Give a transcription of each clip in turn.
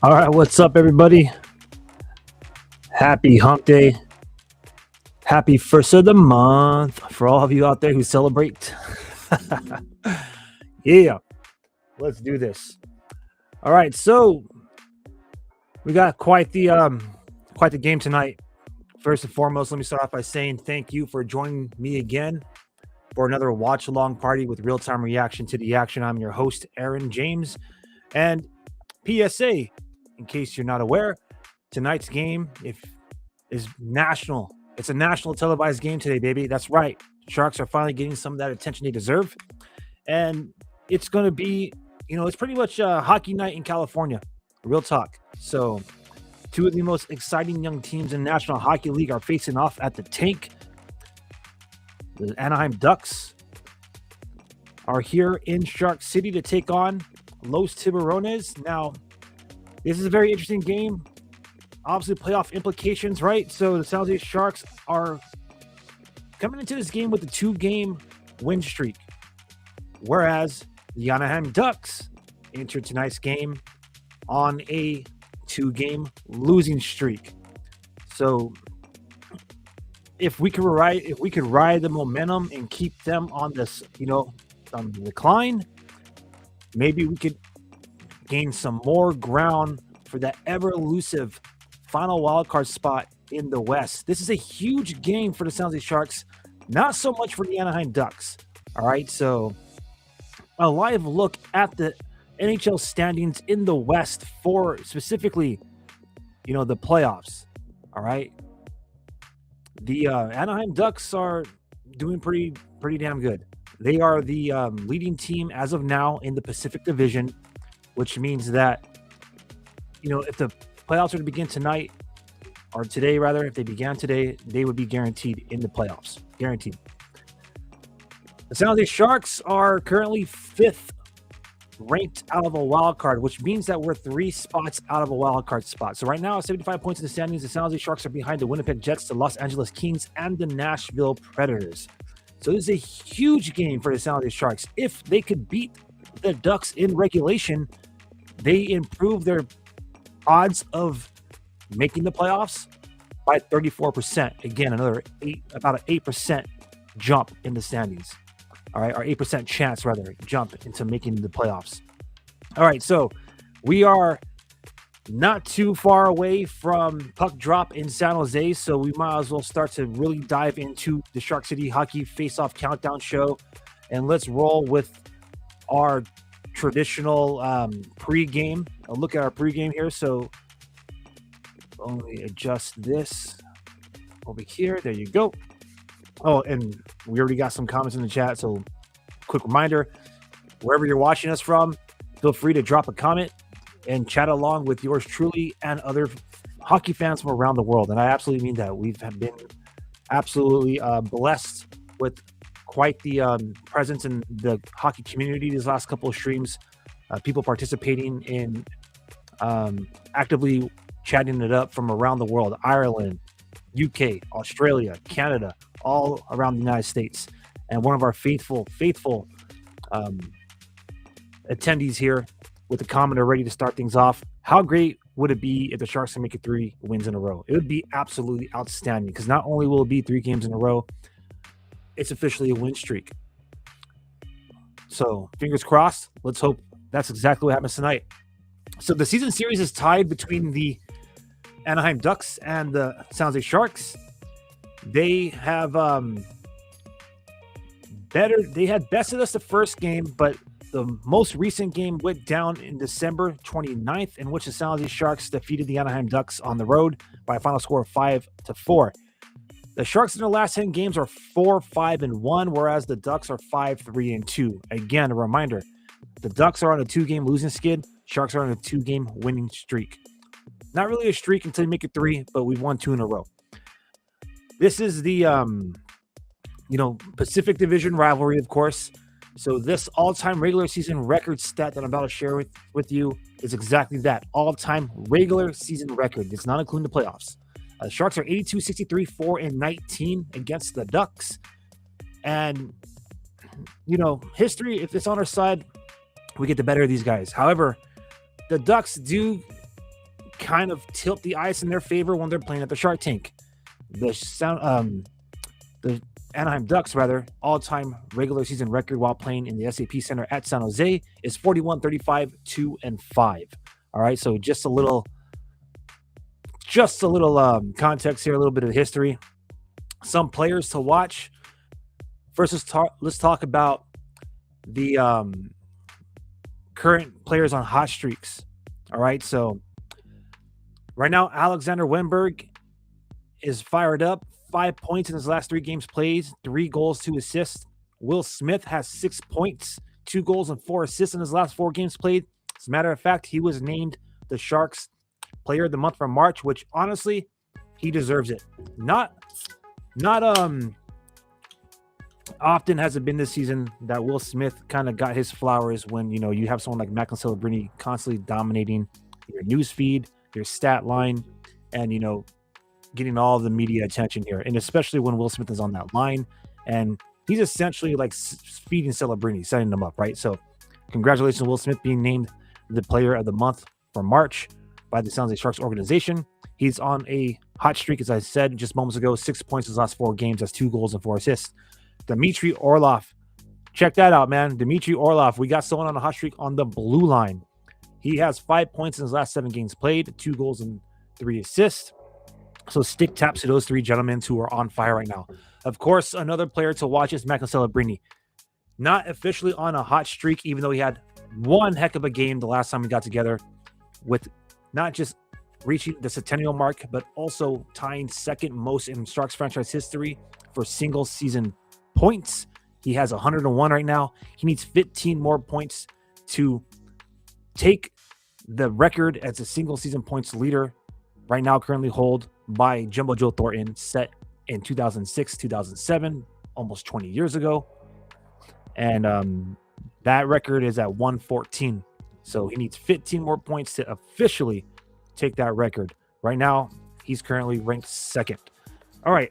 All right, what's up, everybody? Happy Hump Day. Happy first of the month for all of you out there who celebrate. Yeah, let's do this. All right, so we got quite the game tonight. First and foremost, let me start off by saying thank you for joining me again for another watch along party with real time reaction to the action. I'm your host, Aaron James, and PSA, in case you're not aware, tonight's game is national. It's a national televised game today, baby. That's right. Sharks are finally getting some of that attention they deserve. And it's going to be, it's pretty much a hockey night in California. Real talk. So, two of the most exciting young teams in National Hockey League are facing off at the tank. The Anaheim Ducks are here in Shark City to take on Los Tiburones. Now, this is a very interesting game. Obviously, playoff implications, right? So the San Jose Sharks are coming into this game with a 2-game win streak, whereas the Anaheim Ducks entered tonight's game on a 2-game losing streak. So if we could ride the momentum and keep them on this, on the decline, maybe we could gain some more ground for that ever elusive final wildcard spot in the West. This is a huge game for the San Jose Sharks, not so much for the Anaheim Ducks. All right, so a live look at the NHL standings in the West for specifically, the playoffs. All right, the Anaheim Ducks are doing pretty damn good. They are the leading team as of now in the Pacific Division, which means that, if the playoffs are to begin tonight, or today rather, if they began today, they would be guaranteed in the playoffs. Guaranteed. The San Jose Sharks are currently 5th ranked out of a wild card, which means that we're 3 spots out of a wild card spot. So right now, 75 points in the standings. The San Jose Sharks are behind the Winnipeg Jets, the Los Angeles Kings, and the Nashville Predators. So this is a huge game for the San Jose Sharks. If they could beat the Ducks in regulation, they improve their odds of making the playoffs by 34%. Again, about an 8% jump in the standings. All right, or 8% chance rather jump into making the playoffs. All right, so we are not too far away from puck drop in San Jose, so we might as well start to really dive into the Shark City Hockey Face-Off Countdown show, and let's roll with our traditional pregame. A look at our pregame here. So only adjust this over here. There you go. Oh, and we already got some comments in the chat. So quick reminder, wherever you're watching us from, feel free to drop a comment and chat along with yours truly and other hockey fans from around the world. And I absolutely mean that. We've been absolutely blessed with quite the presence in the hockey community these last couple of streams. People participating in actively chatting it up from around the world. Ireland, UK, Australia, Canada, all around the United States. And one of our faithful attendees here with a commenter ready to start things off. How great would it be if the Sharks can make it 3 wins in a row? It would be absolutely outstanding, because not only will it be 3 games in a row, it's officially a win streak. So fingers crossed. Let's hope that's exactly what happens tonight. So the season series is tied between the Anaheim Ducks and the San Jose Sharks. They have they had bested us the first game, but the most recent game went down in December 29th, in which the San Jose Sharks defeated the Anaheim Ducks on the road by a final score of 5-4. The Sharks in their last 10 games are 4-5-1, whereas the Ducks are 5-3-2. Again, a reminder, the Ducks are on a 2-game losing skid. Sharks are on a 2-game winning streak. Not really a streak until you make it 3, but we've won 2 in a row. This is the, Pacific Division rivalry, of course. So this all-time regular season record stat that I'm about to share with you is exactly that, all-time regular season record. It's not including the playoffs. Sharks are 82-63, 4-19 against the Ducks. And, history, if it's on our side, we get the better of these guys. However, the Ducks do kind of tilt the ice in their favor when they're playing at the Shark Tank. The Anaheim Ducks, all-time regular season record while playing in the SAP Center at San Jose is 41-35, 2-5. All right, so just a little context here, a little bit of history. Some players to watch. First, let's talk about the current players on hot streaks. All right, so right now, Alexander Wenberg is fired up. 5 points in his last 3 games played, 3 goals, 2 assists. Will Smith has 6 points, 2 goals, and 4 assists in his last 4 games played. As a matter of fact, he was named the Sharks Player of the Month for March, which honestly, he deserves it. Not often has it been this season that Will Smith kind of got his flowers when, you have someone like Macklin Celebrini constantly dominating your news feed, your stat line, and, getting all the media attention here. And especially when Will Smith is on that line, and he's essentially like feeding Celebrini, setting them up, right? So congratulations, Will Smith, being named the Player of the Month for March by the San Jose Sharks organization. He's on a hot streak, as I said just moments ago, 6 points in his last 4 games. That's 2 goals and 4 assists. Dmitry Orlov, check that out, man. Dmitry Orlov, we got someone on a hot streak on the blue line. He has 5 points in his last 7 games played, 2 goals and 3 assists. So stick taps to those 3 gentlemen who are on fire right now. Of course, another player to watch is Macklin Celebrini. Not officially on a hot streak, even though he had one heck of a game the last time we got together, with not just reaching the centennial mark, but also tying second most in Sharks franchise history for single season points. He has 101 right now. He needs 15 more points to take the record as a single season points leader right now currently hold by Jumbo Joe Thornton, set in 2006, 2007, almost 20 years ago. And that record is at 114. So he needs 15 more points to officially take that record. Right now, he's currently ranked 2nd. All right.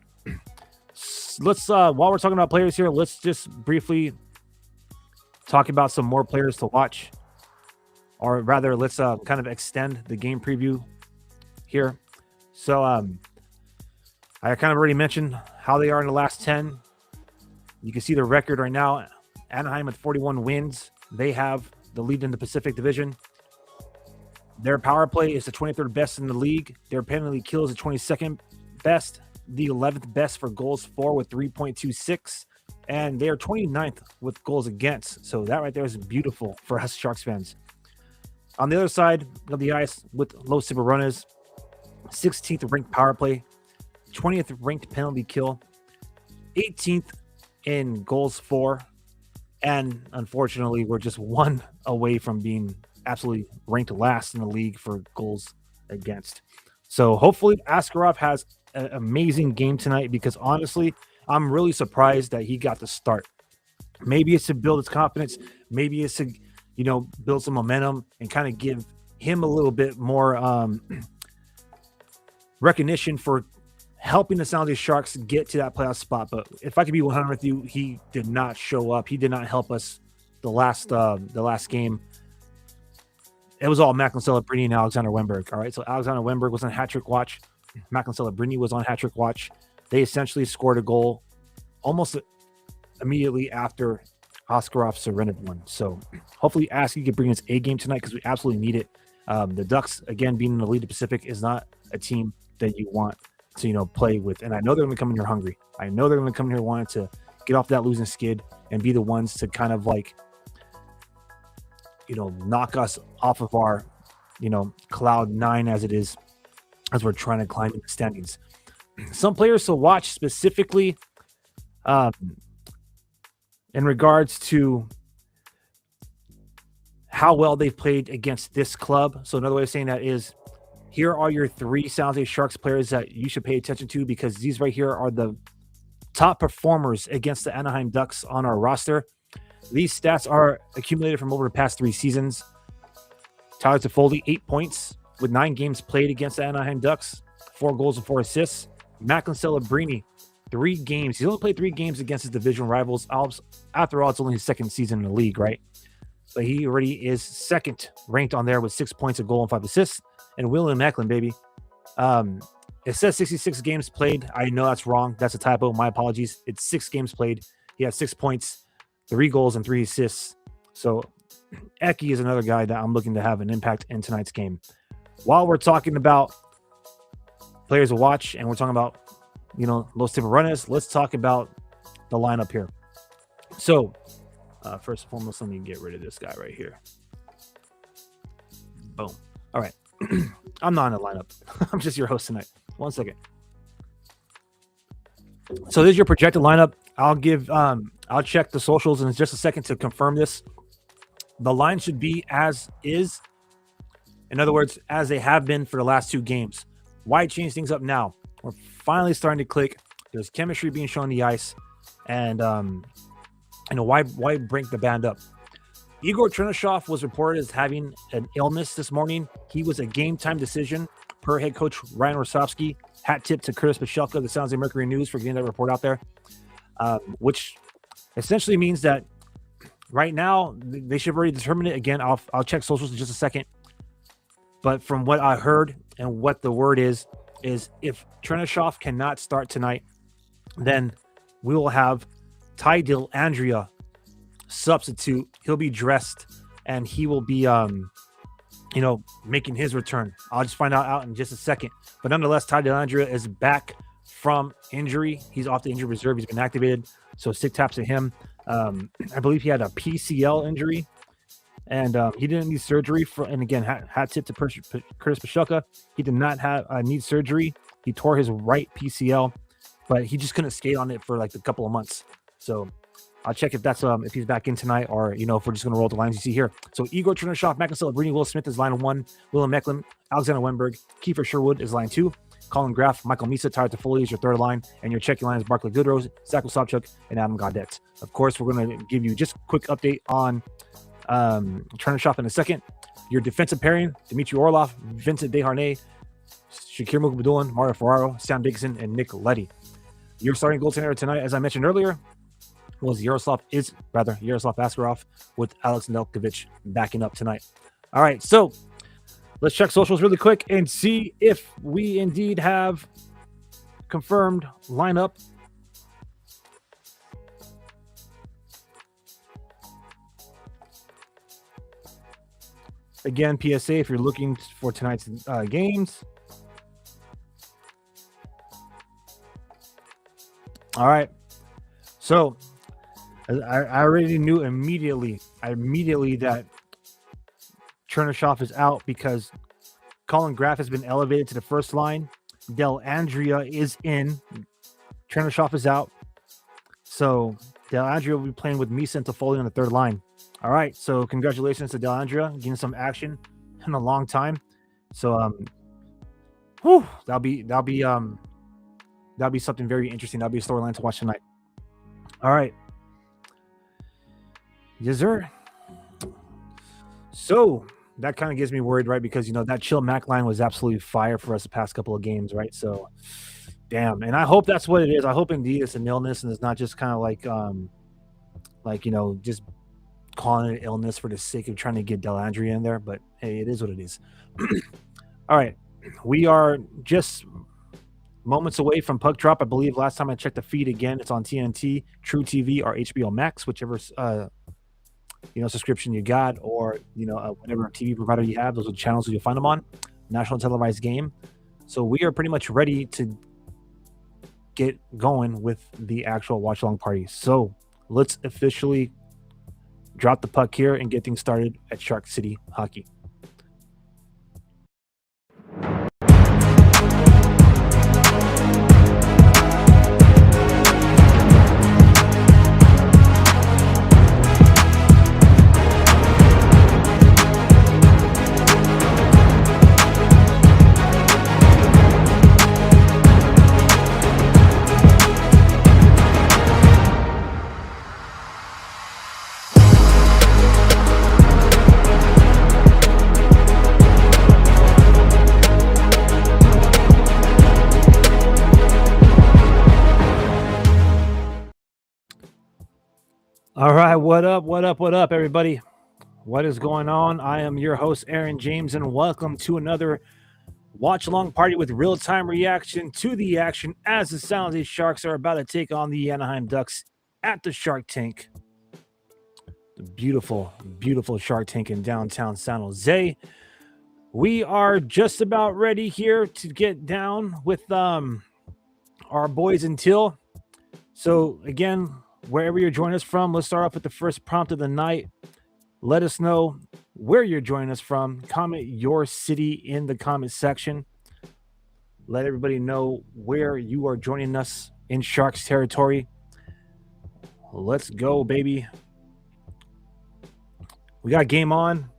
Let's, while we're talking about players here, let's just briefly talk about some more players to watch. Or rather, let's kind of extend the game preview here. So I kind of already mentioned how they are in the last 10. You can see the record right now. Anaheim with 41 wins. They have the lead in the Pacific Division. Their power play is the 23rd best in the league. Their penalty kill is the 22nd best. The 11th best for goals for with 3.26. And they are 29th with goals against. So that right there is beautiful for us Sharks fans. On the other side of the ice with Los Cimarrones, 16th ranked power play, 20th ranked penalty kill, 18th in goals for, and unfortunately, we're just 1 away from being absolutely ranked last in the league for goals against. So hopefully Askarov has an amazing game tonight, because honestly, I'm really surprised that he got the start. Maybe it's to build his confidence. Maybe it's to, build some momentum and kind of give him a little bit more recognition for helping the San Jose Sharks get to that playoff spot. But if I could be 100 with you, he did not show up. He did not help us the last game. It was all Macklin Celebrini and Alexander Wenberg. All right, so Alexander Wenberg was on hat-trick watch. Macklin Celebrini was on hat-trick watch. They essentially scored a goal almost immediately after Askarov surrendered one. So hopefully Askey can bring his A game tonight, because we absolutely need it. The Ducks, again, being in the lead of the Pacific, is not a team that you want to, play with. And I know they're going to come in here hungry. I know they're going to come in here wanting to get off that losing skid and be the ones to kind of like, knock us off of our, cloud 9 as it is, as we're trying to climb in the standings. Some players to watch specifically in regards to how well they've played against this club. So another way of saying that is, here are your 3 San Jose Sharks players that you should pay attention to, because these right here are the top performers against the Anaheim Ducks on our roster. These stats are accumulated from over the past 3 seasons. Tyler Toffoli, 8 points with 9 games played against the Anaheim Ducks, 4 goals and 4 assists. Macklin Celebrini, 3 games. He's only played 3 games against his division rivals. After all, it's only his 2nd season in the league, right? but he already is second ranked on there with 6 points, a goal, and 5 assists. And William Macklin, baby. It says 66 games played. I know that's wrong. That's a typo. My apologies. It's 6 games played. He has 6 points, 3 goals, and 3 assists. So Eki is another guy that I'm looking to have an impact in tonight's game. While we're talking about players to watch and we're talking about, those type of runners, let's talk about the lineup here. So first and foremost, let me get rid of this guy right here. Boom. All right. I'm not in the lineup. I'm just your host tonight. 1 second. So this is your projected lineup. I'll check the socials in just a second to confirm this. The line should be as is. In other words, as they have been for the last 2 games. Why change things up now? We're finally starting to click. There's chemistry being shown on the ice. And, why bring the band up? Igor Chernyshov was reported as having an illness this morning. He was a game-time decision per head coach Ryan Rosofsky. Hat tip to Curtis Pachelka, the San Jose Mercury News, for getting that report out there, which essentially means that right now they should have already determined it. Again, I'll check socials in just a second. But from what I heard and what the word is if Chernyshov cannot start tonight, then we will have Ty Dellandrea substitute. He'll be dressed and he will be making his return. I'll just find out in just a second. But nonetheless, Ty Dellandrea is back from injury. He's off the injury reserve. He's been activated. So stick taps to him. I believe he had a PCL injury and he didn't need surgery and again, hat tip to Curtis Pachelka. He did not need surgery. He tore his right PCL, but he just couldn't skate on it for like a couple of months. So I'll check if that's if he's back in tonight or if we're just gonna roll the lines you see here. So Igor Chernyshov, Matt Celebrini, Will Smith is line 1, Willem Mecklin, Alexander Wenberg, Kiefer Sherwood is line 2, Colin Graff, Michael Misa, Tyler Toffoli is your third line, and your checking line is Barclay Goodrose, Zach Osopchuk, and Adam Gaudette. Of course, we're gonna give you just a quick update on Chernyshov in a second. Your defensive pairing: Dmitry Orlov, Vincent Desharnais, Shakir Mukhamadullin, Mario Ferraro, Sam Dickinson, and Nick Leddy. Your starting goaltender tonight, as I mentioned earlier, was Yaroslav Askarov with Alex Nedeljkovic backing up tonight. All right, so let's check socials really quick and see if we indeed have confirmed lineup. Again, PSA, if you're looking for tonight's games. All right, so I already knew immediately that Chernyshov is out because Colin Graff has been elevated to the first line. Dellandrea is in. Chernyshov is out. So Dellandrea will be playing with Misa and Toffoli on the third line. All right, so congratulations to Dellandrea getting some action in a long time. So that'll be something very interesting. That'll be a storyline to watch tonight. All right. Yes, sir. So that kind of gets me worried, right? Because, that Chill Mac line was absolutely fire for us the past couple of games, right? So, damn. And I hope that's what it is. I hope indeed it's an illness and it's not just kind of just calling it illness for the sake of trying to get Dellandrea in there. But, hey, it is what it is. All right. We are just moments away from puck drop. I believe last time I checked the feed again, it's on TNT, True TV, or HBO Max, whichever subscription you got, or whatever TV provider you have. Those are the channels that you'll find them on. National televised game. So we are pretty much ready to get going with the actual watch along party. So let's officially drop the puck here and get things started at Shark City Hockey. All right, what up, everybody? What is going on? I am your host, Aaron James, and welcome to another watch along party with real time reaction to the action as the San Jose Sharks are about to take on the Anaheim Ducks at the Shark Tank. The beautiful, beautiful Shark Tank in downtown San Jose. We are just about ready here to get down with our boys in Teal. So, again, wherever you're joining us from, let's start off with the first prompt of the night. Let us know where you're joining us from. Comment your city in the comment section. Let everybody know where you are joining us in Sharks territory. Let's go, baby. We got game on.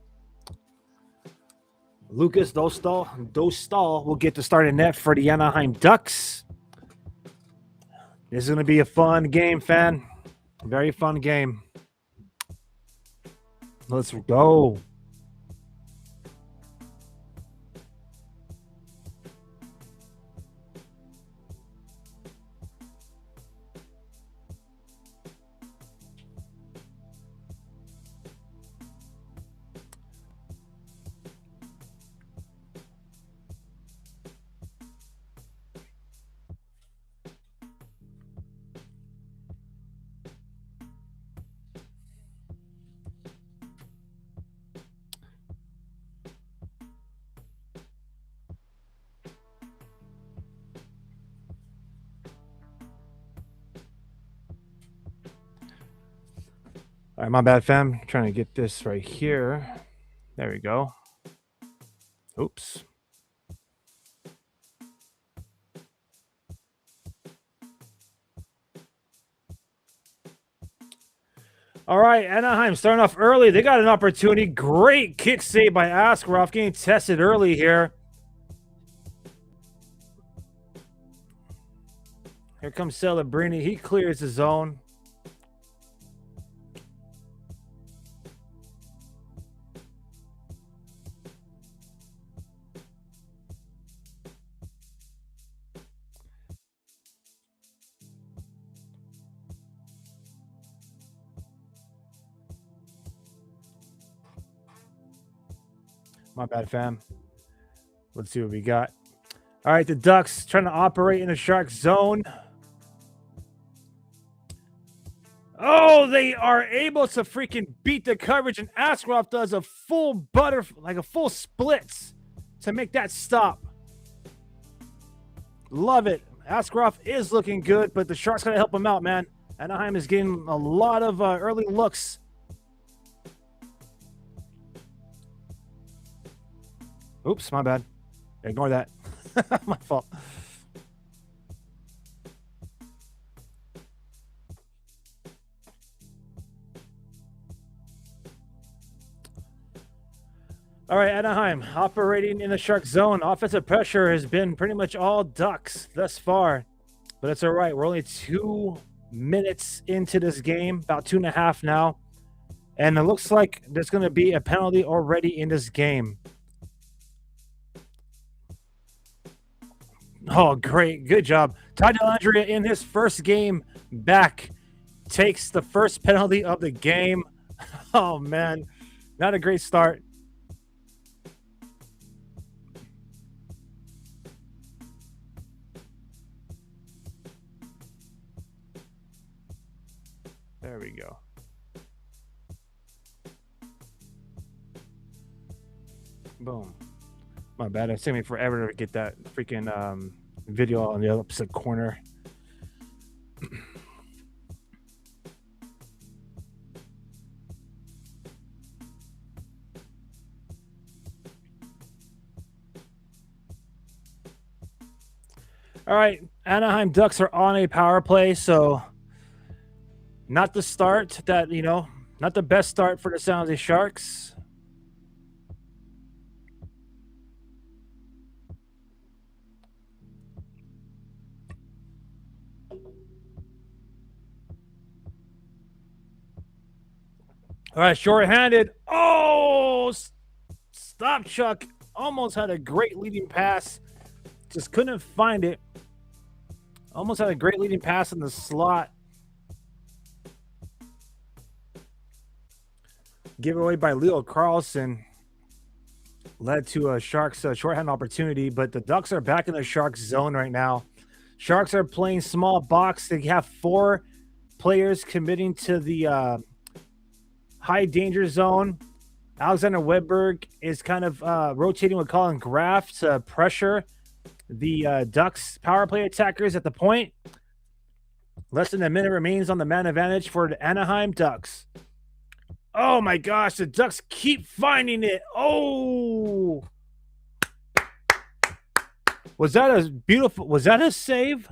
Lucas Dostal will get to start in net for the Anaheim Ducks. This is going to be a fun game, fan. Very fun game. Let's go. All right, my bad, fam. Trying to get this right here. There we go. Oops. All right, Anaheim starting off early. They got an opportunity. Great kick save by Askarov, getting tested early here. Here comes Celebrini. He clears the zone. My bad, fam. Let's see what we got. All right, the Ducks trying to operate in the Shark zone. Oh, they are able to freaking beat the coverage, and Askarov does a full a full splits to make that stop. Love it. Askarov is looking good, but the Sharks got to help him out, man. Anaheim is getting a lot of early looks. Oops, my bad. Ignore that. My fault. All right, Anaheim operating in the Shark zone. Offensive pressure has been pretty much all Ducks thus far, but it's all right. We're only 2 minutes into this game, about 2.5 now, and it looks like there's going to be a penalty already in this game. Oh, great. Good job. Ty Dellandrea in his first game back takes the first penalty of the game. Oh, man. Not a great start. There we go. Boom. My bad. It took me forever to get that freaking video on the opposite corner. All right, Anaheim Ducks are on a power play, so not the start that, not the best start for the San Jose Sharks. All right, shorthanded. Oh, stop, Chuck. Almost had a great leading pass. Just couldn't find it. Almost had a great leading pass in the slot. giveaway by Leo Carlson led to a Sharks shorthand opportunity, but the Ducks are back in the Sharks zone right now. Sharks are playing small box. They have 4 players committing to the high danger zone. Alexander Wedberg is kind of rotating with Colin Graff to pressure the Ducks power play attackers at the point. Less than a minute remains on the man advantage for the Anaheim Ducks. Oh my gosh, the Ducks keep finding it. Oh, was that a save?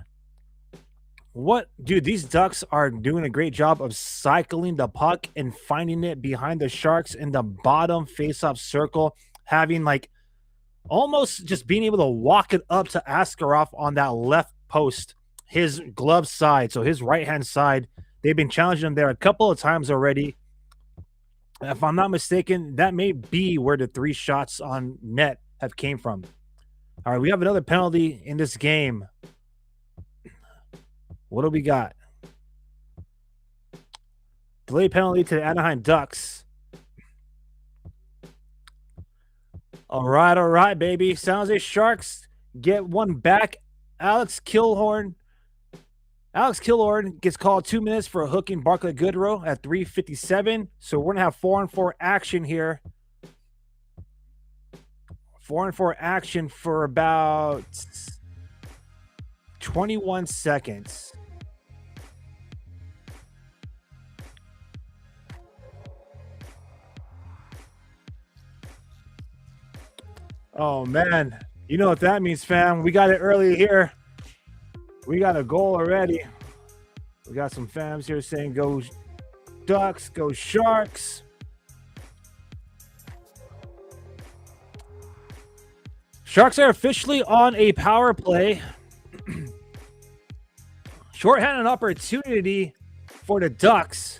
What, dude, these Ducks are doing a great job of cycling the puck and finding it behind the Sharks in the bottom face-off circle, having like almost just being able to walk it up to Askarov on that left post, his glove side, so his right-hand side. They've been challenging him there a couple of times already. If I'm not mistaken, that may be where the 3 shots on net have came from. All right, we have another penalty in this game. What do we got? Delay penalty to the Anaheim Ducks. All right, baby. San Jose Sharks get one back. Alex Killorn gets called 2 minutes for hooking Barclay Goodrow at 3:57. So we're going to have 4-on-4 action here. 4-on-4 action for about 21 seconds. Oh, man. You know what that means, fam. We got it early here. We got a goal already. We got some fams here saying go Ducks, go Sharks. Sharks are officially on a power play. Shorthanded opportunity for the Ducks.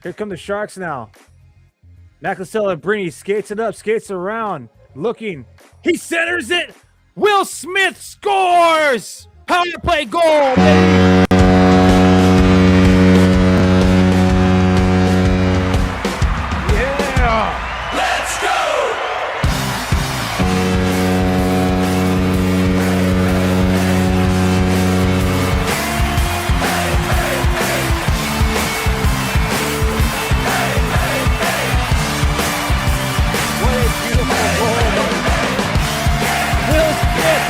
Here come the Sharks now. Celebrini skates it up, skates around, looking. He centers it. Will Smith scores! Power play goal, baby! Yeah! Let's go! What a beautiful goal. Will Smith!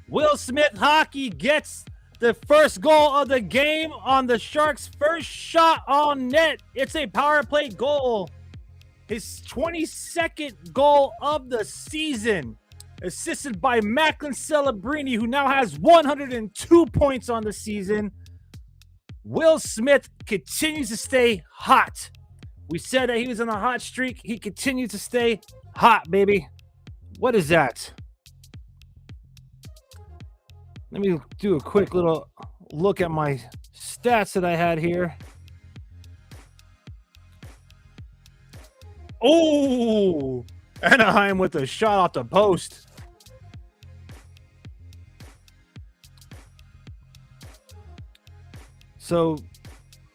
Will Smith hockey gets the first goal of the game on the Sharks' first shot on net. It's a power play goal. His 22nd goal of the season. Assisted by Macklin Celebrini, who now has 102 points on the season. Will Smith continues to stay hot. We said that he was on a hot streak. He continues to stay hot, baby. What is that? Let me do a quick little look at my stats that I had here. Oh, Anaheim with a shot off the post. So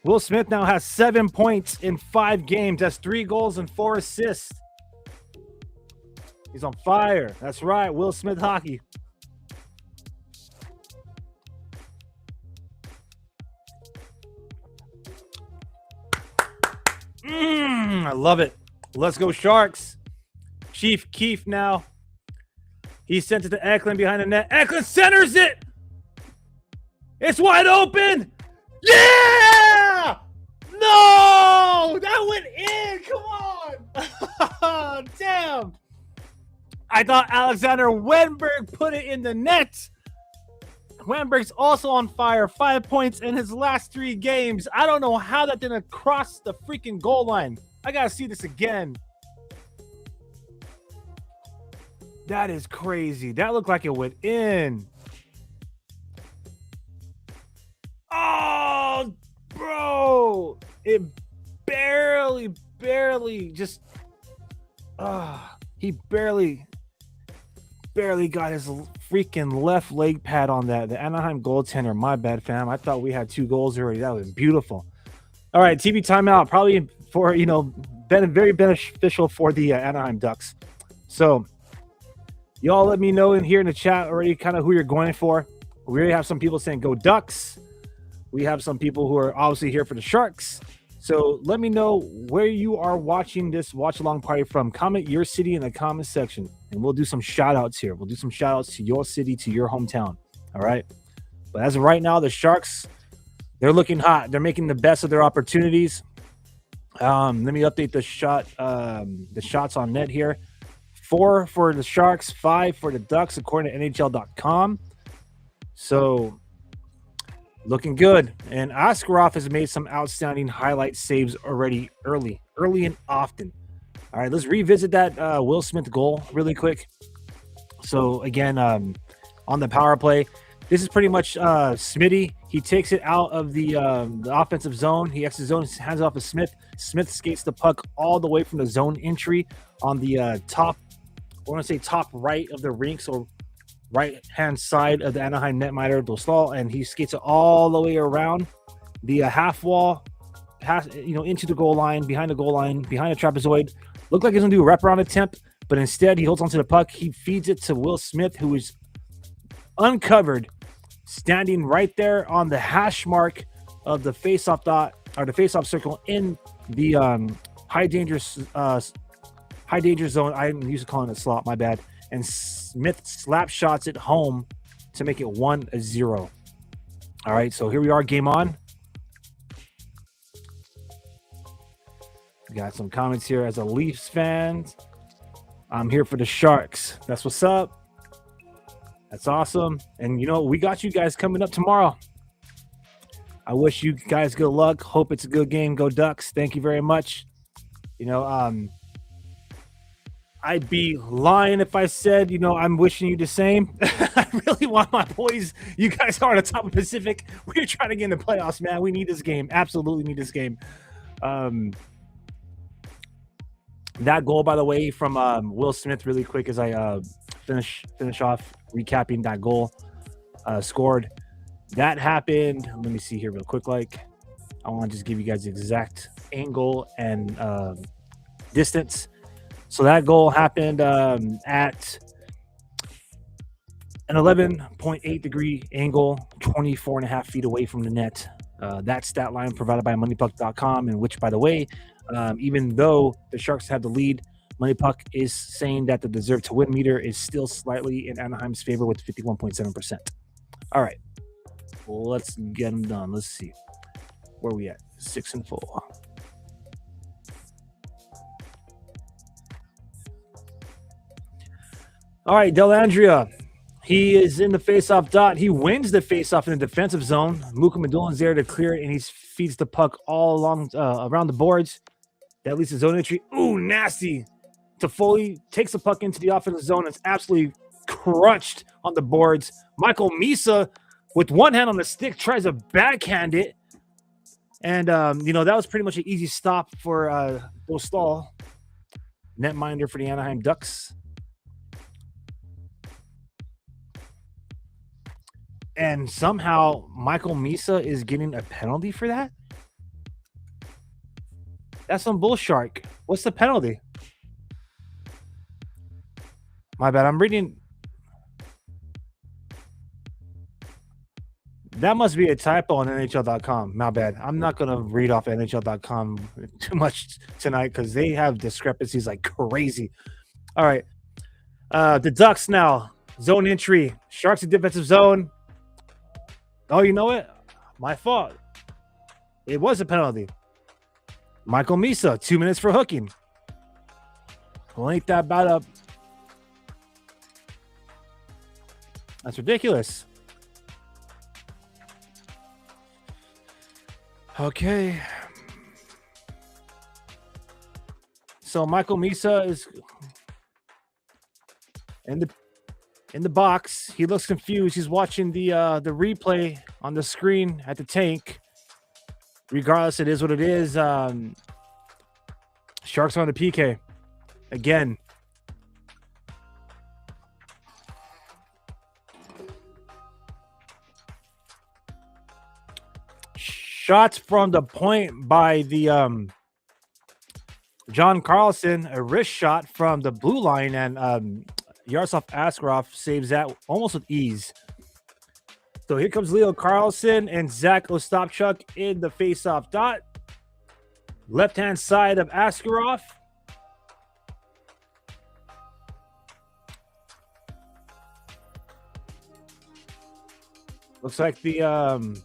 Will Smith now has 7 points in 5 games. That's 3 goals and 4 assists. He's on fire. That's right, Will Smith hockey. I love it. Let's go Sharks. Chief Keefe now. He sent it to Eklund behind the net. Eklund centers it. It's wide open. Yeah! No! That went in. Come on. Damn. I thought Alexander Wenberg put it in the net. Wamberg's also on fire. 5 points in his last 3 games. I don't know how that didn't cross the freaking goal line. I gotta see this again. That is crazy. That looked like it went in. Oh, bro. It barely just... he barely got his freaking left leg pad on that. The Anaheim goaltender. My bad, fam. I thought we had 2 goals already. That was beautiful. All right, TV timeout. Probably for, very beneficial for the Anaheim Ducks. So, y'all let me know in here in the chat already kind of who you're going for. We already have some people saying go Ducks. We have some people who are obviously here for the Sharks. So let me know where you are watching this watch-along party from. Comment your city in the comment section, and we'll do some shout-outs here. We'll do some shout-outs to your city, to your hometown, all right? But as of right now, the Sharks, they're looking hot. They're making the best of their opportunities. Let me update the shots on net here. 4 for the Sharks, 5 for the Ducks, according to NHL.com. So... looking good. And Askarov has made some outstanding highlight saves already early and often. All right, let's revisit that Will Smith goal really quick. So, again, on the power play, this is pretty much Smitty. He takes it out of the offensive zone. He exits zone, hands it off to Smith. Smith skates the puck all the way from the zone entry on the top right of the rink, so right-hand side of the Anaheim netminder, Dostal, and he skates it all the way around the half wall, into the goal line, behind the goal line, behind the trapezoid. Looked like he's going to do a wraparound attempt, but instead he holds onto the puck. He feeds it to Will Smith, who is uncovered, standing right there on the hash mark of the face-off dot, or the face-off circle in the high danger zone. I'm used to calling it slot, my bad. And Smith slap shots it home to make it 1-0. All right, so here we are, game on. Got some comments here as a Leafs fan. I'm here for the Sharks. That's what's up. That's awesome. And, we got you guys coming up tomorrow. I wish you guys good luck. Hope it's a good game. Go Ducks. Thank you very much. I'd be lying if I said, I'm wishing you the same. I really want my boys. You guys are on the top of Pacific. We're trying to get in the playoffs, man. We need this game. Absolutely need this game. That goal, by the way, from Will Smith, really quick as I finish off recapping that goal scored. That happened. Let me see here real quick. I want to just give you guys the exact angle and distance. So that goal happened at an 11.8 degree angle, 24.5 feet away from the net. That stat line provided by moneypuck.com, in which, by the way, even though the Sharks had the lead, Moneypuck is saying that the deserve to win meter is still slightly in Anaheim's favor with 51.7%. All right, well, let's get them done. Let's see. Where are we at? 6-4. All right, Dellandrea. He is in the face-off dot. He wins the face-off in the defensive zone. Muka Madulin's there to clear it, and he feeds the puck all along around the boards. That leads to zone entry. Ooh, nasty. Toffoli takes the puck into the offensive zone. It's absolutely crushed on the boards. Michael Misa, with one hand on the stick, tries to backhand it. And, that was pretty much an easy stop for Dostal, netminder for the Anaheim Ducks. And somehow Michael Misa is getting a penalty for that? That's some bullshark. What's the penalty? My bad. I'm reading. That must be a typo on NHL.com. My bad. I'm not going to read off NHL.com too much tonight because they have discrepancies like crazy. All right. The Ducks now. Zone entry. Sharks in defensive zone. Oh, you know what? My fault. It was a penalty. Michael Misa, 2 minutes for hooking. Link that bat up. That's ridiculous. Okay. So Michael Misa is in the box. He looks confused. He's watching the replay on the screen at the tank. Regardless, it is what it is. Sharks on the PK again. Shots from the point by the John Carlson, a wrist shot from the blue line, and Yaroslav Askarov saves that almost with ease. So here comes Leo Carlson and Zach Ostapchuk in the face-off dot. Left-hand side of Askarov. Looks like the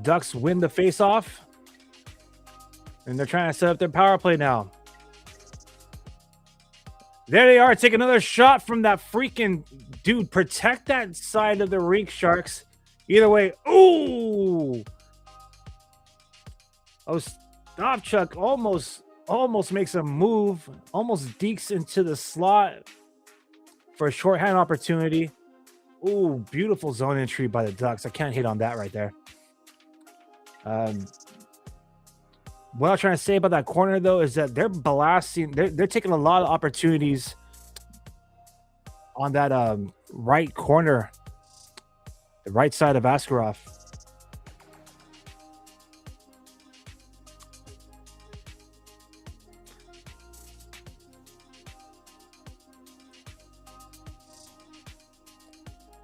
Ducks win the face-off. And they're trying to set up their power play now. There they are. Take another shot from that freaking dude. Protect that side of the rink, Sharks. Either way. Ooh. Oh, Stopchuk almost makes a move. Almost dekes into the slot for a shorthand opportunity. Ooh, beautiful zone entry by the Ducks. I can't hit on that right there. What I'm trying to say about that corner, though, is that they're blasting. They're taking a lot of opportunities on that right corner, the right side of Askarov.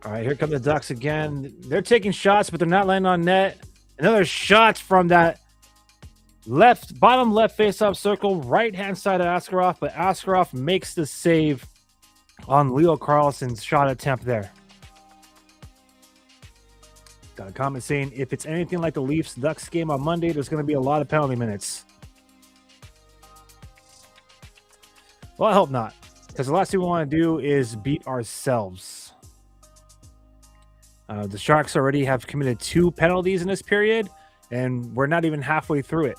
All right, here come the Ducks again. They're taking shots, but they're not landing on net. Another shot from that bottom left face-off circle, right-hand side of Askarov, but Askarov makes the save on Leo Carlson's shot attempt there. Got a comment saying, if it's anything like the Leafs-Ducks game on Monday, there's going to be a lot of penalty minutes. Well, I hope not, because the last thing we want to do is beat ourselves. The Sharks already have committed 2 penalties in this period, and we're not even halfway through it.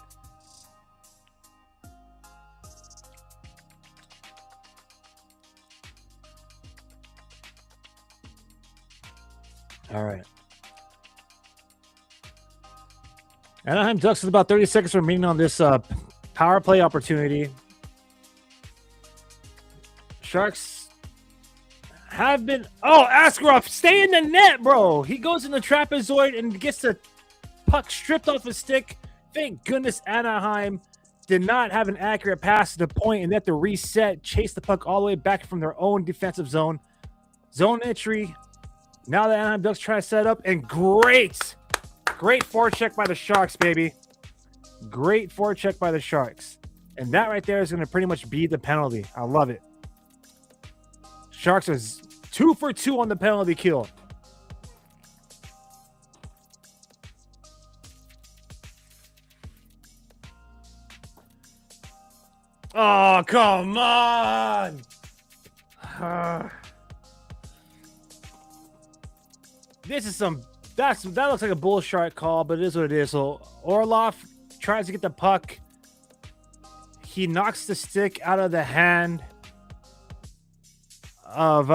All right. Anaheim Ducks with about 30 seconds remaining on this power play opportunity. Sharks have been... Oh, Askarov, stay in the net, bro. He goes in the trapezoid and gets the puck stripped off his stick. Thank goodness Anaheim did not have an accurate pass to the point and had to reset, chase the puck all the way back from their own defensive zone. Zone entry. Now the Anaheim Ducks try to set up, and great forecheck by the Sharks, baby. Great forecheck by the Sharks. And that right there is going to pretty much be the penalty. I love it. Sharks is 2 for 2 on the penalty kill. Oh, come on. This is that looks like a bull shark call, but it is what it is. So Orlov tries to get the puck. He knocks the stick out of the hand of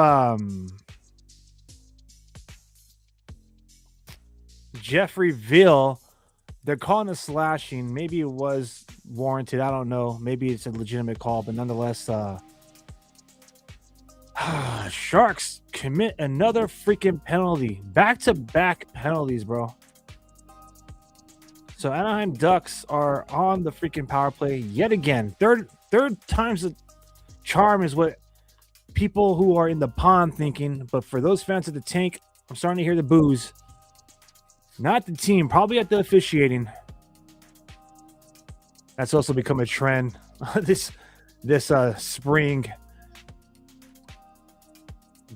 Jeffrey Ville. They're calling a slashing. Maybe it was warranted. I don't know. Maybe it's a legitimate call, but nonetheless, Sharks commit another freaking penalty. Back-to-back penalties, bro. So Anaheim Ducks are on the freaking power play yet again. Third time's the charm is what people who are in the pond thinking. But for those fans at the tank, I'm starting to hear the boos. Not the team, probably at the officiating. That's also become a trend this spring.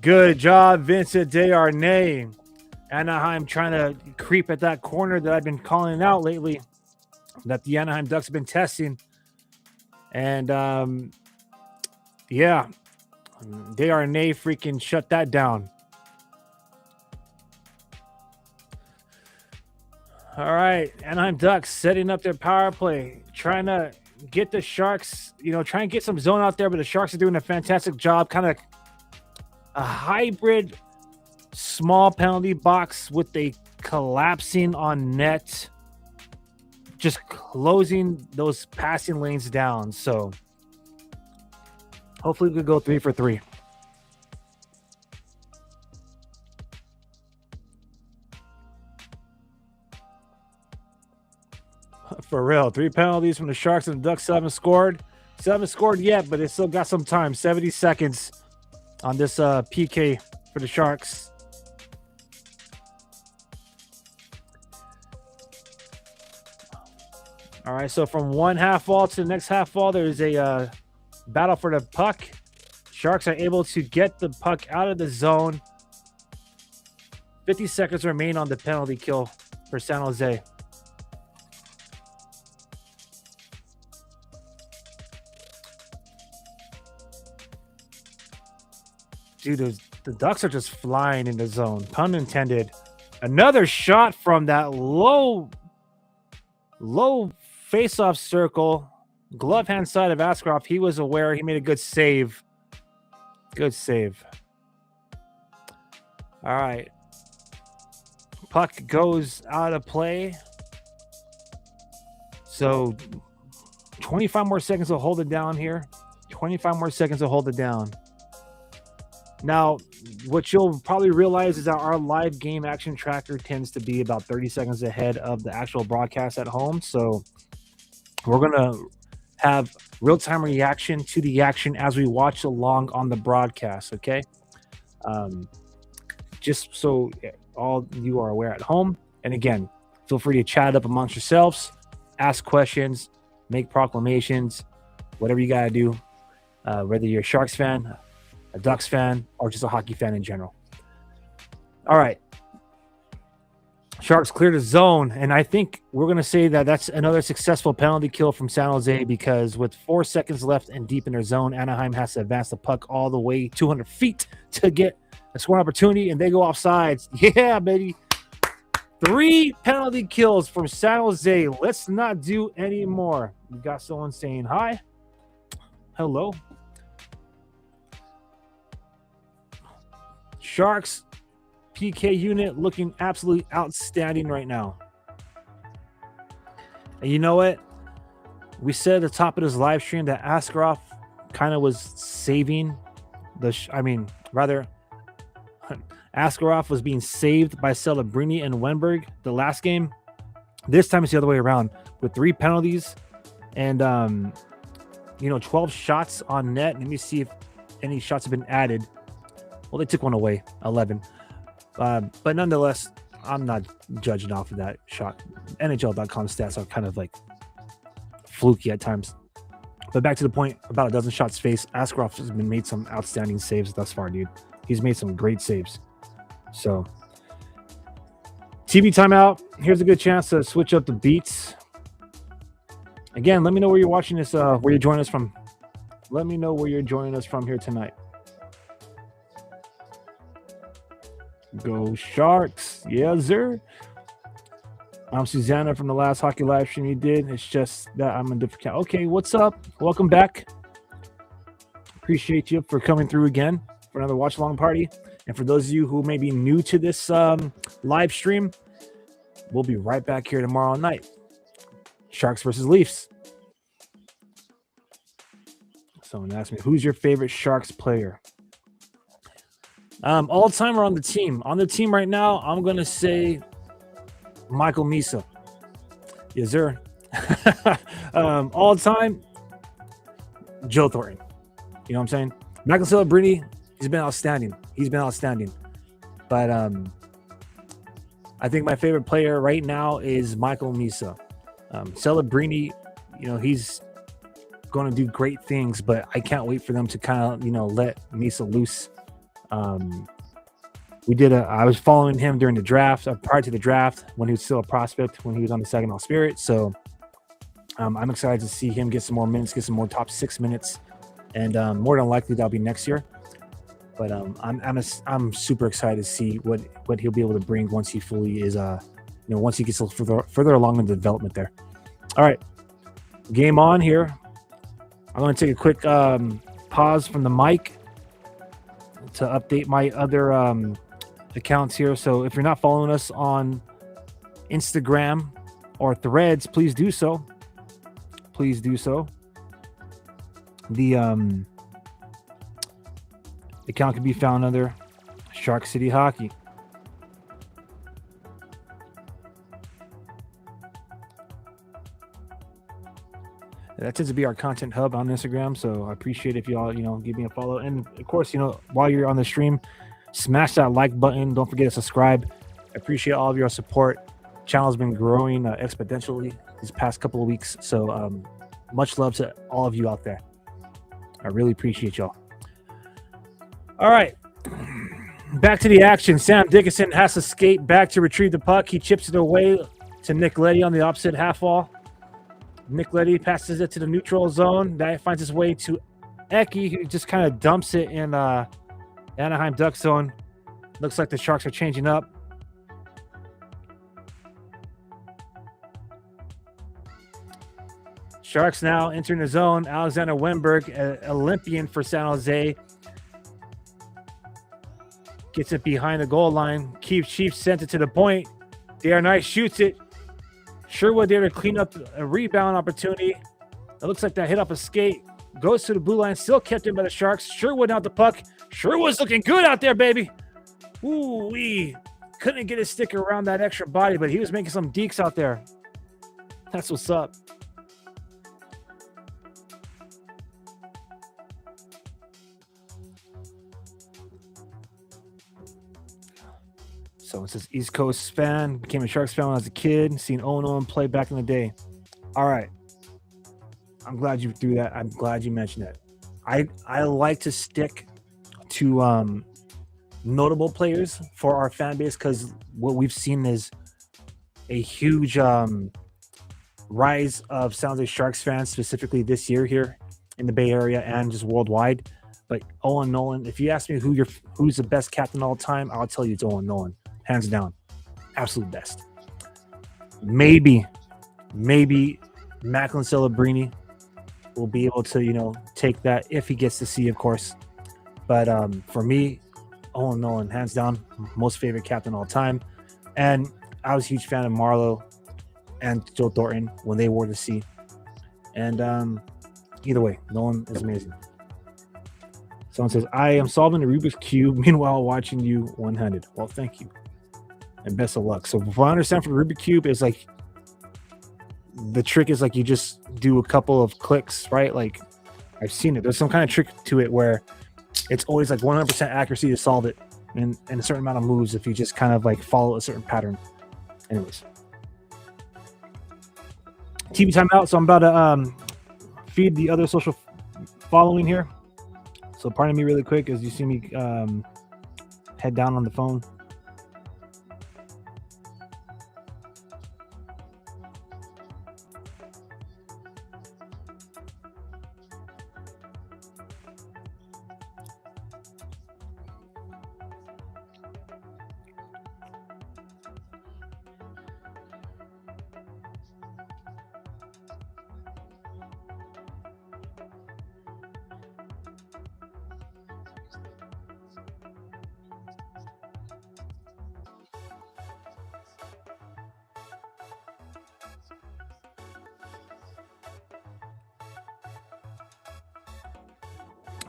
Good job, Vincent Desharnais. Anaheim trying to creep at that corner that I've been calling out lately, that the Anaheim Ducks have been testing. And, yeah, Desharnais freaking shut that down. All right, Anaheim Ducks setting up their power play, trying to get the Sharks, try and get some zone out there, but the Sharks are doing a fantastic job. Kind of a hybrid small penalty box with a collapsing on net, just closing those passing lanes down. So hopefully we could go 3 for 3. For real, 3 penalties from the Sharks, and the Ducks haven't scored. Still haven't scored yet, but it still got some time. 70 seconds on this PK for the Sharks. All right, so from one half wall to the next half wall, there's a battle for the puck. Sharks are able to get the puck out of the zone. 50 seconds remain on the penalty kill for San Jose. Dude, the Ducks are just flying in the zone. Pun intended. Another shot from that low face-off circle. Glove hand side of Askarov. He was aware. He made a good save. Good save. All right. Puck goes out of play. So 25 more seconds to hold it down here. 25 more seconds to hold it down. Now, what you'll probably realize is that our live game action tracker tends to be about 30 seconds ahead of the actual broadcast at home. So we're going to have real-time reaction to the action as we watch along on the broadcast, okay? Just so all you are aware at home. And again, feel free to chat up amongst yourselves, ask questions, make proclamations, whatever you got to do, whether you're a Sharks fan, a Ducks fan, or just a hockey fan in general. All right. Sharks cleared the zone, and I think we're going to say that that's another successful penalty kill from San Jose, because with 4 seconds left and deep in their zone, Anaheim has to advance the puck all the way 200 feet to get a scoring opportunity, and they go offsides. Yeah, baby. 3 penalty kills from San Jose. Let's not do any more. We got someone saying hi. Hello. Sharks PK unit looking absolutely outstanding right now. And you know what? We said at the top of this live stream that Askarov kind of was saving Askarov was being saved by Celebrini and Wenberg the last game. This time it's the other way around with 3 penalties and 12 shots on net. Let me see if any shots have been added. Well, they took one away, 11. But nonetheless, I'm not judging off of that shot. NHL.com stats are kind of like fluky at times. But back to the point, about a dozen shots faced. Askarov has been made some outstanding saves thus far, dude. He's made some great saves. So, TV timeout. Here's a good chance to switch up the beats. Again, let me know where you're watching this, where you're joining us from. Let me know where you're joining us from here tonight. Go Sharks. Yeah, sir. I'm Susanna from the last hockey live stream you did. It's just that I'm a different account. Okay, what's up? Welcome back. Appreciate you for coming through again for another watch along party. And for those of you who may be new to this live stream, we'll be right back here tomorrow night. Sharks versus Leafs. Someone asked me, who's your favorite Sharks player? All time or on the team? On the team right now, I'm going to say Michael Misa. Yes, sir. All time, Joe Thornton. You know what I'm saying? Michael Celebrini, he's been outstanding. But I think my favorite player right now is Michael Misa. Celebrini, he's going to do great things, but I can't wait for them to kind of, let Misa loose. I was following him during the draft, prior to the draft, when he was still a prospect, when he was on the Saginaw Spirit. So I'm excited to see him get some more minutes, get some more top 6 minutes, and more than likely that'll be next year. But I'm super excited to see what he'll be able to bring once he fully is once he gets a little further along in the development there. All right, game on here. I'm going to take a quick pause from the mic to update my other accounts here. So if you're not following us on Instagram or Threads, please do so. Please do so. The account can be found under Shark City Hockey. That tends to be our content hub on Instagram, so I appreciate if y'all, give me a follow. And of course, while you're on the stream, smash that like button. Don't forget to subscribe. I appreciate all of your support. Channel's been growing exponentially these past couple of weeks, so much love to all of you out there. I really appreciate y'all. All right, back to the action. Sam Dickinson has to skate back to retrieve the puck. He chips it away to Nick Leddy on the opposite half wall. Nick Leddy passes it to the neutral zone. That finds its way to Eki, who just kind of dumps it in Anaheim Ducks zone. Looks like the Sharks are changing up. Sharks now entering the zone. Alexander Wenberg, an Olympian for San Jose, gets it behind the goal line. Keith Chiefs sent it to the point. Darren Knight shoots it. Sherwood there to clean up a rebound opportunity. It looks like that hit off a skate. Goes to the blue line. Still kept in by the Sharks. Sherwood out the puck. Sherwood's looking good out there, baby. Ooh-wee. Couldn't get his stick around that extra body, but he was making some dekes out there. That's what's up. So it says East Coast fan, became a Sharks fan when I was a kid, seen Owen Owen play back in the day. All right. I'm glad you threw that. I'm glad you mentioned that. I like to stick to notable players for our fan base because what we've seen is a huge rise of San Jose Sharks fans, specifically this year here in the Bay Area and just worldwide. But Owen Nolan, if you ask me who's the best captain all time, I'll tell you it's Owen Nolan. Hands down. Absolute best. Maybe Macklin Celebrini will be able to, take that if he gets to see, of course. But for me, Owen Nolan, hands down, most favorite captain all time. And I was a huge fan of Marlowe and Joe Thornton when they wore the C. And either way, Nolan is amazing. Someone says, I am solving the Rubik's Cube, meanwhile watching you one-handed. Well, thank you. And best of luck. So what I understand from the Rubik's Cube is like, the trick is like you just do a couple of clicks, right? Like I've seen it. There's some kind of trick to it where it's always like 100% accuracy to solve it in a certain amount of moves if you just kind of like follow a certain pattern. Anyways. TV timeout. So I'm about to feed the other social following here. So pardon me really quick as you see me head down on the phone.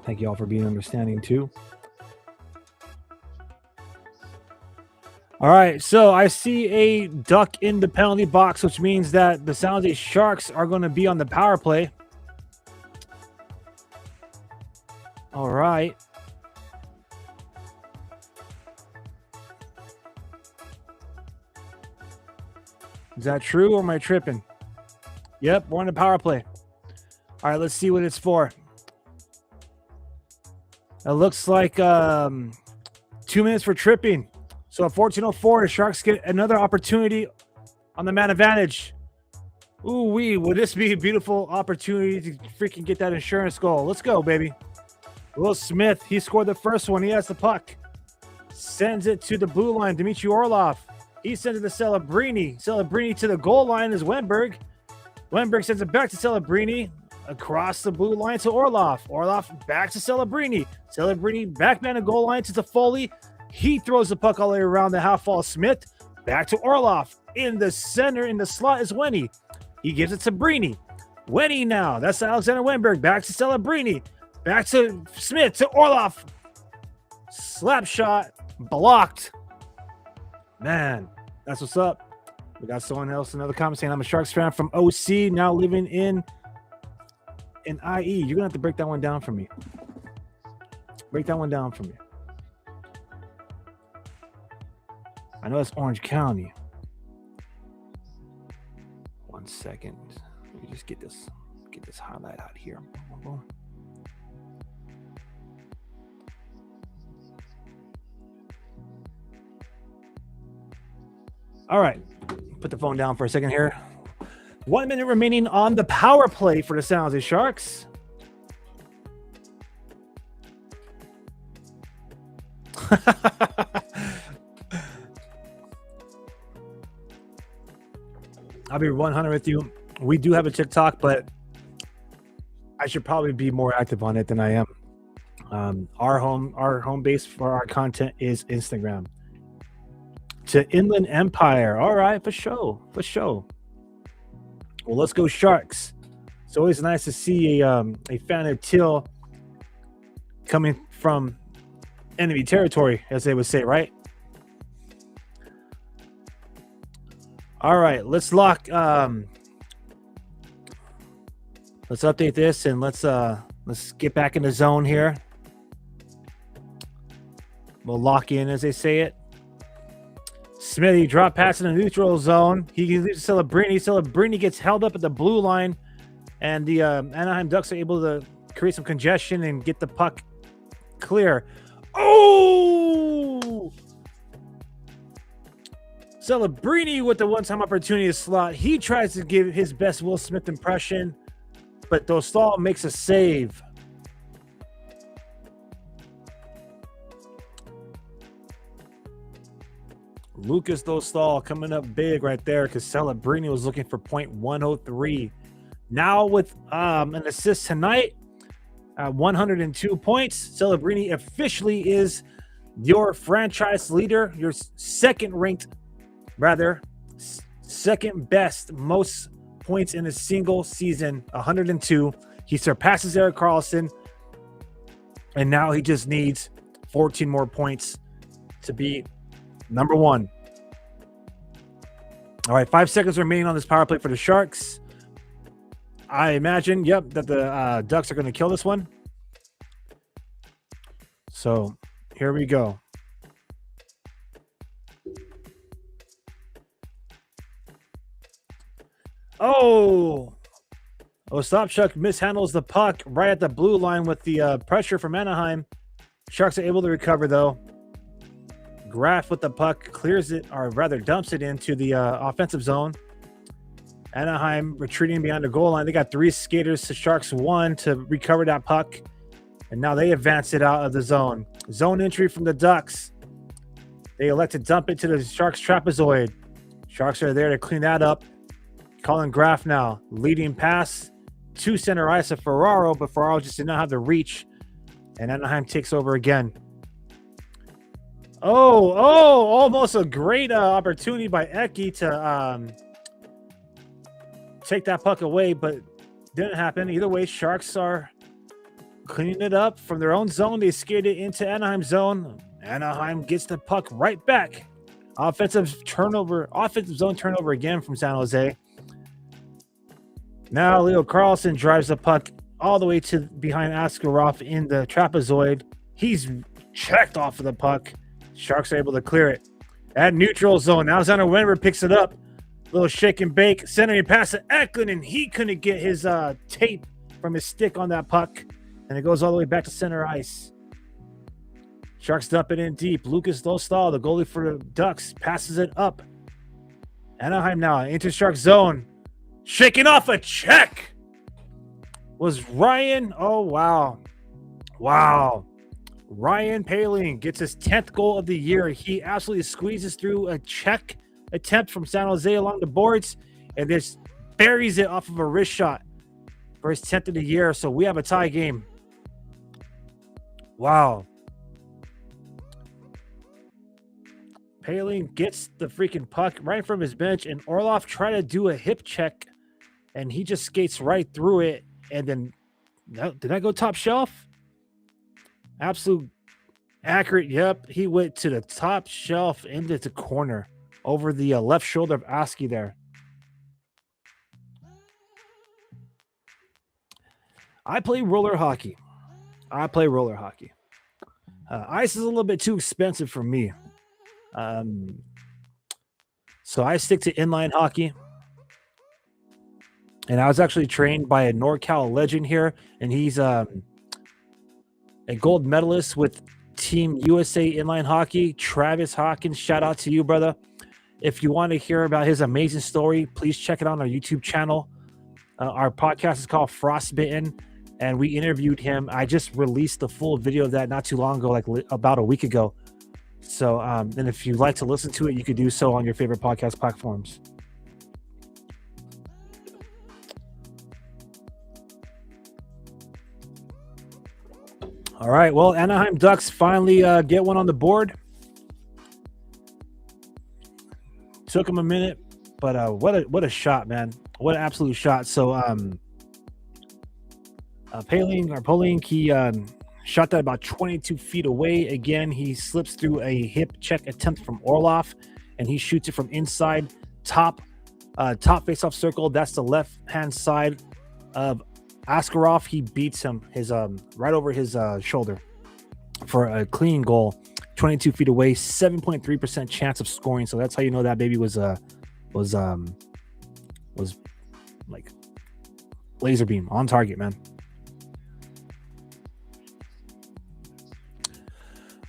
Thank you all for being understanding too. All right, so I see a duck in the penalty box, which means that the San Jose Sharks are going to be on the power play. All right. Is that true or am I tripping? Yep, we're on the power play. All right, let's see what it's for. It looks like 2 minutes for tripping. So at 14:04, the Sharks get another opportunity on the man advantage. Ooh-wee, would this be a beautiful opportunity to freaking get that insurance goal? Let's go, baby. Will Smith, he scored the first one. He has the puck. Sends it to the blue line. Dmitry Orlov He sends it to Celebrini. Celebrini to the goal line is Wenberg. Wenberg sends it back to Celebrini. Across the blue line to Orlov. Orlov back to Celebrini. Celebrini back down the goal line to Toffoli. He throws the puck all the way around the half wall. Smith back to Orlov. In the center, in the slot is Wenny. He gives it to Brini. Wenny now. That's Alexander Wenberg. Back to Celebrini. Back to Smith to Orlov. Slap shot. Blocked. Man, that's what's up. We got someone else, another comment saying, I'm a Sharks fan from OC, now living in IE. You're going to have to break that one down for me. Break that one down for me. I know it's Orange County. 1 second. Let me just get this highlight out here. All right. Put the phone down for a second here. 1 minute remaining on the power play for the San Jose Sharks. I'll be 100 with you. We do have a TikTok, but I should probably be more active on it than I am. Our home base for our content is Instagram. To Inland Empire. All right, for sure. Well, let's go Sharks. It's always nice to see a fan of Teal coming from enemy territory, as they would say, right? All right, let's lock. Let's update this and let's get back in the zone here. We'll lock in, as they say it. Smithy drop pass in the neutral zone. He leaves Celebrini. Celebrini gets held up at the blue line, and the Anaheim Ducks are able to create some congestion and get the puck clear. Oh! Celebrini with the one-time opportunity to slot. He tries to give his best Will Smith impression, but Dostal makes a save. Lucas Dostal coming up big right there because Celebrini was looking for .103. Now with an assist tonight, 102 points. Celebrini officially is your franchise leader, your second best most points in a single season, 102. He surpasses Erik Karlsson, and now he just needs 14 more points to be number one. All right, 5 seconds remaining on this power play for the Sharks. I imagine, that the Ducks are going to kill this one. So here we go. Ostapchuk mishandles the puck right at the blue line with the pressure from Anaheim. Sharks are able to recover, though. Graf with the puck clears it, or rather dumps it into the offensive zone. Anaheim retreating behind the goal line. They got 3 skaters to Sharks 1 to recover that puck. And now they advance it out of the zone. Zone entry from the Ducks. They elect to dump it to the Sharks trapezoid. Sharks are there to clean that up. Colin Graf now leading pass to center ice of Ferraro, but Ferraro just did not have the reach. And Anaheim takes over again. Almost a great opportunity by Eki to take that puck away, but didn't happen. Either way, Sharks are cleaning it up from their own zone. They skated into Anaheim zone. Anaheim gets the puck right back. Offensive zone turnover again from San Jose. Now Leo Carlson drives the puck all the way to behind Askarov in the trapezoid. He's checked off of the puck. Sharks are able to clear it. At neutral zone, Alexander Wenberg picks it up. Little shake and bake. Centering pass to Eklund, and he couldn't get his tape from his stick on that puck. And it goes all the way back to center ice. Sharks dump it in deep. Lucas Dostal, the goalie for the Ducks, passes it up. Anaheim now into Shark zone. Shaking off a check. Was Ryan. Oh, wow. Ryan Poehling gets his 10th goal of the year. He absolutely squeezes through a check attempt from San Jose along the boards, and this buries it off of a wrist shot for his 10th of the year. So we have a tie game. Wow. Paling gets the freaking puck right from his bench, and Orlov tried to do a hip check, and he just skates right through it. And then, did I go top shelf? Absolute accurate. Yep, he went to the top shelf into the corner over the left shoulder of Askey there. I play roller hockey. Ice is a little bit too expensive for me. So I stick to inline hockey. And I was actually trained by a NorCal legend here, and he's a gold medalist with Team USA Inline Hockey, Travis Hawkins. Shout out to you, brother. If you want to hear about his amazing story, please check it out on our YouTube channel. Our podcast is called Frostbitten, and we interviewed him. I just released the full video of that not too long ago, like about a week ago. So, and if you'd like to listen to it, you could do so on your favorite podcast platforms. All right, well, Anaheim Ducks finally get one on the board. Took him a minute, but what a shot, man. What an absolute shot. So Paling, he shot that about 22 feet away. Again, he slips through a hip check attempt from Orlov, and he shoots it from inside top face-off circle. That's the left-hand side of Askarov. He beats him right over his shoulder for a clean goal. 22 feet away, 7.3% chance of scoring. So that's how you know that baby was like laser beam on target, man.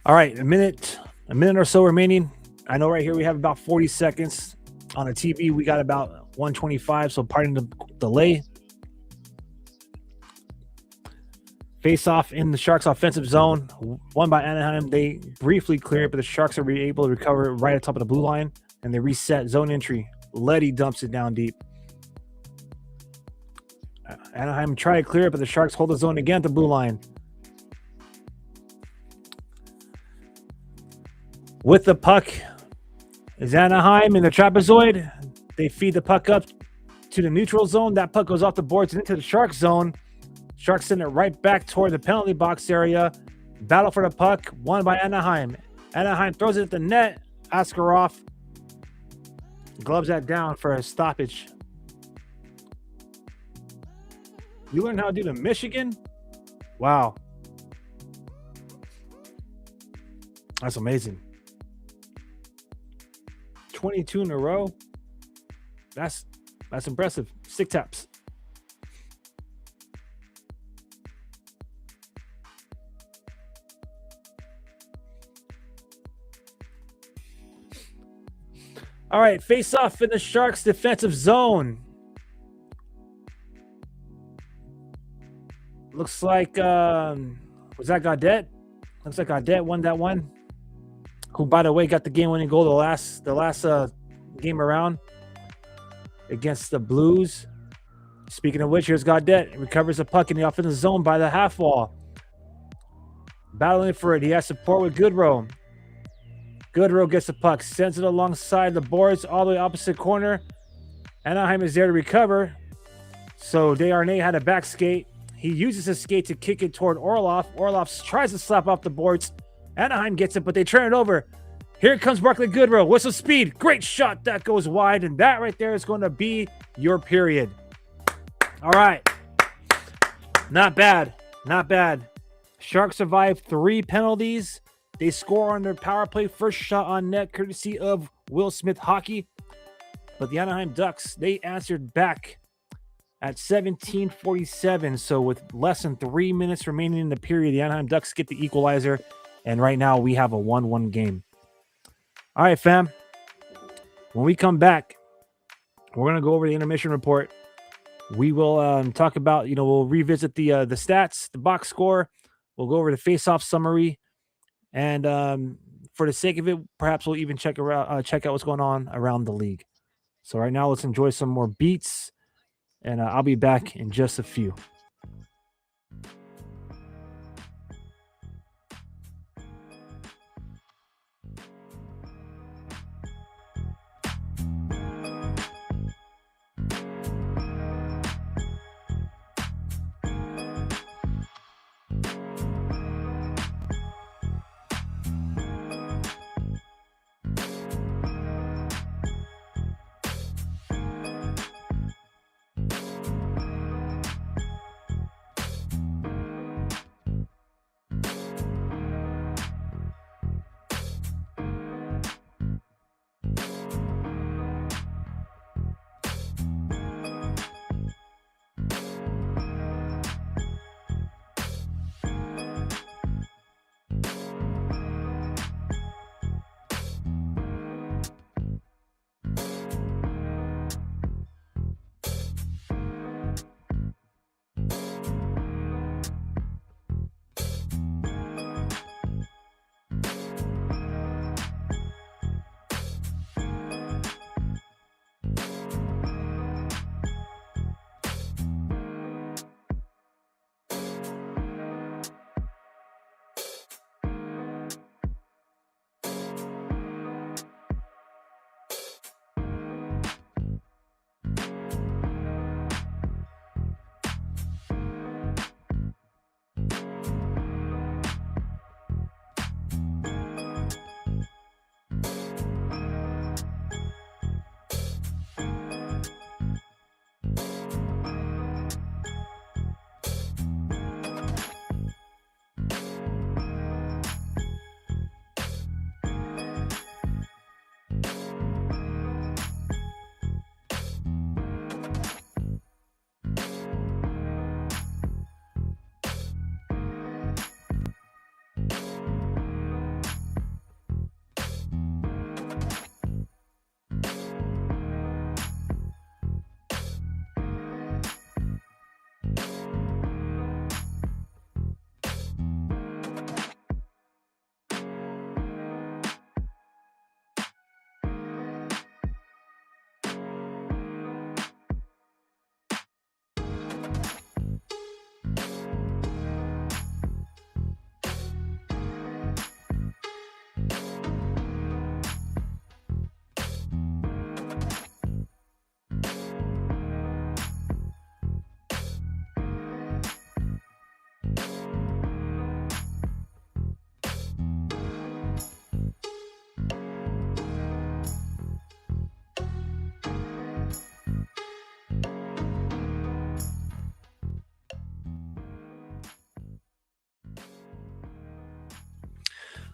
All right, a minute or so remaining. I know right here we have about 40 seconds. On the TV, we got about 125, so pardon the delay. Face off in the Sharks offensive zone, won by Anaheim. They briefly clear it, but the Sharks are able to recover right at the top of the blue line, and they reset zone entry. Letty dumps it down deep. Anaheim try to clear it, but the Sharks hold the zone again at the blue line. With the puck is Anaheim in the trapezoid. They feed the puck up to the neutral zone. That puck goes off the boards and into the Sharks zone. Sharks send it right back toward the penalty box area. Battle for the puck, won by Anaheim. Anaheim throws it at the net. Askarov gloves that down for a stoppage. You learned how to do the Michigan? Wow. That's amazing. 22 in a row. That's impressive. Stick taps. All right, face off in the Sharks defensive zone. Looks like was that Gaudette? Looks like Gaudette won that one. Who, by the way, got the game-winning goal the last game around against the Blues. Speaking of which, here's Gaudette. He recovers the puck in the offensive zone by the half wall. Battling for it. He has support with Goodrow. Goodrow gets the puck, sends it alongside the boards, all the way opposite corner. Anaheim is there to recover. So Desharnais had a back skate. He uses his skate to kick it toward Orlov. Orlov tries to slap off the boards. Anaheim gets it, but they turn it over. Here comes Barclay Goodrow with some speed. Great shot. That goes wide, and that right there is going to be your period. All right. Not bad. Not bad. Sharks survive 3 penalties. They score on their power play. First shot on net, courtesy of Will Smith Hockey. But the Anaheim Ducks, they answered back at 17:47. So with less than 3 minutes remaining in the period, the Anaheim Ducks get the equalizer. And right now we have a 1-1 game. All right, fam. When we come back, we're going to go over the intermission report. We will talk about, we'll revisit the stats, the box score. We'll go over the face-off summary. And for the sake of it, perhaps we'll even check out what's going on around the league. So right now, let's enjoy some more beats, and I'll be back in just a few.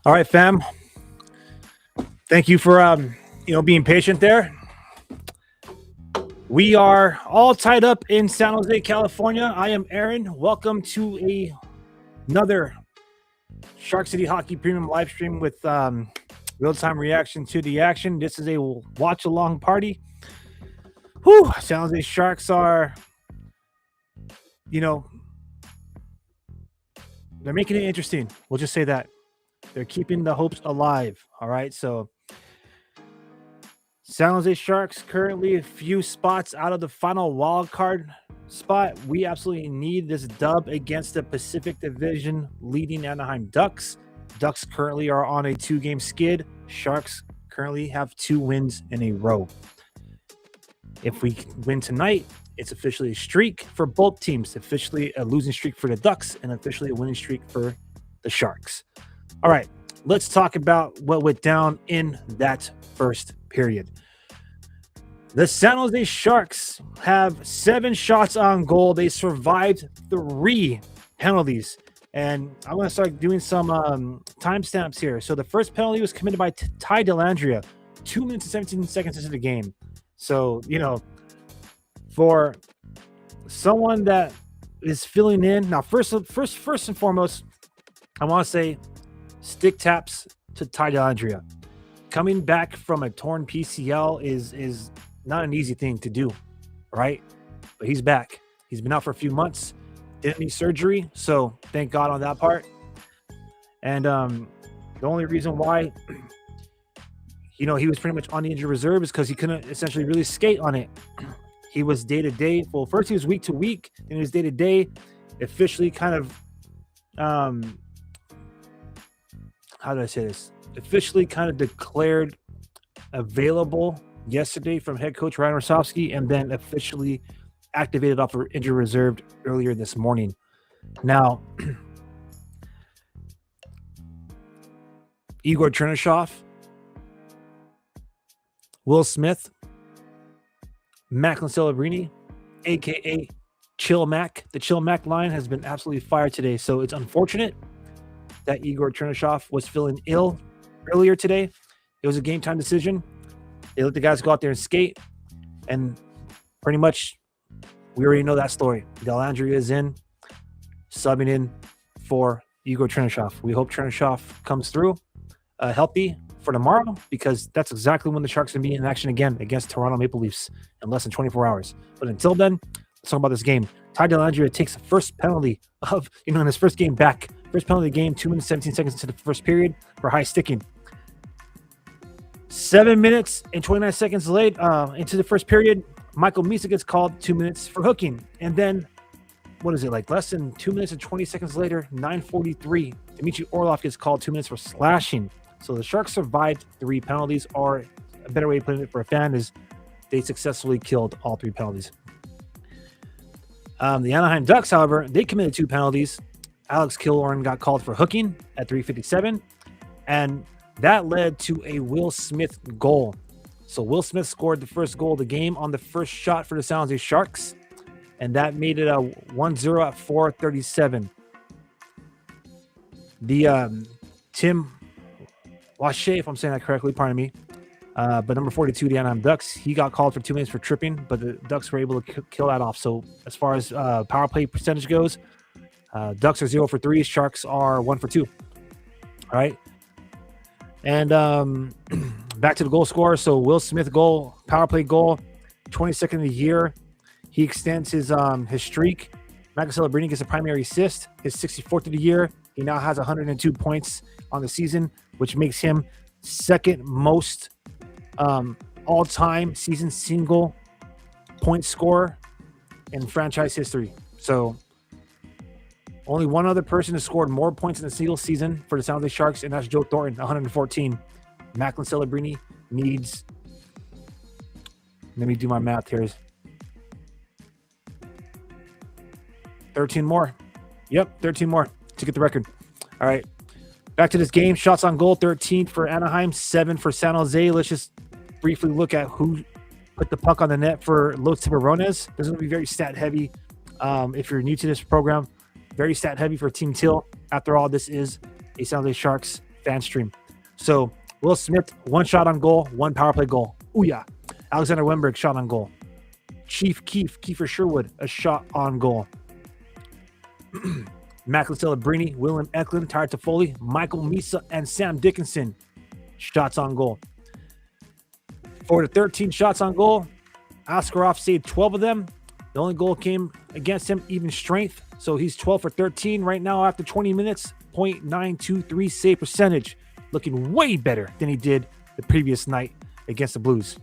All right, fam. Thank you for being patient there. We are all tied up in San Jose, California. I am Aaron. Welcome to another Shark City Hockey Premium live stream with real-time reaction to the action. This is a watch-along party. Whew, San Jose Sharks are, they're making it interesting. We'll just say that. They're keeping the hopes alive. All right, so San Jose Sharks currently a few spots out of the final wild card spot. We absolutely need this dub against the Pacific Division leading Anaheim Ducks. Ducks currently are on a 2-game skid. Sharks currently have 2 wins in a row. If we win tonight, it's officially a streak for both teams. Officially a losing streak for the Ducks and officially a winning streak for the Sharks. All right, let's talk about what went down in that first period. The San Jose Sharks have 7 shots on goal. They survived 3 penalties. And I'm going to start doing some timestamps here. So the first penalty was committed by Ty Dellandrea 2 minutes and 17 seconds into the game. So, for someone that is filling in. Now, first and foremost, I want to say stick taps to Ty Dellandrea. Coming back from a torn PCL is not an easy thing to do, right? But he's back. He's been out for a few months. Didn't need surgery, so thank God on that part. And The only reason why, he was pretty much on the injured reserve is because he couldn't essentially really skate on it. He was day-to-day. Well, first he was week-to-week, then he was day-to-day. Officially kind of, how did I say this? Officially kind of declared available yesterday from head coach Ryan Rosofsky, and then officially activated off for injured reserve earlier this morning. Now, Igor Chernyshov, Will Smith, Macklin Celebrini, a.k.a. Chill Mac. The Chill Mac line has been absolutely fired today, so it's unfortunate that Igor Chernyshov was feeling ill earlier today. It was a game-time decision. They let the guys go out there and skate, and pretty much we already know that story. Dellandrea is in, subbing in for Igor Chernyshov. We hope Chernyshov comes through healthy for tomorrow, because that's exactly when the Sharks are going to be in action again against Toronto Maple Leafs in less than 24 hours. But until then, let's talk about this game. Ty Dellandrea takes the first penalty of, in his first game back. First penalty of the game, 2 minutes, 17 seconds into the first period for high sticking. 7 minutes and 29 seconds late into the first period, Michael Misa gets called 2 minutes for hooking. And then, what is it, like less than 2 minutes and 20 seconds later, 9:43, Dmitry Orlov gets called 2 minutes for slashing. So the Sharks survived 3 penalties, or a better way of putting it for a fan is they successfully killed all 3 penalties. The Anaheim Ducks, however, they committed 2 penalties. Alex Killorn got called for hooking at 3:57, and that led to a Will Smith goal. So Will Smith scored the first goal of the game on the first shot for the San Jose Sharks, and that made it a 1-0 at 4:37. The Tim Wache, if I'm saying that correctly, pardon me, but number 42, the Anaheim Ducks, he got called for 2 minutes for tripping, but the Ducks were able to kill that off. So as far as power play percentage goes, Ducks are 0 for 3, Sharks are 1 for 2. All right. And back to the goal scorer. So Will Smith goal, power play goal, 22nd of the year. He extends his streak. Macklin Celebrini gets a primary assist, his 64th of the year. He now has 102 points on the season, which makes him second most all-time season single point scorer in franchise history. So only one other person has scored more points in a single season for the San Jose Sharks, and that's Joe Thornton, 114. Macklin Celebrini needs, let me do my math here, 13 more. Yep, 13 more to get the record. All right, back to this game. Shots on goal, 13 for Anaheim, 7 for San Jose. Let's just briefly look at who put the puck on the net for Los Tiburones. This is going to be very stat heavy. If you're new to this program, very stat heavy for Team Teal. After all, this is a San Jose Sharks fan stream. So Will Smith, 1 shot on goal, 1 power play goal. Ooh yeah. Alexander Wennberg, shot on goal. Kiefer Sherwood, a shot on goal. Macklin Celebrini, William Eklund, Tyler Toffoli, Michael Misa, and Sam Dickinson, shots on goal. For the 13 shots on goal, Askarov saved 12 of them. The only goal came against him, even strength. So he's 12 for 13 right now after 20 minutes, .923 save percentage. Looking way better than he did the previous night against the Blues.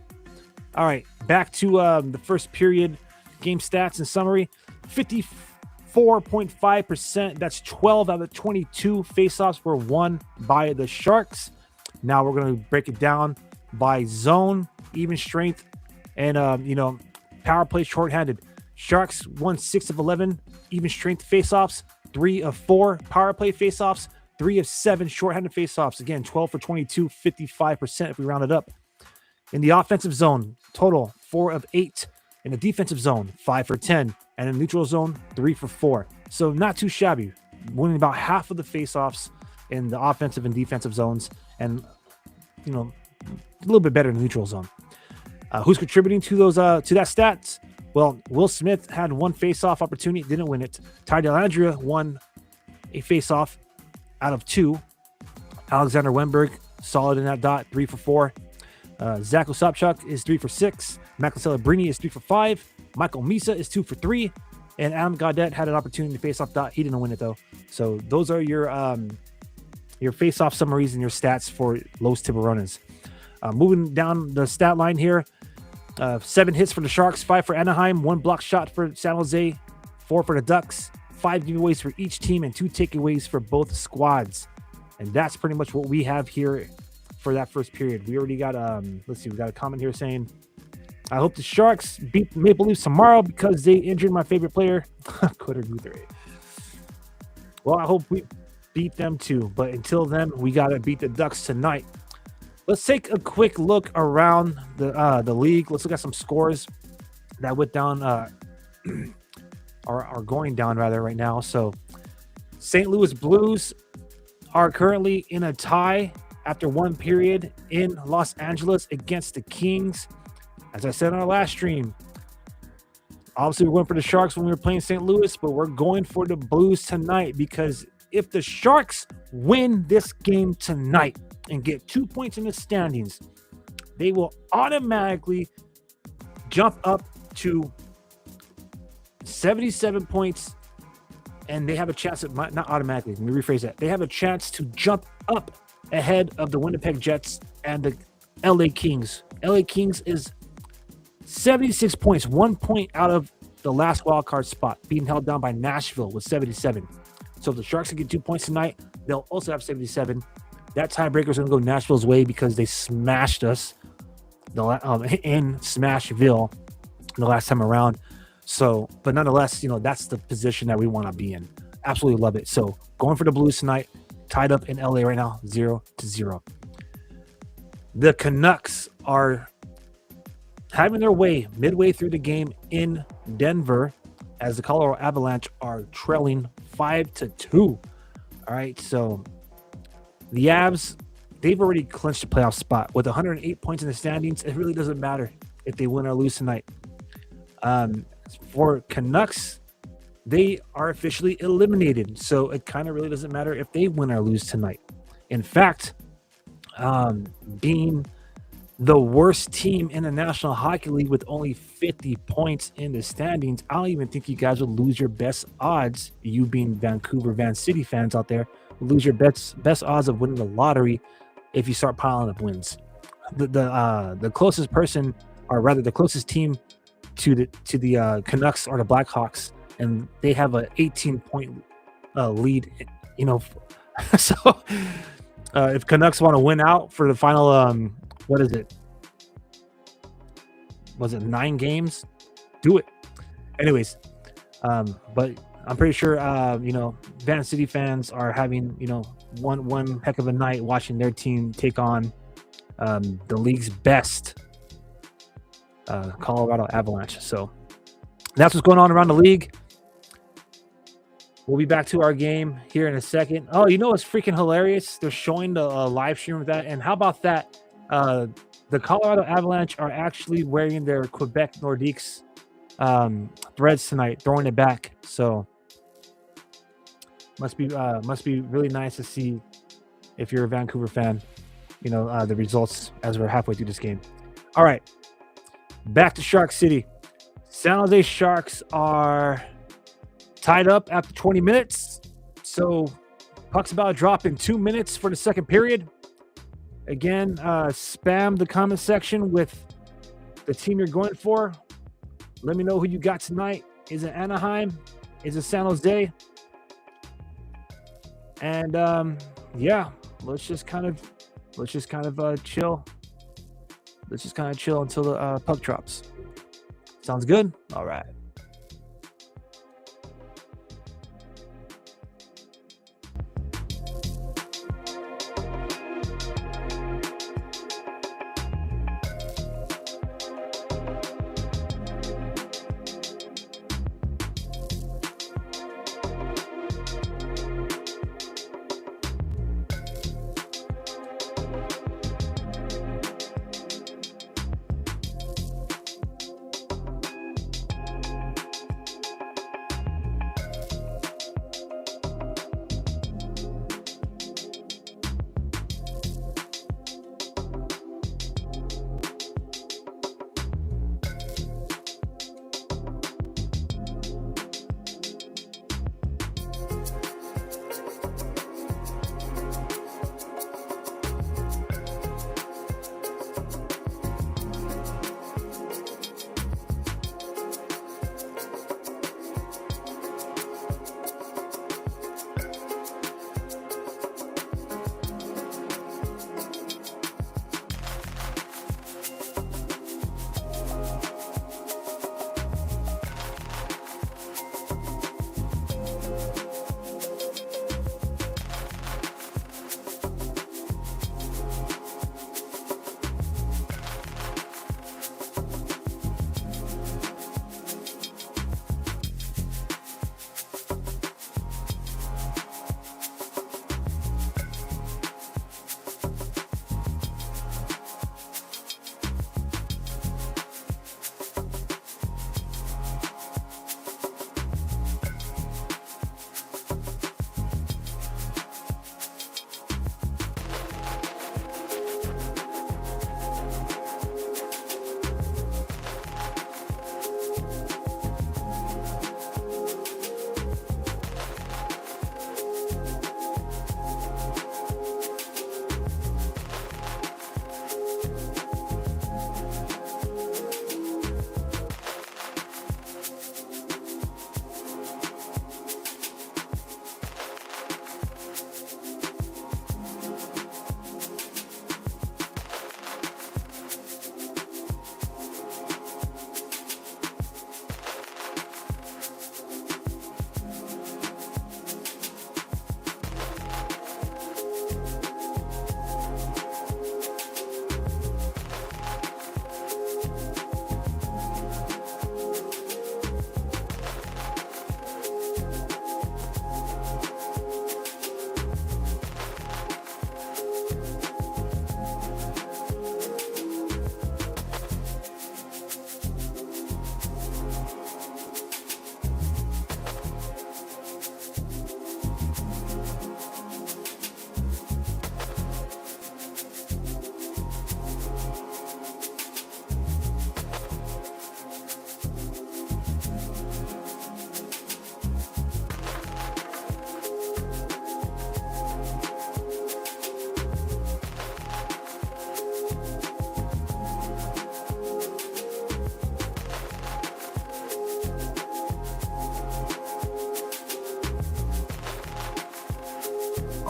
All right, back to the first period game stats and summary. 54.5%. That's 12 out of 22 faceoffs were won by the Sharks. Now we're going to break it down by zone, even strength, and power play shorthanded. Sharks won 6 of 11 even strength faceoffs, 3 of 4 power play faceoffs, 3 of 7 shorthanded faceoffs. Again, 12 for 22, 55% if we round it up. In the offensive zone, total 4 of 8. In the defensive zone, 5 for 10. And in the neutral zone, 3 for 4. So not too shabby. Winning about half of the faceoffs in the offensive and defensive zones, and a little bit better in the neutral zone. Who's contributing to those to that stats? Well, Will Smith had 1 faceoff opportunity, didn't win it. Ty Dellandrea won a faceoff out of 2. Alexander Wennberg, solid in that dot, 3 for 4. Zach Osopchuk is 3 for 6. Macklin Celebrini is 3 for 5. Michael Misa is 2 for 3. And Adam Gaudette had an opportunity to face off dot. He didn't win it though. So those are your your face-off summaries and your stats for Los Tiburones. Moving down the stat line here, 7 hits for the Sharks, 5 for Anaheim, 1 block shot for San Jose, 4 for the Ducks, 5 giveaways for each team, and 2 takeaways for both squads. And that's pretty much what we have here for that first period. We already got, let's see, we got a comment here saying, I hope the Sharks beat Maple Leafs tomorrow because they injured my favorite player, Cutter Guthrie. Well, I hope we beat them too. But until then, we got to beat the Ducks tonight. Let's take a quick look around the league. Let's look at some scores that went down, are going down rather right now. So St. Louis Blues are currently in a tie after 1 period in Los Angeles against the Kings. As I said on our last stream, obviously we went for the Sharks when we were playing St. Louis, but we're going for the Blues tonight because if the Sharks win this game tonight and get 2 points in the standings, they will automatically jump up to 77 points, and they have a chance of, not automatically, let me rephrase that. They have a chance to jump up ahead of the Winnipeg Jets and the LA Kings. LA Kings is 76 points, 1 point out of the last wild card spot, being held down by Nashville with 77. So if the Sharks can get 2 points tonight, they'll also have 77. That tiebreaker is going to go Nashville's way because they smashed us in Smashville the last time around. So, but nonetheless, that's the position that we want to be in. Absolutely love it. So going for the Blues tonight, tied up in LA right now, 0-0. The Canucks are having their way midway through the game in Denver as the Colorado Avalanche are trailing 5-2. All right, so the Avs, they've already clinched a playoff spot with 108 points in the standings. It really doesn't matter if they win or lose tonight. For Canucks, they are officially eliminated, so it kind of really doesn't matter if they win or lose tonight. In fact, being the worst team in the National Hockey League with only 50 points in the standings, I don't even think you guys would lose your best odds, you being Vancouver Van City fans out there, lose your best odds of winning the lottery if you start piling up wins. The closest person, or rather the closest team to the Canucks are the Blackhawks, and they have an 18-point lead. So if Canucks want to win out for the final, what is it? Was it 9 games? Do it. Anyways, but I'm pretty sure Van City fans are having one heck of a night watching their team take on the league's best Colorado Avalanche. So that's what's going on around the league. We'll be back to our game here in a second. Oh, what's freaking hilarious? They're showing the live stream of that. And how about that? The Colorado Avalanche are actually wearing their Quebec Nordiques threads tonight, throwing it back. So must be really nice to see if you're a Vancouver fan, the results as we're halfway through this game. All right, back to Shark City. San Jose Sharks are tied up after 20 minutes. So puck's about to drop in 2 minutes for the second period. Again, spam the comment section with the team you're going for. Let me know who you got tonight. Is it Anaheim? Is it San Jose? And let's just kind of chill. Let's just kind of chill until the puck drops. Sounds good? All right.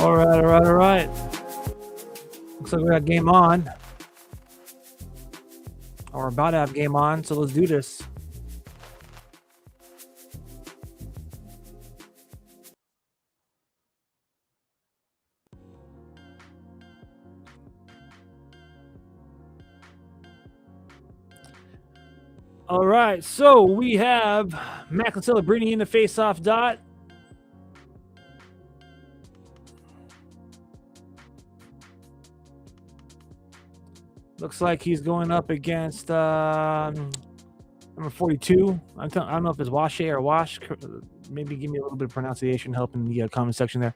All right. Looks like we got game on. Or we're about to have game on, so let's do this. All right, so we have Mac and Celebrini in the face-off dot. Looks like he's going up against number 42. I don't know if it's Washe or Wash. Maybe give me a little bit of pronunciation help in the comment section there.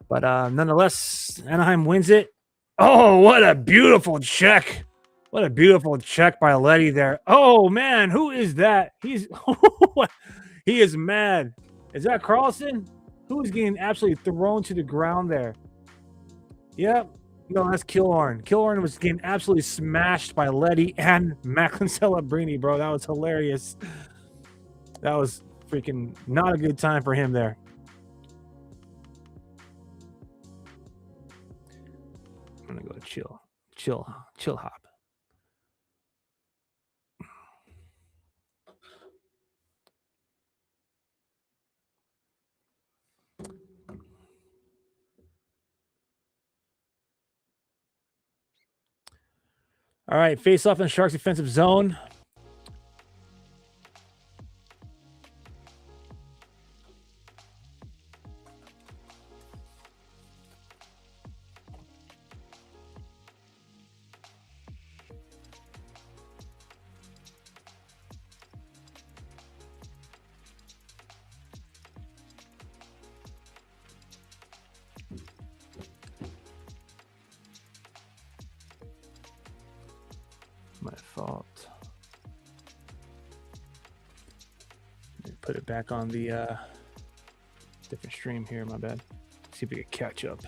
But nonetheless, Anaheim wins it. Oh, what a beautiful check. What a beautiful check by Letty there. Oh, man, who is that? He is mad. Is that Carlson? Who is getting absolutely thrown to the ground there? Yep. No, that's Killorn. Killorn was getting absolutely smashed by Letty and Macklin Celebrini, bro. That was hilarious. That was freaking not a good time for him there. I'm going to go chill hop. All right, face off in the Sharks defensive zone. My fault. Let me put it back on the different stream here. My bad. See if we can catch up.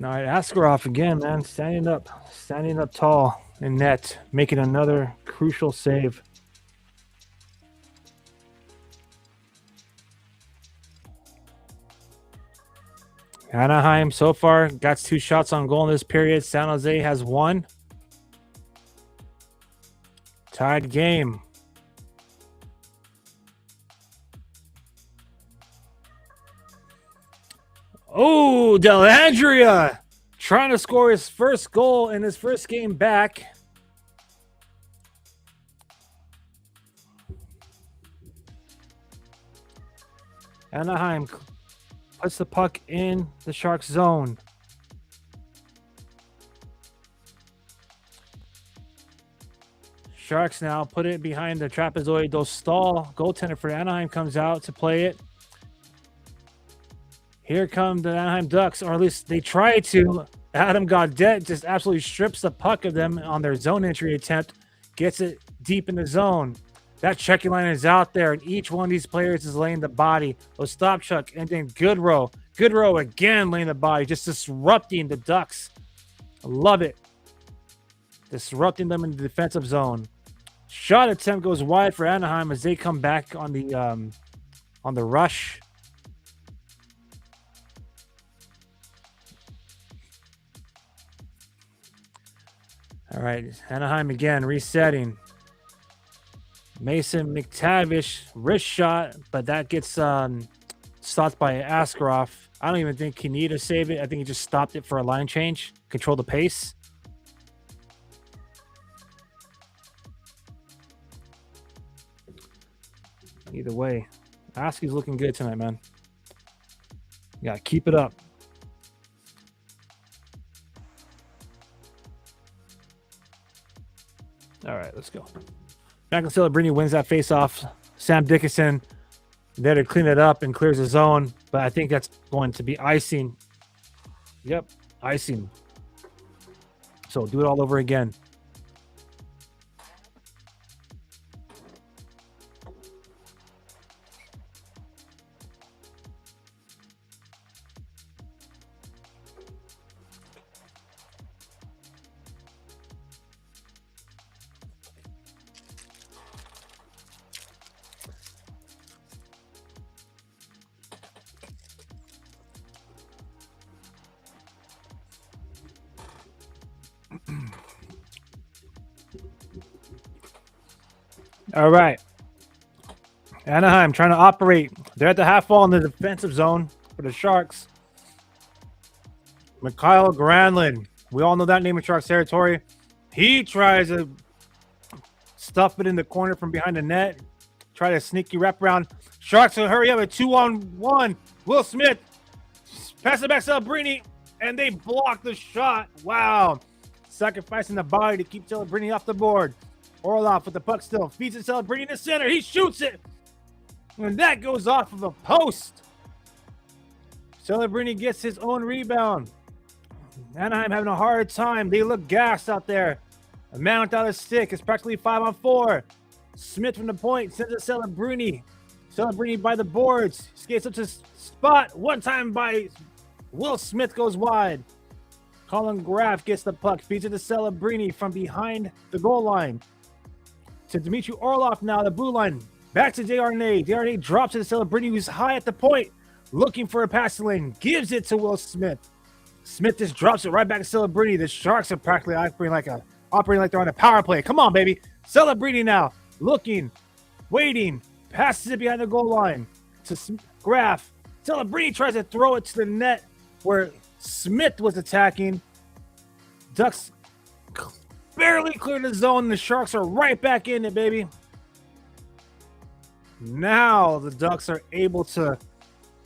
All right, Askarov again, man, standing up tall in net, making another crucial save. Anaheim so far got 2 shots on goal in this period. San Jose has 1. Tied game. Oh, Dellandrea trying to score his first goal in his first game back. Anaheim puts the puck in the Sharks zone. Sharks now put it behind the trapezoid. Dostal, goaltender for Anaheim, comes out to play it. Here come the Anaheim Ducks, or at least they try to. Adam Gaudette just absolutely strips the puck of them on their zone entry attempt, gets it deep in the zone. That checking line is out there, and each one of these players is laying the body. Ostapchuk and then Goodrow. Goodrow again laying the body, just disrupting the Ducks. I love it. Disrupting them in the defensive zone. Shot attempt goes wide for Anaheim as they come back on the rush. All right, Anaheim again resetting. Mason McTavish, wrist shot, but that gets stopped by Askarov. I don't even think he needed to save it. I think he just stopped it for a line change, control the pace. Either way, Asky's looking good tonight, man. You gotta keep it up. All right, let's go. Macklin Celebrini wins that face-off. Sam Dickinson there to clean it up and clears the zone, but I think that's going to be icing. Yep, icing. So do it all over again. All right. Anaheim trying to operate. They're at the half wall in the defensive zone for the Sharks. Mikhail Granlund. We all know that name in Sharks territory. He tries to stuff it in the corner from behind the net. Try to sneaky wrap around. Sharks will hurry up. A 2-on-1. Will Smith. Pass it back to Celebrini. And they block the shot. Wow. Sacrificing the body to keep Celebrini off the board. Orlov with the puck still. Feeds it Celebrini in the center. He shoots it. And that goes off of a post. Celebrini gets his own rebound. Anaheim having a hard time. They look gassed out there. A man without a stick. It's practically 5-on-4. Smith from the point sends it to Celebrini. Celebrini by the boards. Skates up to spot. One time by Will Smith goes wide. Colin Graff gets the puck. Feeds it to Celebrini from behind the goal line. To Dmitry Orlov now, the blue line. Back to Desharnais. Desharnais drops it to Celebrini, who's high at the point. Looking for a passing lane. Gives it to Will Smith. Smith just drops it right back to Celebrini. The Sharks are practically operating like they're on a power play. Come on, baby. Celebrini now. Looking. Waiting. Passes it behind the goal line to Graff. Celebrini tries to throw it to the net where Smith was attacking. Ducks barely cleared the zone. The Sharks are right back in it, baby. Now the Ducks are able to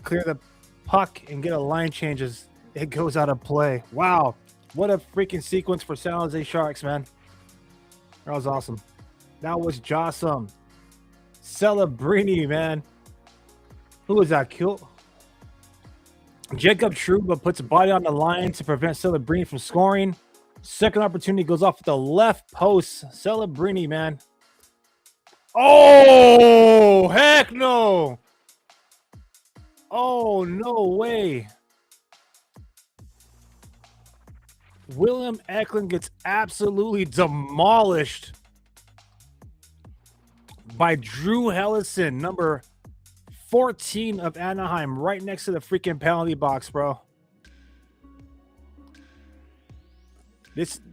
clear the puck and get a line change as it goes out of play. Wow. What a freaking sequence for San Jose Sharks, man. That was awesome. That was Jossum. Celebrini, man. Who was that? Jacob Trouba puts a body on the line to prevent Celebrini from scoring. Second opportunity goes off at the left post. Celebrini, man. Oh, heck no. Oh, no way. William Eklund gets absolutely demolished by Drew Hellison, number 14 of Anaheim, right next to the freaking penalty box, bro.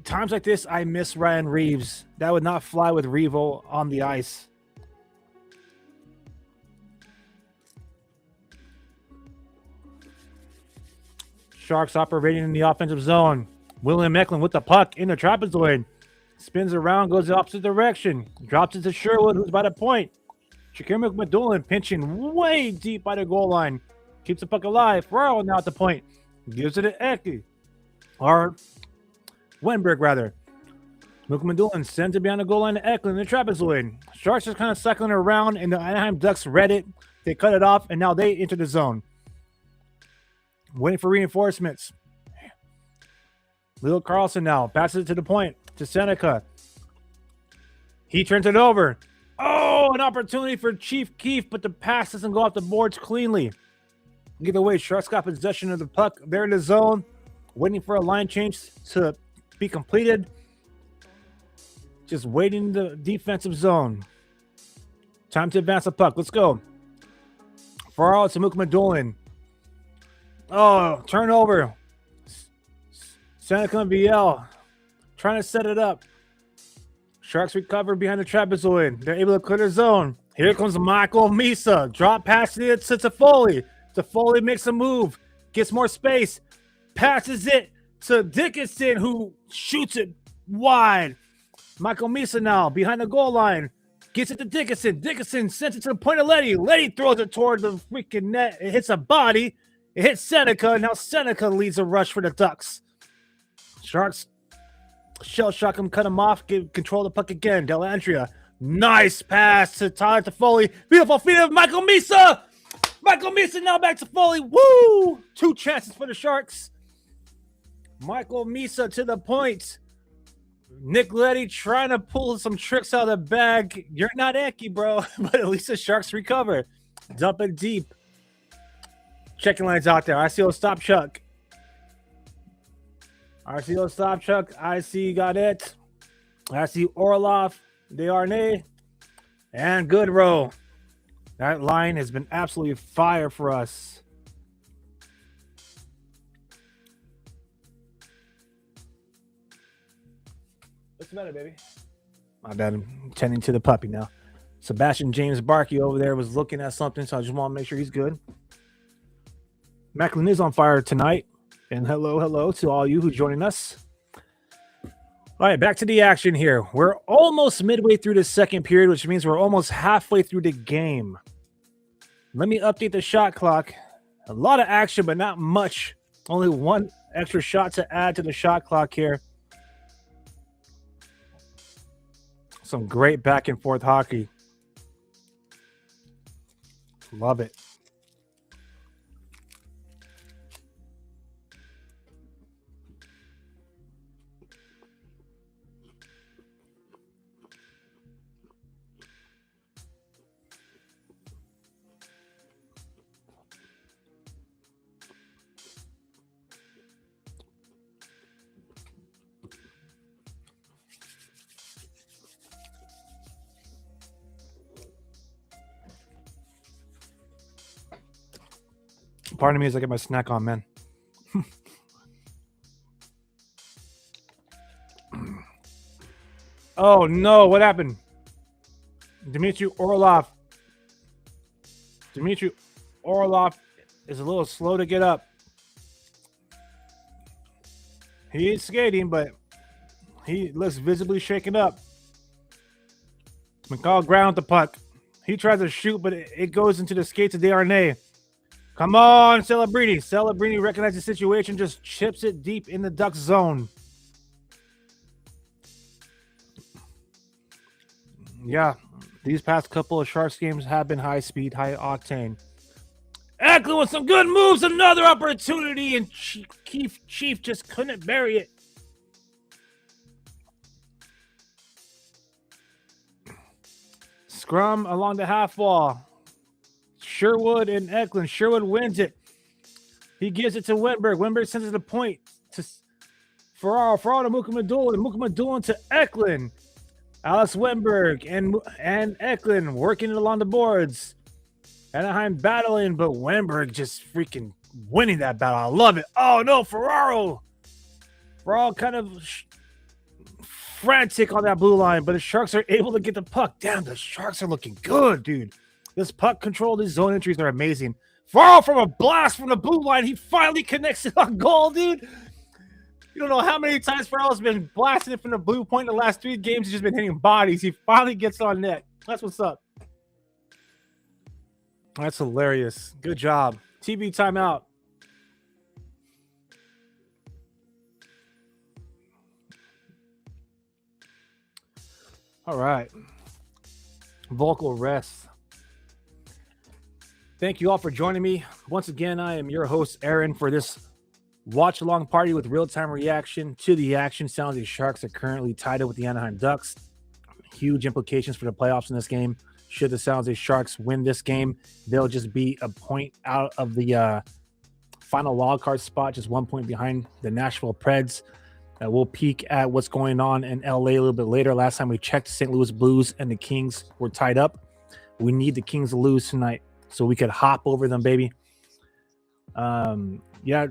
Times like this, I miss Ryan Reeves. That would not fly with Revo on the ice. Sharks operating in the offensive zone. William Eklund with the puck in the trapezoid. Spins around, goes the opposite direction. Drops it to Sherwood, who's by the point. Shakir McMadulin pinching way deep by the goal line. Keeps the puck alive. Ferraro now at the point. Gives it to Eki. Or Wenberg, rather. McMadulin sends it behind the goal line to Eklund in the trapezoid. Sharks just kind of cycling around, and the Anaheim Ducks read it. They cut it off, and now they enter the zone. Waiting for reinforcements. Leo Carlson now passes it to the point to Seneca. He turns it over. Oh, an opportunity for Chief Keefe, but the pass doesn't go off the boards cleanly. Either way, Sharks got possession of the puck. They're in the zone, waiting for a line change to be completed. Just waiting in the defensive zone. Time to advance the puck. Let's go. Farrell to McMadulin. Oh, turnover. Seneca and VL trying to set it up. Sharks recover behind the trapezoid. They're able to clear the zone. Here comes Michael Misa. Drop pass to Toffoli. Toffoli makes a move. Gets more space. Passes it to Dickinson, who shoots it wide. Michael Misa now behind the goal line. Gets it to Dickinson. Dickinson sends it to the point of Letty. Letty throws it toward the freaking net. It hits a body. It hits Seneca. Now Seneca leads a rush for the Ducks. Sharks shell shock him, cut him off, give control of the puck again. Dellandrea, nice pass to Tyler Toffoli. Beautiful feed of Michael Misa. Michael Misa now back to Foley. Woo! 2 chances for the Sharks. Michael Misa to the point. Nick Letty trying to pull some tricks out of the bag. You're not Eki, bro, but at least the Sharks recover. Dump it deep. Checking lines out there. ICO stop Chuck. RCO stop Chuck. IC got it. I see Orlov, Desharnais, and Goodrow. That line has been absolutely fire for us. the matter, baby? My bad. I'm tending to the puppy now. Sebastian James Barkey over there was looking at something, so I just want to make sure he's good. Macklin is on fire tonight. And hello to all you who are joining us. All right, back to the action here. We're almost midway through the second period, which means we're almost halfway through the game. Let me update the shot clock. A lot of action, but not much. Only one extra shot to add to the shot clock here. Some great back and forth hockey. Love it. Pardon me as I get my snack on, man. Oh, no. What happened? Dmitry Orlov is a little slow to get up. He is skating, but he looks visibly shaken up. McCall ground the puck. He tries to shoot, but it goes into the skates of Desharnais. Come on, Celebrini. Celebrini recognizes the situation, just chips it deep in the Ducks zone. Yeah, these past couple of Sharks games have been high speed, high octane. Eklund with some good moves, another opportunity, and Chief just couldn't bury it. Scrum along the half wall. Sherwood and Eklund. Sherwood wins it. He gives it to Wennberg. Wennberg sends it a point to Ferraro to Mukamadulin. Mukamadulin to Eklund. Alex Wennberg and Eklund working it along the boards. Anaheim battling, but Wennberg just freaking winning that battle. I love it. Oh, no, Ferraro. Ferraro kind of frantic on that blue line, but the Sharks are able to get the puck. Damn, the Sharks are looking good, dude. This puck control, these zone entries are amazing. Ferraro from a blast from the blue line. He finally connects it on goal, dude. You don't know how many times Ferraro's been blasting it from the blue point in the last 3 games. He's just been hitting bodies. He finally gets on net. That's what's up. That's hilarious. Good job. TV timeout. All right. Vocal rest. Thank you all for joining me. Once again, I am your host, Aaron, for this watch-along party with real-time reaction to the action. Sounds the Sharks are currently tied up with the Anaheim Ducks. Huge implications for the playoffs in this game. Should the San Jose Sharks win this game, they'll just be a point out of the final wildcard spot, just 1 point behind the Nashville Preds. We'll peek at what's going on in LA a little bit later. Last time we checked, St. Louis Blues and the Kings were tied up. We need the Kings to lose tonight so we could hop over them, baby. Yeah,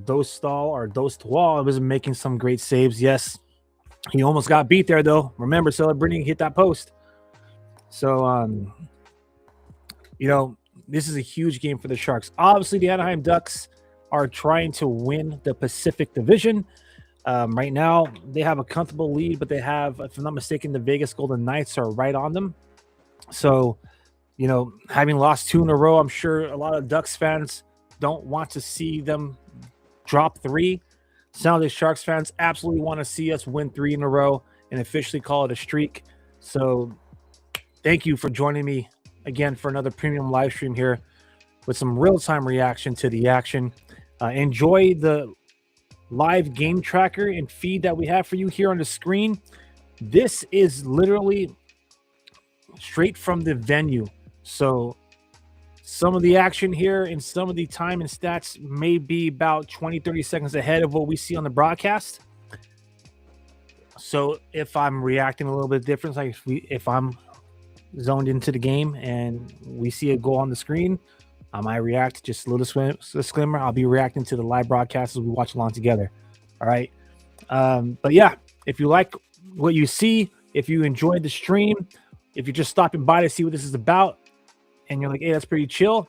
Dostal was making some great saves. Yes, he almost got beat there, though. Remember, Celebrini hit that post. So, this is a huge game for the Sharks. Obviously, the Anaheim Ducks are trying to win the Pacific Division. Right now, they have a comfortable lead, but they have, if I'm not mistaken, the Vegas Golden Knights are right on them. So, having lost 2 in a row, I'm sure a lot of Ducks fans don't want to see them drop 3. Some of the Sharks fans absolutely want to see us win 3 in a row and officially call it a streak. So, thank you for joining me again for another premium live stream here with some real-time reaction to the action. Enjoy the live game tracker and feed that we have for you here on the screen. This is literally straight from the venue. So some of the action here and some of the time and stats may be about 20-30 seconds ahead of what we see on the broadcast. So if I'm reacting a little bit different, like if I'm zoned into the game and we see a goal on the screen, I might react. Just a little disclaimer, I'll be reacting to the live broadcast as we watch along together. All right. But yeah, if you like what you see. If you enjoyed the stream, if you're just stopping by to see what this is about, and you're like, hey, that's pretty chill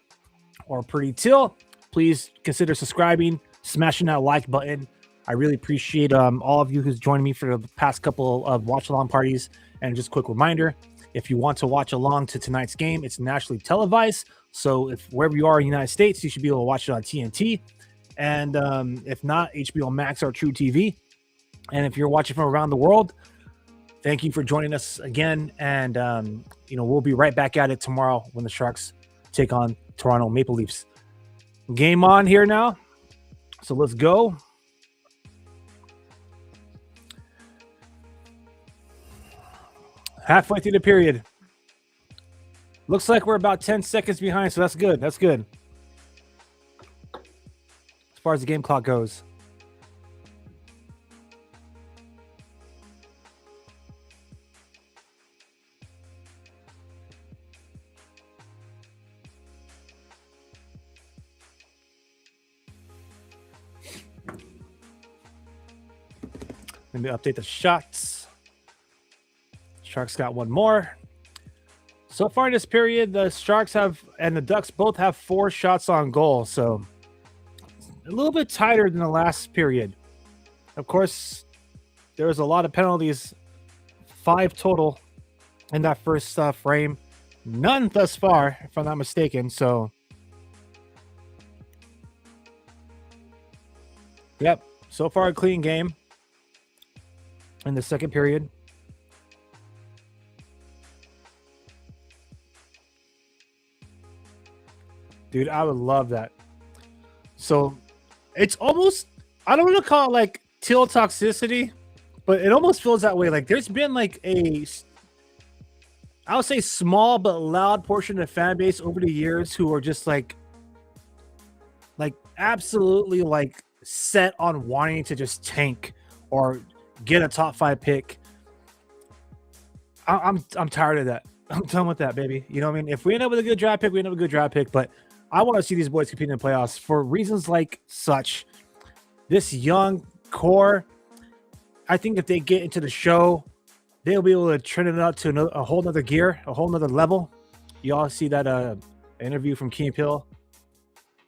or pretty till, please consider subscribing, smashing that like button. I really appreciate all of you who's joined me for the past couple of watch along parties. And just a quick reminder, if you want to watch along to tonight's game, it's nationally televised. So if wherever you are in the United States, you should be able to watch it on TNT. And if not, HBO Max or True TV. And if you're watching from around the world, thank you for joining us again. And, we'll be right back at it tomorrow when the Sharks take on Toronto Maple Leafs. Game on here now. So let's go. Halfway through the period. Looks like we're about 10 seconds behind, so that's good. That's good. As far as the game clock goes. Let me update the shots. Sharks got one more. So far in this period, the Sharks have and the Ducks both have 4 shots on goal. So a little bit tighter than the last period. Of course, there was a lot of penalties. 5 total in that first frame. None thus far, if I'm not mistaken. So, yep. So far, a clean game in the second period. Dude, I would love that. So it's almost, I don't want to call it like teal toxicity, but it almost feels that way. Like there's been like I would say small but loud portion of the fan base over the years who are just like absolutely like set on wanting to just tank or get a top 5 pick. I'm tired of that. I'm done with that, baby. You know what I mean? If we end up with a good draft pick, we end up with a good draft pick. But I want to see these boys compete in the playoffs for reasons like such. This young core, I think if they get into the show, they'll be able to turn it up to a whole nother gear, a whole nother level. You all see that interview from Keen Pill?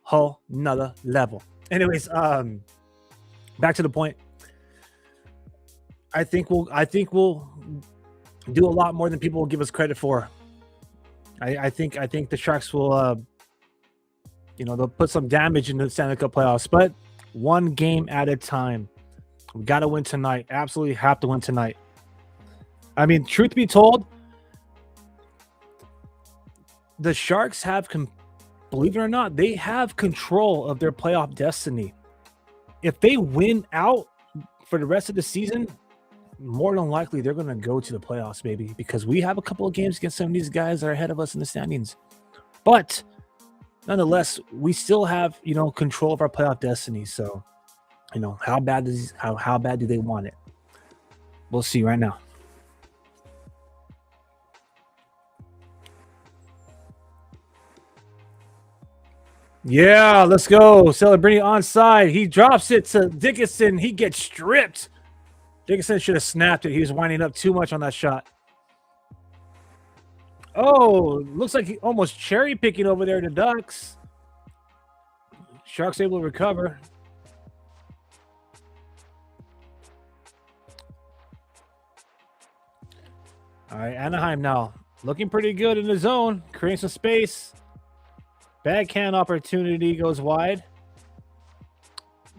Whole nother level. Anyways, back to the point. I think we'll do a lot more than people will give us credit for. I think the Sharks will they'll put some damage in the Stanley Cup playoffs, but one game at a time. We got to win tonight. Absolutely have to win tonight. I mean, truth be told, the Sharks have, believe it or not, they have control of their playoff destiny. If they win out for the rest of the season, more than likely they're going to go to the playoffs, baby, because we have a couple of games against some of these guys that are ahead of us in the standings. But nonetheless, we still have, control of our playoff destiny. So, how bad do they want it? We'll see right now. Yeah, let's go. Celebrini onside. He drops it to Dickinson. He gets stripped. Dickinson should have snapped it. He was winding up too much on that shot. Oh, looks like he almost cherry picking over there the Ducks. Sharks able to recover. All right, Anaheim now looking pretty good in the zone, creating some space. Backhand opportunity goes wide.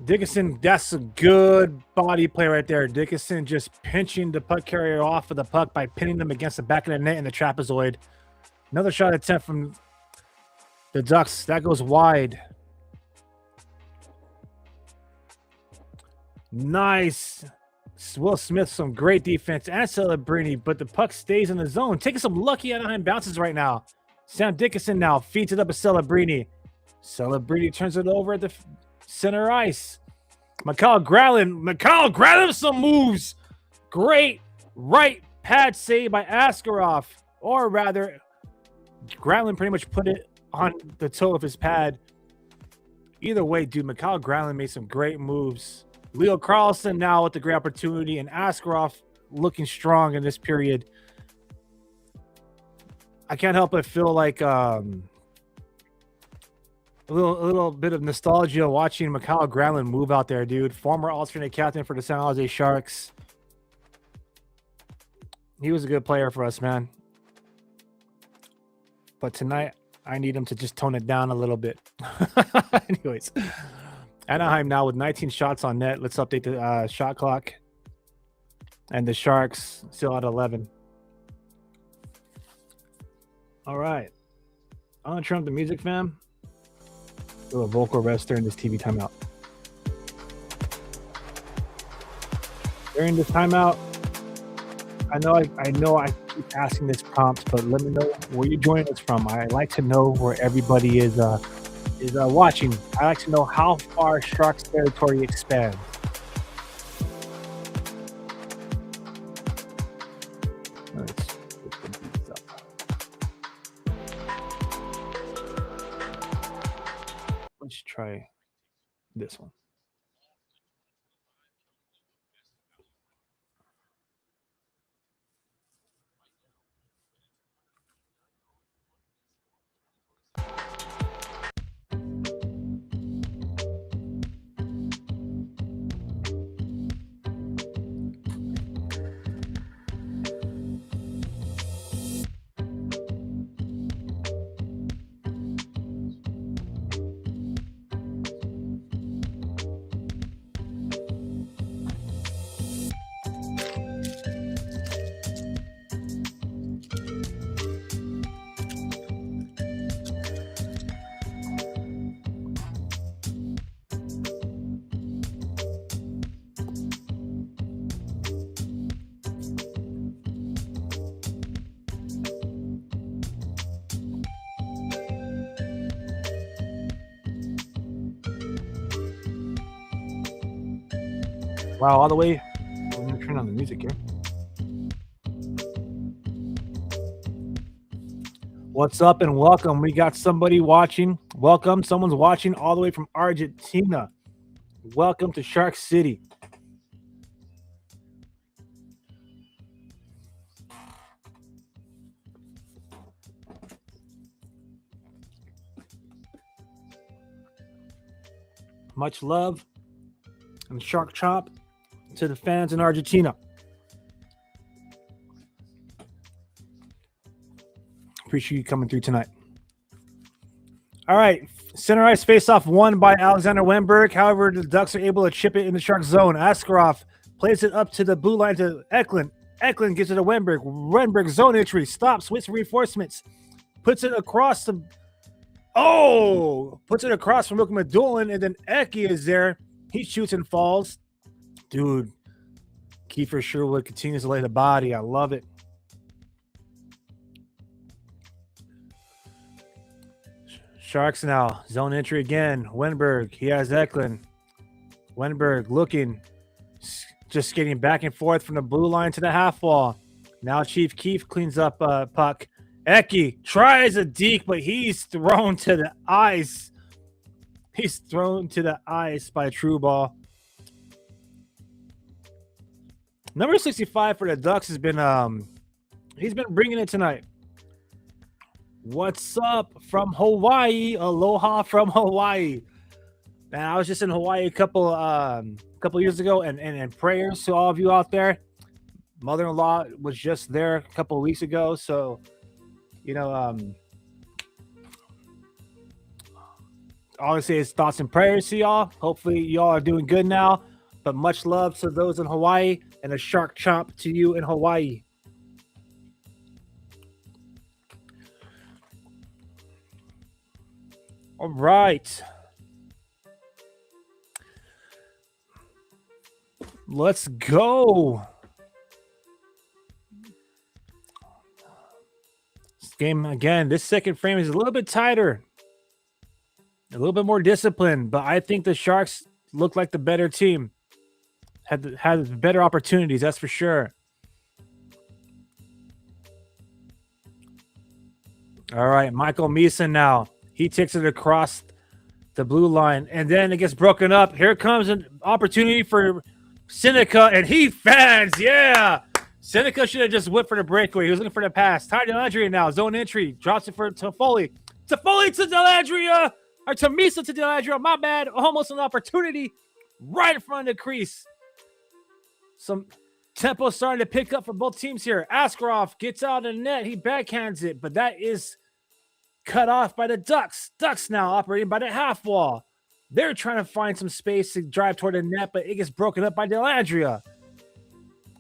Dickinson, that's a good body play right there. Dickinson just pinching the puck carrier off of the puck by pinning them against the back of the net in the trapezoid. Another shot attempt from the Ducks. That goes wide. Nice. Will Smith, some great defense and Celebrini, but the puck stays in the zone. Taking some lucky Anaheim bounces right now. Sam Dickinson now feeds it up to Celebrini. Celebrini turns it over at the center ice. Mikhail Gralin some moves. Great right pad save by Askarov. Or rather, Gralin pretty much put it on the toe of his pad. Either way, dude, Mikhail Gralin made some great moves. Leo Carlson now with the great opportunity, and Askarov looking strong in this period. I can't help but feel like a little bit of nostalgia watching Mikhail Granlund move out there, dude. Former alternate captain for the San Jose Sharks. He was a good player for us, man. But tonight, I need him to just tone it down a little bit. Anyways, Anaheim now with 19 shots on net. Let's update the shot clock. And the Sharks still at 11. All right. I'm going to turn up the music, fam. Do a vocal rest during this TV timeout. During this timeout, I know I keep asking this prompt, but let me know where you're joining us from. I like to know where everybody is watching. I like to know how far Sharks territory expands. Let's get the beats up. Let's try this one. Wow, all the way. I'm going to turn on the music here. What's up and welcome. We got somebody watching. Welcome. Someone's watching all the way from Argentina. Welcome to Shark City. Much love and Shark Chop to the fans in Argentina. Appreciate you coming through tonight. All right. Center ice face-off won by Alexander Wenberg. However, the Ducks are able to chip it in the Shark zone. Askarov plays it up to the blue line to Eklund. Eklund gives it to Wenberg. Wenberg zone entry. Stops. Waits for reinforcements. Puts it across the... puts it across from Luka Medulin, and then Eki is there. He shoots and falls. Dude, Kiefer Sherwood continues to lay the body. I love it. Sharks now. Zone entry again. Wenberg. He has Eklund. Wenberg looking. Just skating back and forth from the blue line to the half wall. Now Chief Keefe cleans up puck. Eki tries a deke, but he's thrown to the ice. He's thrown to the ice by Trueball. Number 65 for the Ducks has been he's been bringing it tonight. What's up from Hawaii? Aloha from Hawaii. Man, I was just in Hawaii a couple years ago, and prayers to all of you out there. Mother-in-law was just there a couple of weeks ago, so obviously it's thoughts and prayers to y'all. Hopefully y'all are doing good now. But much love to those in Hawaii, and a shark chomp to you in Hawaii. All right. Let's go. This game, again, this second frame is a little bit tighter. A little bit more disciplined, but I think the Sharks look like the better team. Had better opportunities, that's for sure. All right, Michael Meeson now. He takes it across the blue line, and then it gets broken up. Here comes an opportunity for Seneca, and he fans. Yeah, Seneca should have just whipped for the breakaway. He was looking for the pass. Ty Dellandrea now. Zone entry. Drops it for Toffoli. Toffoli to Dellandrea. Or Tamisa to Dellandrea. My bad. Almost an opportunity right in front of the crease. Some tempo starting to pick up for both teams here. Askarov gets out of the net. He backhands it, but that is cut off by the Ducks. Ducks now operating by the half wall. They're trying to find some space to drive toward the net, but it gets broken up by Dellandrea.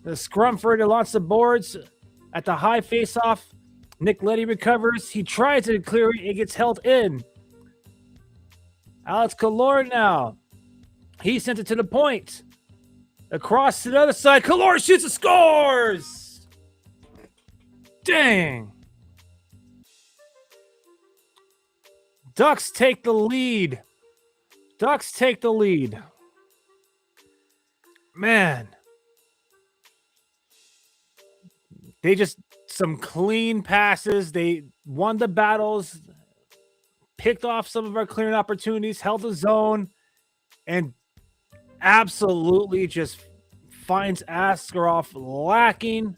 The scrum for to launch the boards at the high faceoff. Nick Leddy recovers. He tries to clear it. It gets held in. Alex Killorn now. He sent it to the point. Across to the other side. Killorn shoots and scores! Dang. Ducks take the lead. Ducks take the lead. Man. They just, some clean passes. They won the battles, picked off some of our clearing opportunities, held the zone, and absolutely just finds Askarov lacking.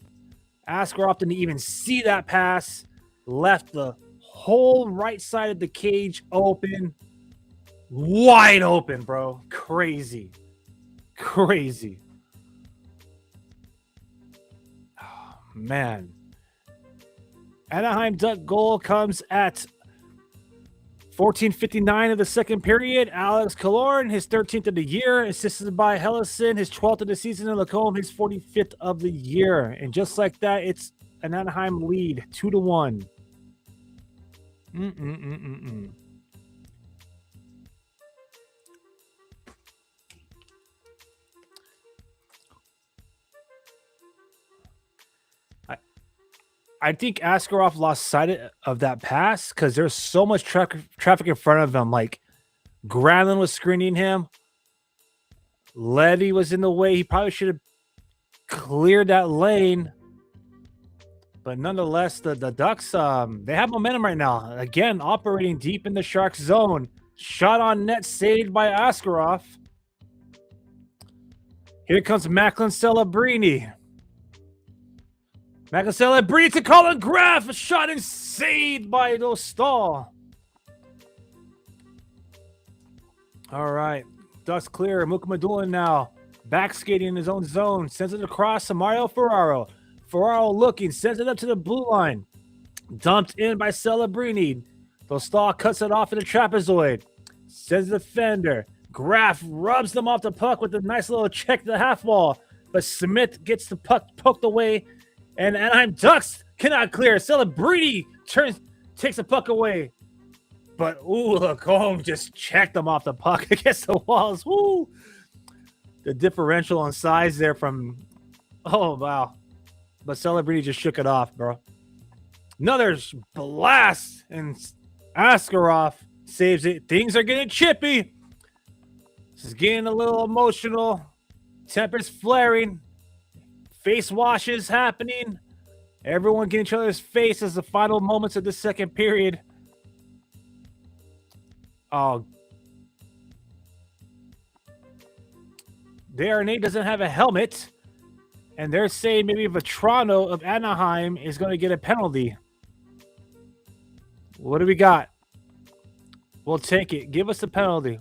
Askarov didn't even see that pass. Left the whole right side of the cage open. Wide open, bro. Crazy. Crazy. Oh, man. Anaheim Duck goal comes at 14:59 of the second period. Alex Killorn, his 13th of the year, assisted by Hellison, his 12th of the season, and Lacombe, his 45th of the year. And just like that, it's an Anaheim lead, 2-1. I think Askarov lost sight of that pass because there's so much traffic in front of him. Like, Granlund was screening him. Leddy was in the way. He probably should have cleared that lane. But nonetheless, the Ducks, they have momentum right now. Again, operating deep in the Sharks zone. Shot on net, saved by Askarov. Here comes Macklin Celebrini. Macklin Celebrini to Colin Graff. A shot and saved by Dostal. All right. Ducks clear. Mukamadulin now. Back skating in his own zone. Sends it across to Mario Ferraro. Ferraro looking. Sends it up to the blue line. Dumped in by Celebrini. Dostal cuts it off in the trapezoid. Sends the defender. Graff rubs them off the puck with a nice little check to the half wall. But Smith gets the puck poked away. And Anaheim Ducks cannot clear. Celebrini takes the puck away. But, ooh, Lacombe just checked them off the puck against the walls. Woo! The differential on size there from, oh, wow. But Celebrini just shook it off, bro. Another blast, and Askarov saves it. Things are getting chippy. This is getting a little emotional. Tempers flaring. Face washes happening. Everyone getting each other's face as the final moments of the second period. Oh. Darnay doesn't have a helmet. And they're saying maybe Vetrano of Anaheim is going to get a penalty. What do we got? We'll take it. Give us the penalty.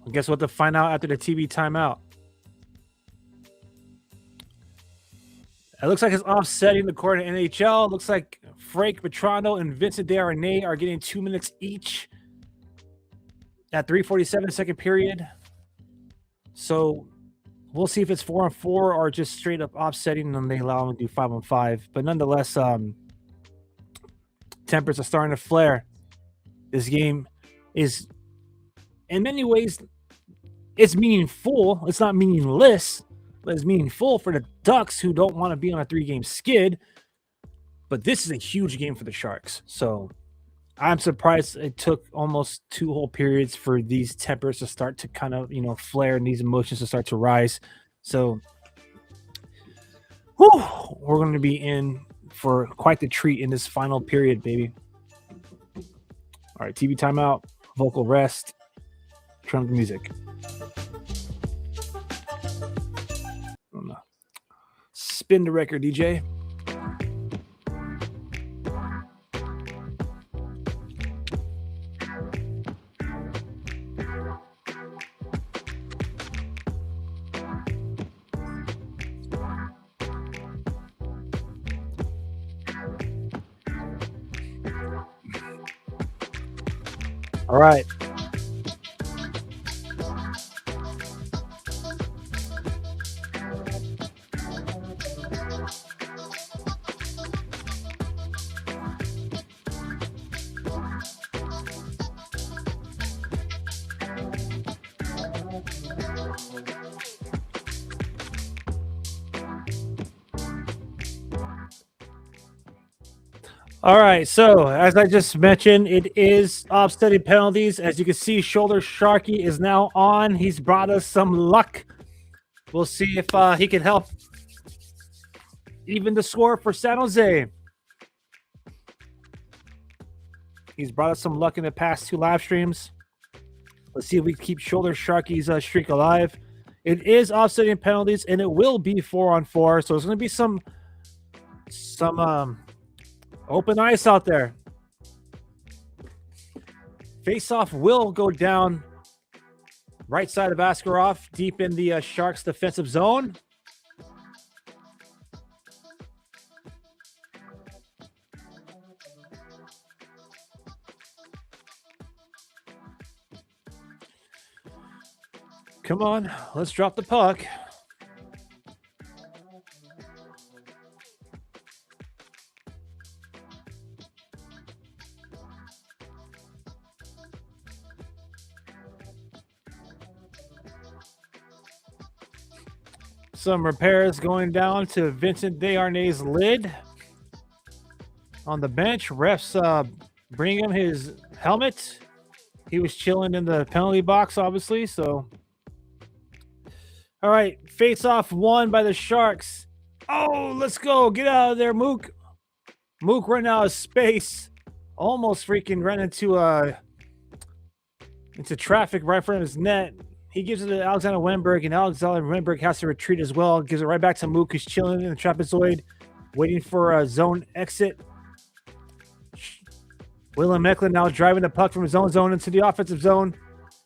I guess we'll have to find out after the TV timeout. It looks like it's offsetting the court in NHL. It looks like Frank Vetrano and Vincent Darnay are getting 2 minutes each at 3:47 second period. So we'll see if it's 4-on-4 or just straight up offsetting and they allow them to do 5-on-5. But nonetheless, tempers are starting to flare. This game is, in many ways, it's meaningful. It's not meaningless, but it's meaningful for the Ducks who don't want to be on a 3-game skid. But this is a huge game for the Sharks. So I'm surprised it took almost 2 whole periods for these tempers to start to kind of, flare and these emotions to start to rise. So we're going to be in for quite the treat in this final period, baby. All right, TV timeout, vocal rest, turn up the music. Spin the record, DJ. All right. All right, so as I just mentioned, it is offsetting penalties. As you can see, Shoulder Sharky is now on. He's brought us some luck. We'll see if he can help even the score for San Jose. He's brought us some luck in the past 2 live streams. Let's see if we can keep Shoulder Sharky's streak alive. It is offsetting penalties, and it will be 4-on-4. So there's going to be some open ice out there. Face-off will go down right side of Askarov, deep in the Sharks defensive zone. Come on, let's drop the puck. Some repairs going down to Vincent Desharnais' lid on the bench. Refs bring him his helmet. He was chilling in the penalty box, obviously. So, all right, face-off won by the Sharks. Oh, let's go. Get out of there, Mook. Mook ran out of space. Almost freaking ran into traffic right in front of his net. He gives it to Alexander Wenberg, and Alexander Wenberg has to retreat as well. Gives it right back to Mook, who's chilling in the trapezoid, waiting for a zone exit. Willem Mecklin now driving the puck from his own zone into the offensive zone.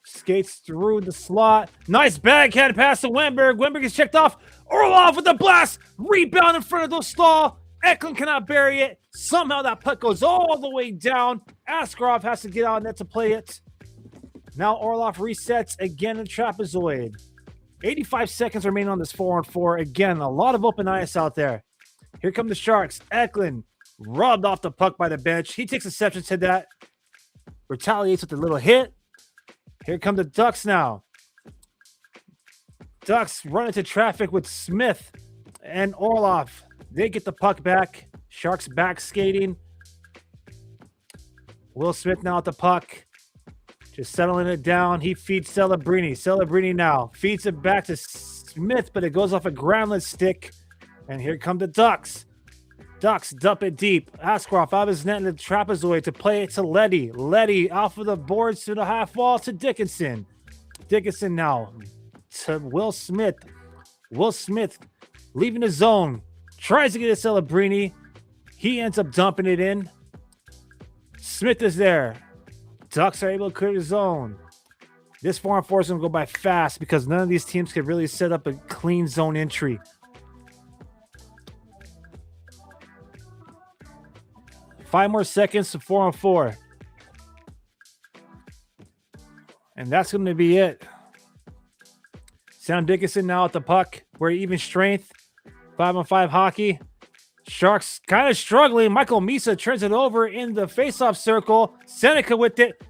Skates through the slot. Nice backhand pass to Wenberg. Wenberg is checked off. Orlov with the blast. Rebound in front of the stall. Eklund cannot bury it. Somehow that puck goes all the way down. Askarov has to get out of net to play it. Now Orlov resets again in trapezoid. 85 seconds remain on this 4-on-4. Again, a lot of open ice out there. Here come the Sharks. Eklund rubbed off the puck by the bench. He takes exception to that. Retaliates with a little hit. Here come the Ducks now. Ducks run into traffic with Smith and Orlov. They get the puck back. Sharks back skating. Will Smith now at the puck. Just settling it down. He feeds Celebrini. Celebrini now feeds it back to Smith, but it goes off a groundless stick. And here come the Ducks. Ducks dump it deep. Askarov out of his net in the trapezoid to play it to Letty. Letty off of the boards to the half wall to Dickinson. Dickinson now to Will Smith. Will Smith leaving the zone. Tries to get it to Celebrini. He ends up dumping it in. Smith is there. Ducks are able to clear the zone. This 4-on-4 is going to go by fast because none of these teams can really set up a clean zone entry. Five more seconds to 4-on-4. And that's going to be it. Sam Dickinson now at the puck. We're even strength. 5-on-5 hockey. Sharks kind of struggling. Michael Misa turns it over in the faceoff circle. Seneca with it.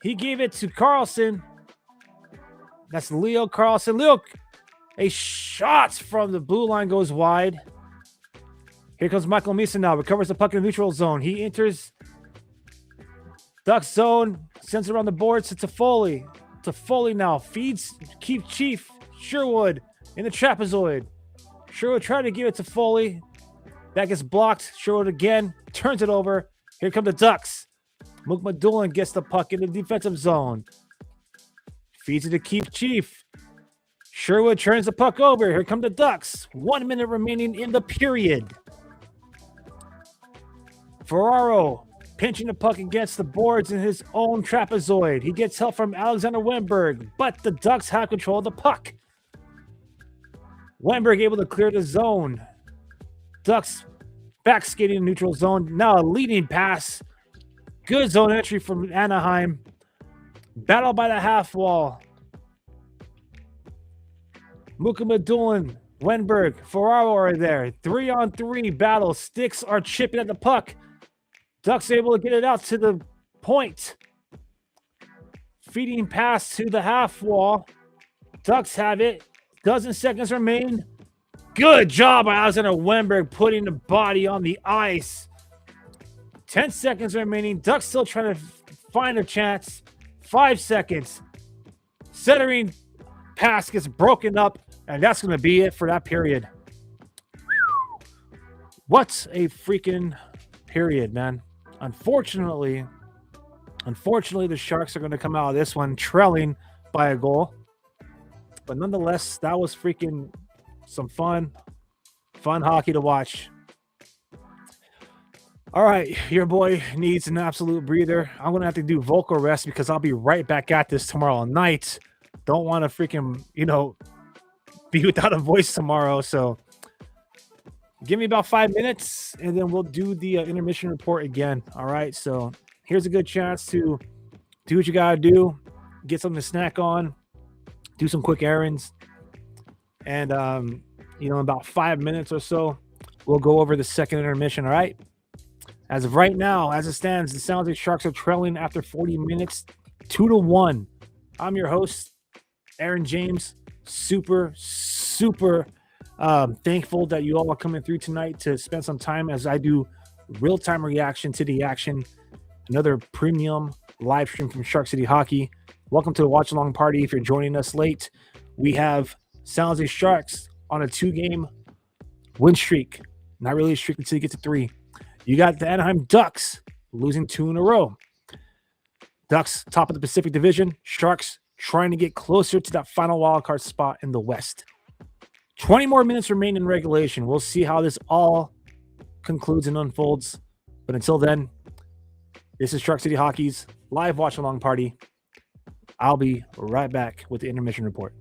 He gave it to Carlson. That's Leo Carlson. Leo, a shot from the blue line goes wide. Here comes Michael Misa now. Recovers the puck in the neutral zone. He enters Duck zone. Sends it around the boards to Toffoli. Toffoli now feeds Keith Chief Sherwood in the trapezoid. Sherwood tried to give it to Foley. That gets blocked. Sherwood again. Turns it over. Here come the Ducks. Mook Madulin gets the puck in the defensive zone. Feeds it to Keith Chief. Sherwood turns the puck over. Here come the Ducks. 1 minute remaining in the period. Ferraro pinching the puck against the boards in his own trapezoid. He gets help from Alexander Wenberg, but the Ducks have control of the puck. Wenberg able to clear the zone. Ducks back skating in neutral zone. Now a leading pass. Good zone entry from Anaheim. Battle by the half wall. Mukamadulin, Wenberg, Ferraro are there. 3-on-3 battle. Sticks are chipping at the puck. Ducks able to get it out to the point. Feeding pass to the half wall. Ducks have it. Dozen seconds remain. Good job by Alexander Wenberg putting the body on the ice. 10 seconds remaining. Ducks still trying to find a chance. 5 seconds. Centering pass gets broken up, and that's going to be it for that period. What a freaking period, man. Unfortunately, the Sharks are going to come out of this one trailing by a goal. But nonetheless, that was freaking some fun hockey to watch. All right, your boy needs an absolute breather. I'm going to have to do vocal rest because I'll be right back at this tomorrow night. Don't want to freaking, be without a voice tomorrow. So give me about 5 minutes and then we'll do the intermission report again. All right, so here's a good chance to do what you got to do, get something to snack on, do some quick errands. And, in about 5 minutes or so, we'll go over the second intermission. All right. As of right now, as it stands, the San Jose Sharks are trailing after 40 minutes, 2-1. I'm your host, Aaron James. Super thankful that you all are coming through tonight to spend some time as I do real-time reaction to the action. Another premium live stream from Shark City Hockey. Welcome to the watch-along party. If you're joining us late, we have San Jose Sharks on a 2-game win streak. Not really a streak until you get to 3. You got the Anaheim Ducks losing 2 in a row. Ducks top of the Pacific Division. Sharks trying to get closer to that final wildcard spot in the West. 20 more minutes remain in regulation. We'll see how this all concludes and unfolds. But until then, this is Shark City Hockey's live watch-along party. I'll be right back with the intermission report.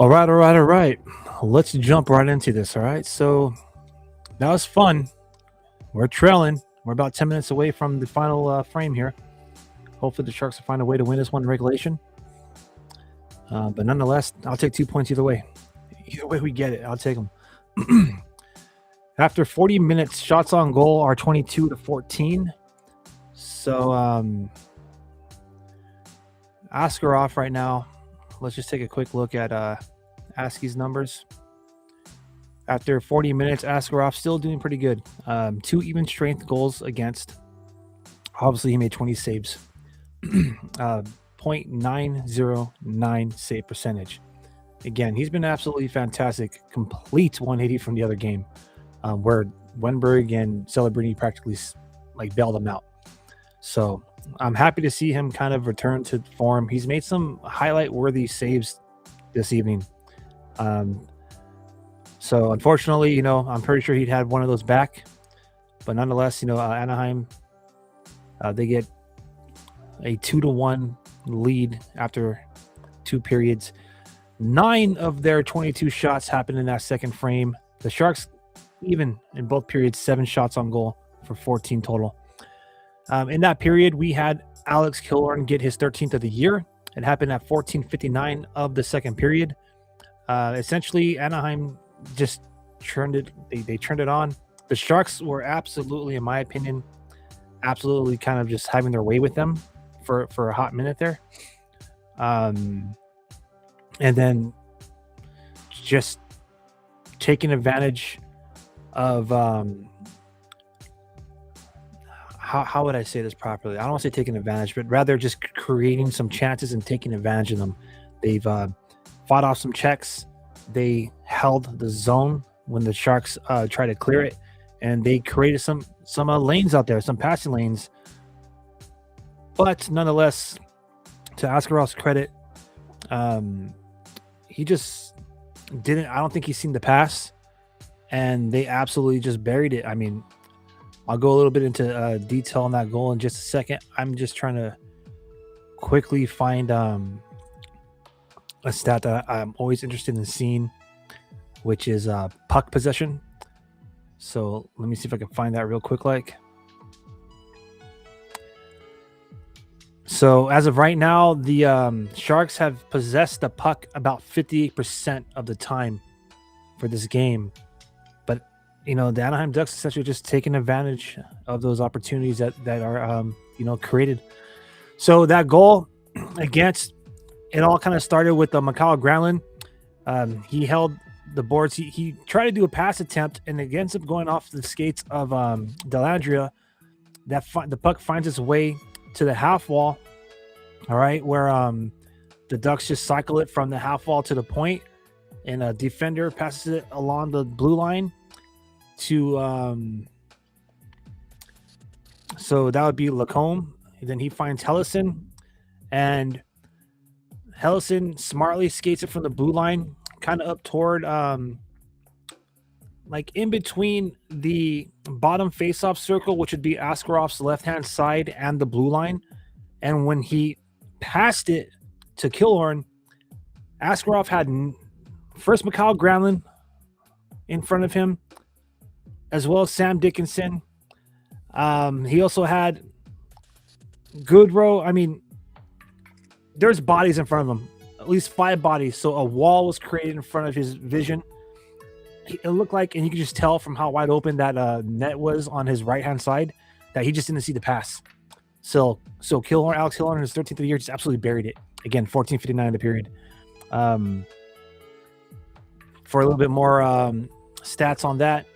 All right. Let's jump right into this. All right. So that was fun. We're trailing. We're about 10 minutes away from the final frame here. Hopefully the Sharks will find a way to win this one in regulation. But nonetheless, I'll take 2 points either way. Either way we get it, I'll take them. After 40 minutes, shots on goal are 22-14. So Askarov right now. Let's just take a quick look at Askey's numbers. After 40 minutes, Askarov still doing pretty good. 2 even strength goals against. Obviously, he made 20 saves. 0.909 save percentage. Again, he's been absolutely fantastic. Complete 180 from the other game, where Wenberg and Celebrini practically bailed him out. So I'm happy to see him kind of return to form. He's made some highlight-worthy saves this evening. So unfortunately, I'm pretty sure he'd had one of those back. But nonetheless, Anaheim, they get a 2-1 lead after 2 periods. 9 of their 22 shots happened in that second frame. The Sharks, even in both periods, 7 shots on goal for 14 total. In that period, we had Alex Killorn get his 13th of the year. It happened at 14:59 of the second period. Essentially, Anaheim just turned it. They turned it on. The Sharks were absolutely, in my opinion, absolutely kind of just having their way with them for a hot minute there. And then just taking advantage of how would I say this properly? I don't want to say taking advantage, but rather just creating some chances and taking advantage of them. They've fought off some checks. They held the zone when the Sharks tried to clear it, and they created some lanes out there, some passing lanes. But nonetheless, to Askarov's credit, he just didn't. I don't think he's seen the pass, and they absolutely just buried it. I mean, I'll go a little bit into detail on that goal in just a second. I'm just trying to quickly find a stat that I'm always interested in seeing, which is puck possession. So let me see if I can find that real quick. So as of right now, the Sharks have possessed the puck about 58% of the time for this game. But, the Anaheim Ducks essentially just taking advantage of those opportunities that are, created. So that goal against, it all kind of started with Mikhail Granlund. He held the boards. He tried to do a pass attempt, and it ends up going off the skates of Dellandrea. The puck finds its way to the half wall, all right, where the Ducks just cycle it from the half wall to the point, and a defender passes it along the blue line to so that would be Lacombe. And then he finds Hellison, and Hellison smartly skates it from the blue line kind of up toward in between the bottom face-off circle, which would be Askarov's left-hand side, and the blue line. And when he passed it to Killorn, Askarov had first Mikhail Granlund in front of him, as well as Sam Dickinson. He also had Goodrow. I mean, there's bodies in front of him, at least 5 bodies. So a wall was created in front of his vision. It looked like, and you could just tell from how wide open that net was on his right-hand side, that he just didn't see the pass. So Alex Killorn in his 13th of the year just absolutely buried it. Again, 14:59 in the period. For a little bit more stats on that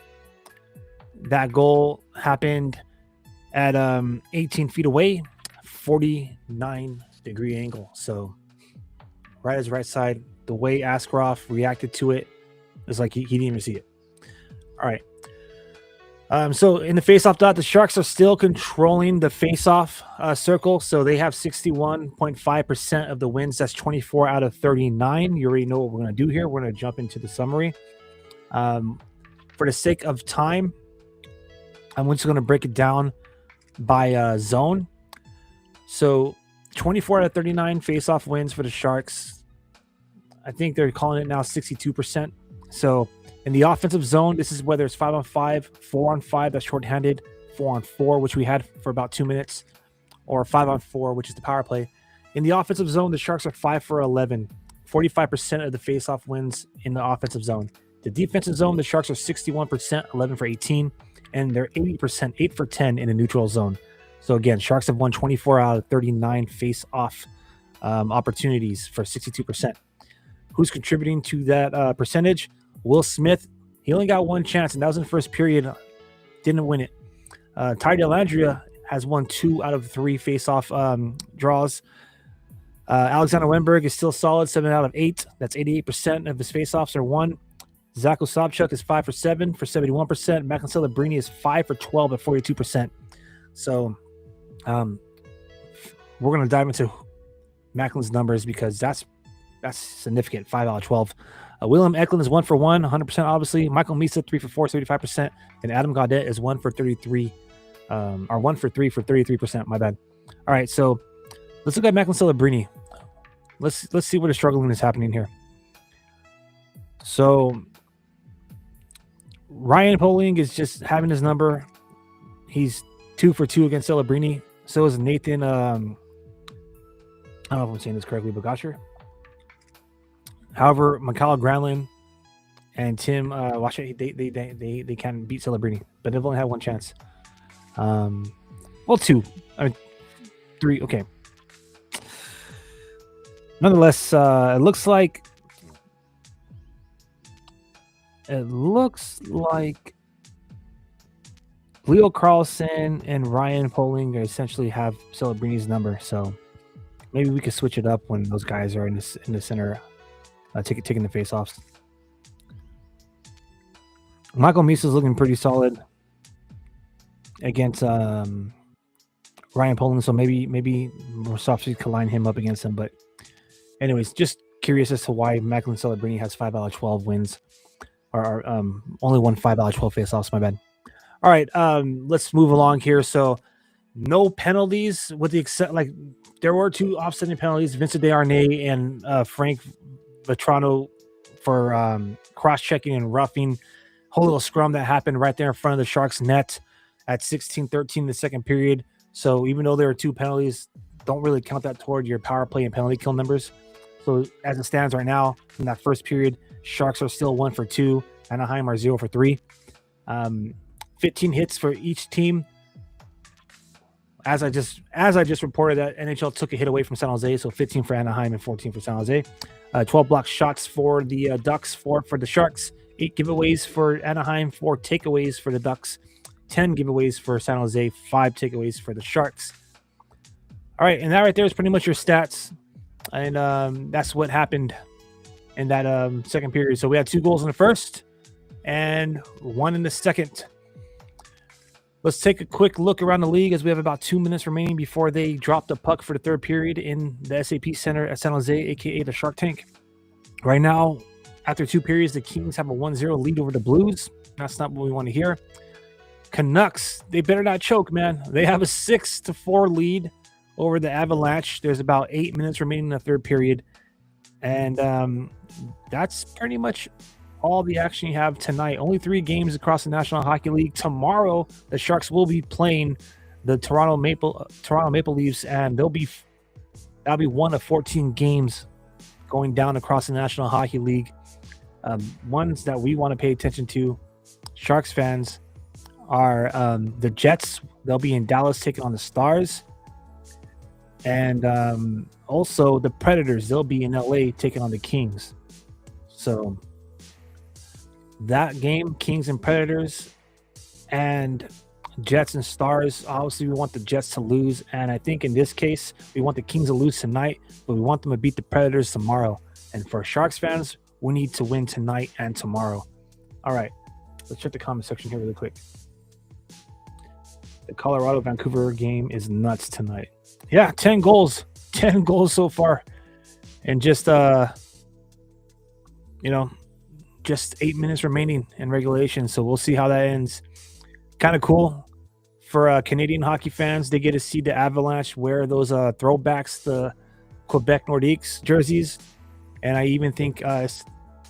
goal happened at 18 feet away, 49-degree angle. So right as right side, the way Askarov reacted to it, it's like he didn't even see it. All right. So in the face-off dot, the Sharks are still controlling the face-off circle. So they have 61.5% of the wins. That's 24 out of 39. You already know what we're going to do here. We're going to jump into the summary. For the sake of time, I'm just going to break it down by zone. So 24 out of 39 face-off wins for the Sharks. I think they're calling it now 62%. So in the offensive zone, this is whether it's 5-on-5, 4-on-5, that's shorthanded, 4-on-4, which we had for about 2 minutes, or 5-on-4, which is the power play. In the offensive zone, the Sharks are 5 for 11, 45% of the faceoff wins in the offensive zone. The defensive zone, the Sharks are 61%, 11 for 18, and they're 80%, 8 for 10 in the neutral zone. So again, Sharks have won 24 out of 39 face-off opportunities for 62%. Who's contributing to that percentage? Will Smith. He only got one chance, and that was in the first period. Didn't win it. Ty Dellandrea has won 2 out of 3 face-off draws. Alexander Wenberg is still solid, 7 out of 8. That's 88% of his face-offs are won. Zach Osopchuk is 5 for 7 for 71%. Macklin Celebrini is 5 for 12 at 42%. So we're going to dive into Macklin's numbers because that's significant. 5 out of 12. Willem Eklund is 1 for 1, 100% obviously. Michael Misa 3 for 4, 75%, and Adam Gaudette is 1 for 33, or 1 for 3 for 33%. My bad. All right, so let's look at Macklin Celebrini. Let's see where the struggling is happening here. So Ryan Poling is just having his number. He's 2 for 2 against Celebrini. So is Nathan. I don't know if I'm saying this correctly, but Gosher. However, Mikhail Granlund and Tim Washer, they can beat Celebrini, but they've only had one chance. Well, 2. I mean, 3. Okay. Nonetheless, it looks like Leo Carlson and Ryan Poling essentially have Celebrini's number, so maybe we could switch it up when those guys are in the center, taking the face-offs. Michael Misa is looking pretty solid against Ryan Poling, so maybe Rosofsky could line him up against him. But anyways, just curious as to why Macklin Celebrini has 5 out of 12 wins, or only won 5 out of 12 face-offs. My bad. All right, let's move along here. So no penalties, with the except there were 2 offsetting penalties: Vincent Desharnais and Frank Vetrano for cross-checking and roughing. Whole little scrum that happened right there in front of the Sharks net at 16-13 in the second period. So even though there are 2 penalties, don't really count that toward your power play and penalty kill numbers. So as it stands right now, in that first period, Sharks are still 1 for 2. Anaheim are 0 for 3. 15 hits for each team. As I just reported, that NHL took a hit away from San Jose, so 15 for Anaheim and 14 for San Jose. 12 block shots for the Ducks, 4 for the Sharks. 8 giveaways for Anaheim, 4 takeaways for the Ducks. 10 giveaways for San Jose, 5 takeaways for the Sharks. All right, and that right there is pretty much your stats. And that's what happened in that second period. So we had 2 goals in the first and 1 in the second. Let's take a quick look around the league as we have about 2 minutes remaining before they drop the puck for the third period in the SAP Center at San Jose, a.k.a. the Shark Tank. Right now, after 2 periods, the Kings have a 1-0 lead over the Blues. That's not what we want to hear. Canucks, they better not choke, man. They have a 6-4 lead over the Avalanche. There's about 8 minutes remaining in the third period. And that's pretty much all the action you have tonight. Only 3 games across the National Hockey League. Tomorrow, the Sharks will be playing the Toronto Maple Leafs, and that'll be 1 of 14 games going down across the National Hockey League. Ones that we want to pay attention to, Sharks fans, are the Jets. They'll be in Dallas taking on the Stars. And also the Predators. They'll be in LA taking on the Kings. So that game, Kings and Predators, and Jets and Stars. Obviously, we want the Jets to lose. And I think in this case, we want the Kings to lose tonight, but we want them to beat the Predators tomorrow. And for Sharks fans, we need to win tonight and tomorrow. All right, let's check the comment section here really quick. The Colorado-Vancouver game is nuts tonight. Yeah, 10 goals. 10 goals so far. And just, just 8 minutes remaining in regulation. So we'll see how that ends. Kind of cool for Canadian hockey fans. They get to see the Avalanche wear those throwbacks, the Quebec Nordiques jerseys. And I even think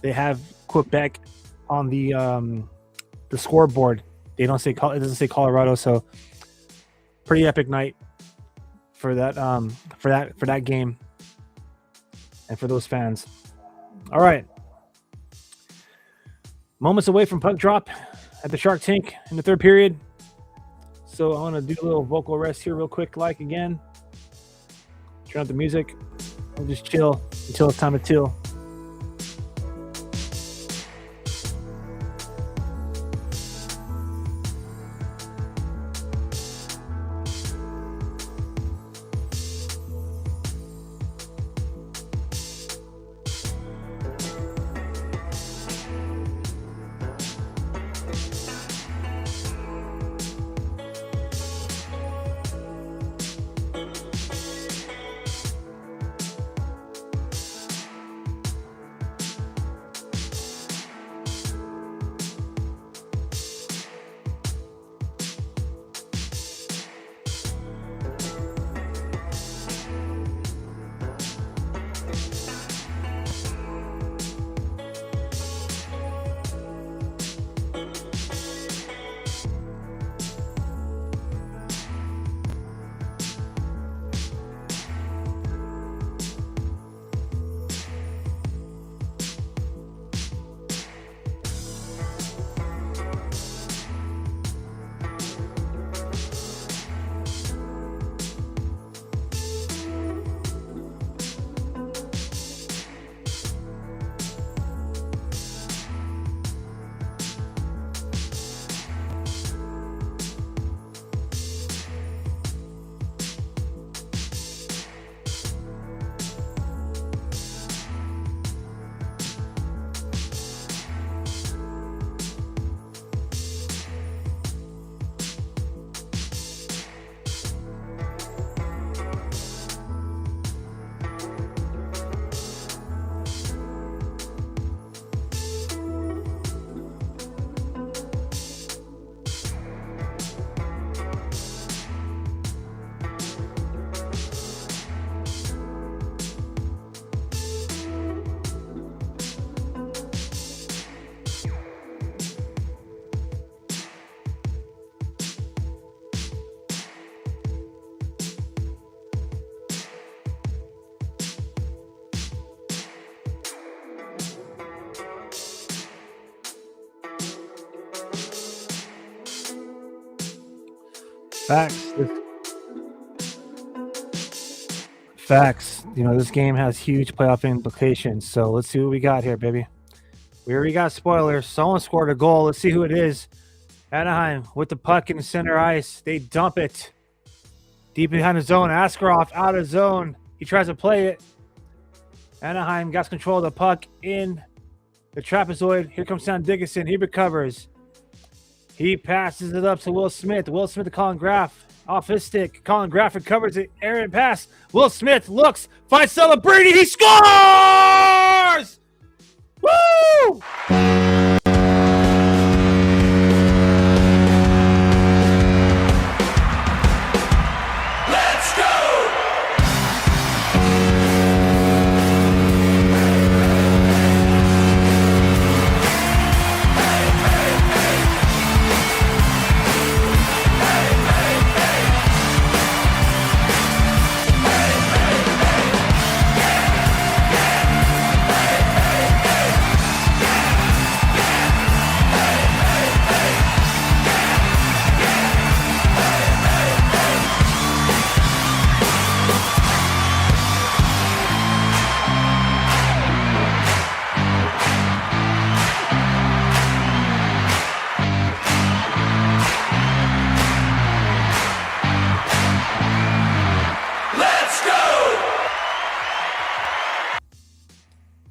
they have Quebec on the scoreboard. They don't say it doesn't say Colorado, so pretty epic night for that game and for those fans. All right. Moments away from puck drop at the Shark Tank in the third period. So I want to do a little vocal rest here real quick, again. Turn up the music. I'll just chill until it's time to chill. Facts. You know, this game has huge playoff implications. So let's see what we got here, baby. We already got spoilers. Someone scored a goal. Let's see who it is. Anaheim with the puck in the center ice. They dump it deep behind the zone. Askarov out of zone. He tries to play it. Anaheim got control of the puck in the trapezoid. Here comes Sam Dickinson. He recovers. He passes it up to Will Smith. Will Smith to Colin Graff. Off his stick. Colin Graff recovers it. Aaron pass. Will Smith looks. Finds Celebrini. He scores! Woo!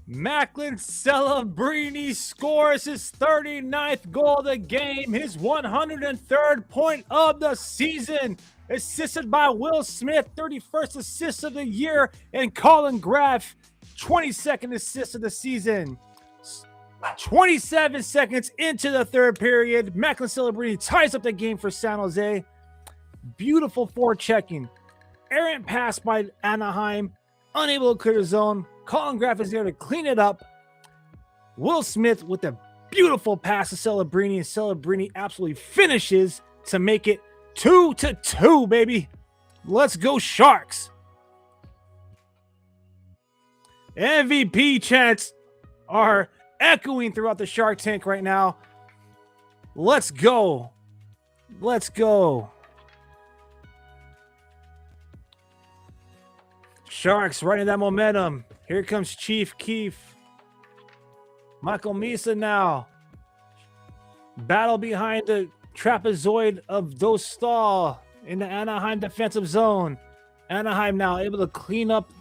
Macklin Celebrini scores his 39th goal of the game, his 103rd point of the season, assisted by Will Smith, 31st assist of the year, and Colin Graff, 22nd assist of the season. 27 seconds into the third period, Macklin Celebrini ties up the game for San Jose. Beautiful forechecking. Errant pass by Anaheim. unable to clear the zone. Colin Graff is there to clean it up. Will Smith with a beautiful pass to Celebrini, and Celebrini absolutely finishes to make it 2-2, baby. Let's go Sharks. MVP chants are echoing throughout the Shark Tank right now. Let's go. Let's go. Sharks running that momentum. Here comes Chief Keef. Michael Misa now. Battle behind the trapezoid of Dostal in the Anaheim defensive zone. Anaheim now able to clean up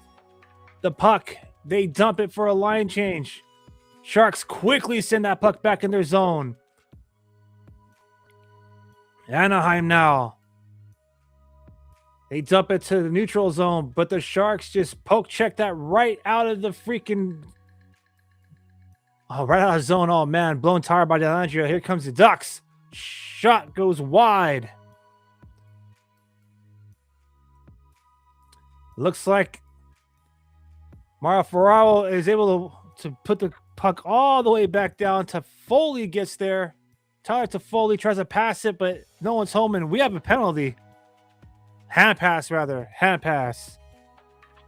the puck. They dump it for a line change. Sharks quickly send that puck back in their zone. Anaheim now. They dump it to the neutral zone, but the Sharks just poke check that right out of the freaking... Oh, right out of zone. Oh, man. Blown tire by DeLandrea. Here comes the Ducks. Shot goes wide. Looks like Mario Ferraro is able to put the puck all the way back down to Foley. Gets there. Tyler Toffoli tries to pass it, but no one's home, and we have a penalty. Hand pass, rather. Hand pass.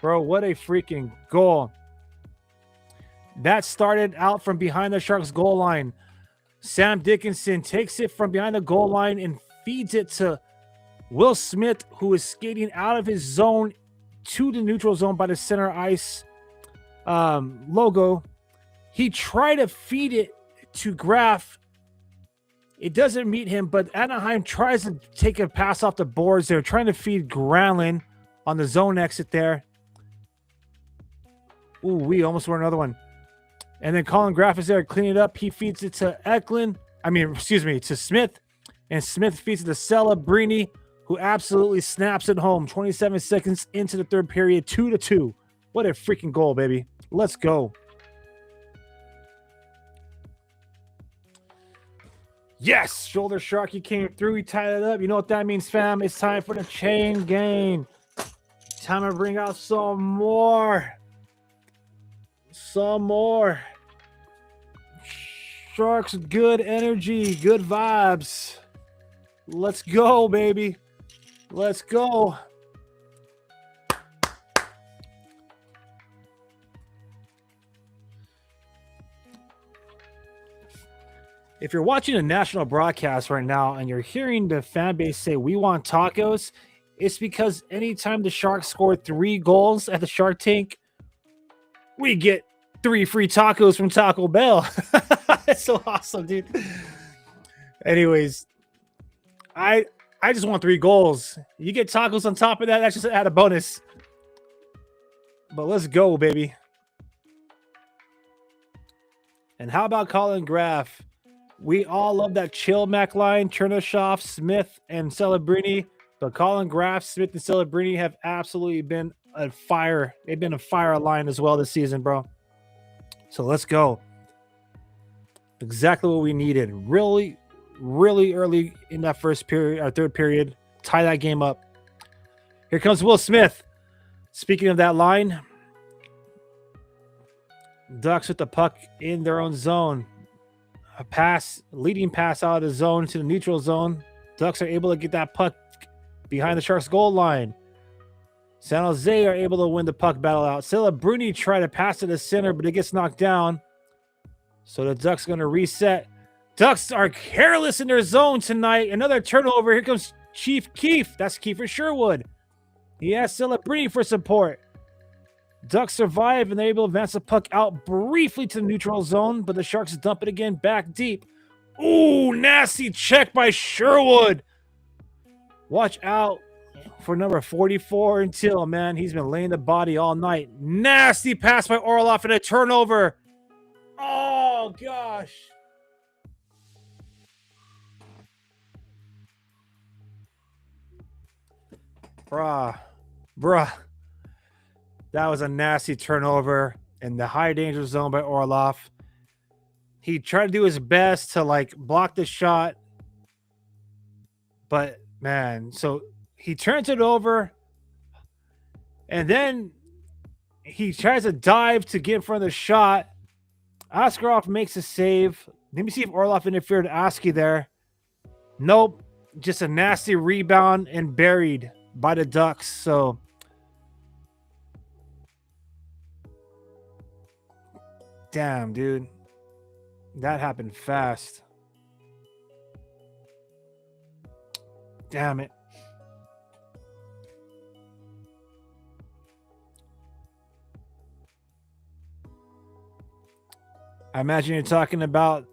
Bro, what a freaking goal. That started out from behind the Sharks goal line. Sam Dickinson takes it from behind the goal line and feeds it to Will Smith, who is skating out of his zone to the neutral zone by the center ice logo. He tried to feed it to Graff. It doesn't meet him, but Anaheim tries to take a pass off the boards. They're trying to feed Granlund on the zone exit there. Ooh, we almost won another one. And then Colin Graff is there to clean it up. He feeds it to to Smith. And Smith feeds it to Celebrini, who absolutely snaps it home. 27 seconds into the third period, 2-2. What a freaking goal, baby. Let's go. Yes, shoulder shark, he came through, he tied it up. You know what that means, fam? It's time for the chain gang. Time to bring out some more. Some more. Sharks, good energy, good vibes. Let's go, baby. Let's go. If you're watching a national broadcast right now and you're hearing the fan base say, "We want tacos," it's because anytime the Sharks score 3 goals at the Shark Tank, we get 3 free tacos from Taco Bell. It's so awesome, dude. Anyways, I just want 3 goals. You get tacos on top of that, that's just add a bonus. But let's go, baby. And how about Colin Graff? We all love that chill Mac line, Chernishoff, Smith, and Celebrini. But Colin Graff, Smith, and Celebrini have absolutely been a fire. They've been a fire line as well this season, bro. So let's go. Exactly what we needed. Really, really early in that first period, our third period. Tie that game up. Here comes Will Smith. Speaking of that line, Ducks with the puck in their own zone. A pass, leading pass out of the zone to the neutral zone. Ducks are able to get that puck behind the Sharks goal line. San Jose are able to win the puck battle out. Celebrini tried to pass to the center, but it gets knocked down. So the Ducks are going to reset. Ducks are careless in their zone tonight. Another turnover. Here comes Chief Keef. That's Kiefer Sherwood. He has Celebrini for support. Ducks survive, and they're able to advance the puck out briefly to the neutral zone, but the Sharks dump it again back deep. Ooh, nasty check by Sherwood. Watch out for number 44 until, man. He's been laying the body all night. Nasty pass by Orlov and a turnover. Oh, gosh. Bruh. That was a nasty turnover in the high danger zone by Orlov. He tried to do his best to block the shot. But man, so he turns it over. And then He tries to dive to get in front of the shot. Askarov makes a save. Let me see if Orlov interfered Askey there. Nope. Just a nasty rebound and buried by the Ducks. So damn, dude. That happened fast. Damn it. I imagine you're talking about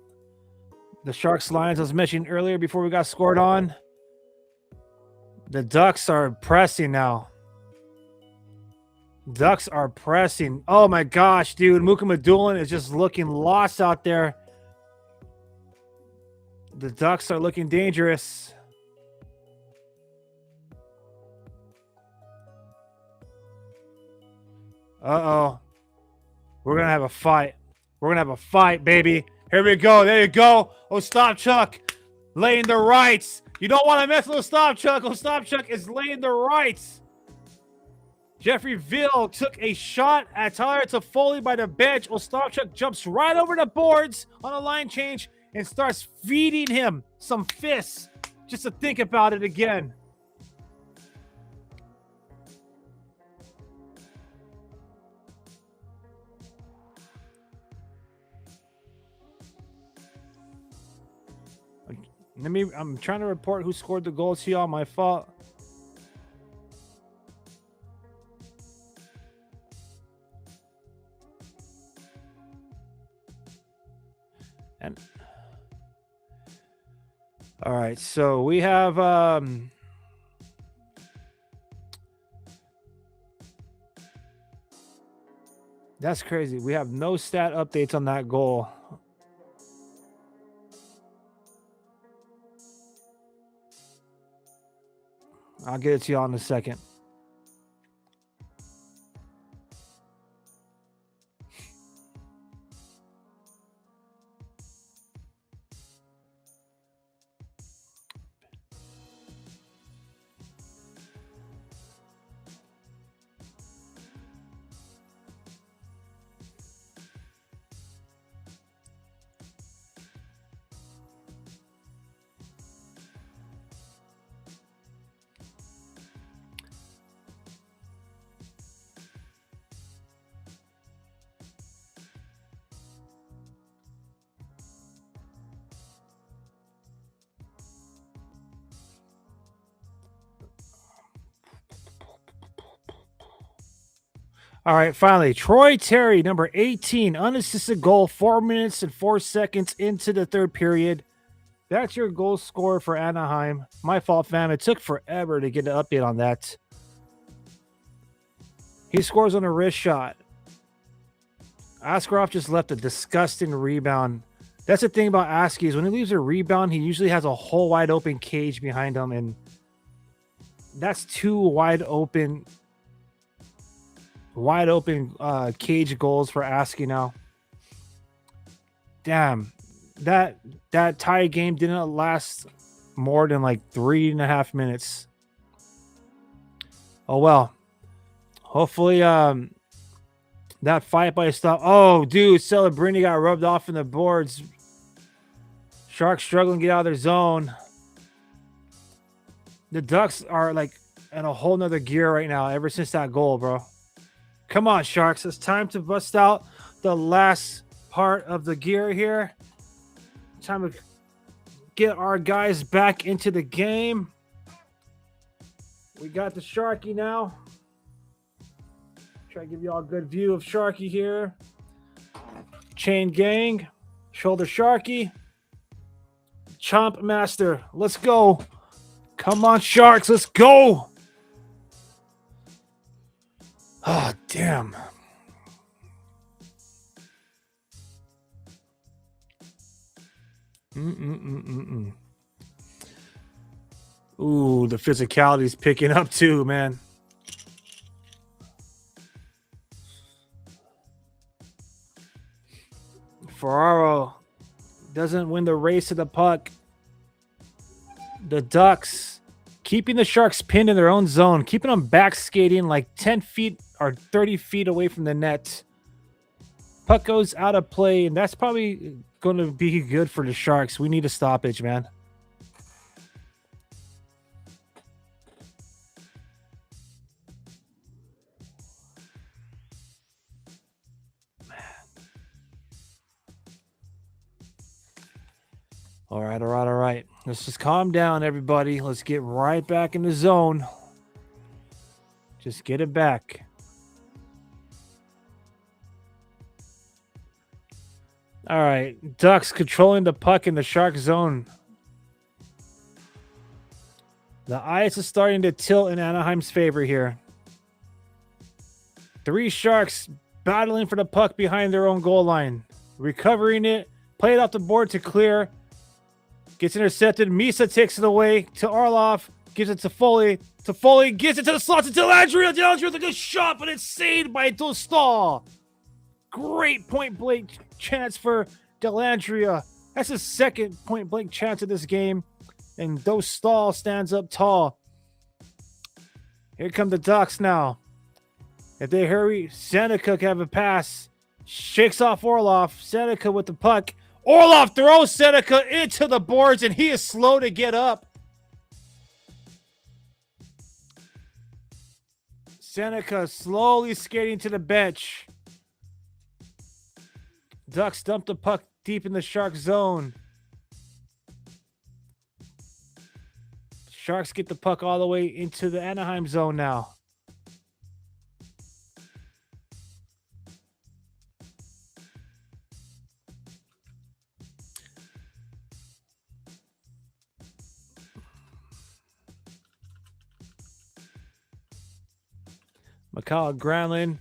the Sharks lines I was mentioning earlier before we got scored on. The Ducks are pressing now. Ducks are pressing. Oh my gosh, dude. Muka Madulin is just looking lost out there. The Ducks are looking dangerous. Uh-oh. We're going to have a fight. We're going to have a fight, baby. Here we go. There you go. Ostapchuk laying the rights. You don't want to mess with Ostapchuk. Ostapchuk is laying the rights. Jeffrey Ville took a shot at Tyler Toffoli by the bench. Ostapchuk jumps right over the boards on a line change and starts feeding him some fists just to think about it again. I'm trying to report who scored the goals here on my fault. And all right, so we have that's crazy. We have no stat updates on that goal. I'll get it to you all in a second. All right, finally, Troy Terry, number 18, unassisted goal, 4 minutes and 4 seconds into the third period. That's your goal scorer for Anaheim. My fault, fam. It took forever to get an update on that. He scores on a wrist shot. Askarov just left a disgusting rebound. That's the thing about Askey is when he leaves a rebound, he usually has a whole wide open cage behind him, and that's two wide open cage goals for Askey now. Damn, that tie game didn't last more than like 3.5 minutes. Oh well. Hopefully that fight by stop. Oh, dude, Celebrini got rubbed off in the boards. Sharks struggling to get out of their zone. The Ducks are like in a whole nother gear right now ever since that goal, bro. Come on, Sharks. It's time to bust out the last part of the gear here. Time to get our guys back into the game. We got the Sharky now. Try to give you all a good view of Sharky here. Chain gang. Shoulder Sharky. Chomp Master. Let's go. Come on, Sharks. Let's go. Oh, damn. Ooh, the physicality's picking up too, man. Ferraro doesn't win the race to the puck. The Ducks keeping the Sharks pinned in their own zone, keeping them back skating like 10 feet or 30 feet away from the net. Puck goes out of play, and that's probably going to be good for the Sharks. We need a stoppage, man. All right. Let's just calm down, everybody. Let's get right back in the zone. Just get it back. All right. Ducks controlling the puck in the Shark zone. The ice is starting to tilt in Anaheim's favor here. 3 Sharks battling for the puck behind their own goal line. Recovering it. Play it off the board to clear. Gets intercepted. Misa takes it away to Orlov. Gives it to Foley. To Foley. Gives it to the slots to Delandria. Delandria with a good shot, but it's saved by Dostal. Great point-blank chance for Delandria. That's his second point-blank chance of this game. And Dostal stands up tall. Here come the Ducks now. If they hurry, Seneca can have a pass. Shakes off Orlov. Seneca with the puck. Orlov throws Seneca into the boards, and he is slow to get up. Seneca slowly skating to the bench. Ducks dump the puck deep in the Shark zone. Sharks get the puck all the way into the Anaheim zone now. Mikhail Granlund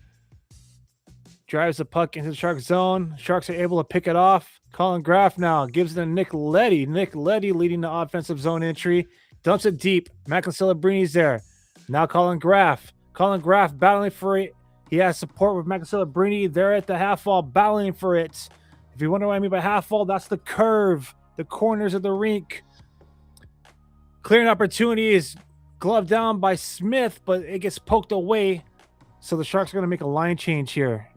drives the puck into the Shark zone. Sharks are able to pick it off. Colin Graff now gives it to Nick Leddy. Nick Leddy leading the offensive zone entry. Dumps it deep. Macklin Celebrini's there. Now Colin Graff. Colin Graff battling for it. He has support with Macklin Celebrini. They're at the half wall battling for it. If you wonder what I mean by half wall, that's the curve. The corners of the rink. Clearing opportunity is gloved down by Smith, but it gets poked away. So the Sharks are going to make a line change here.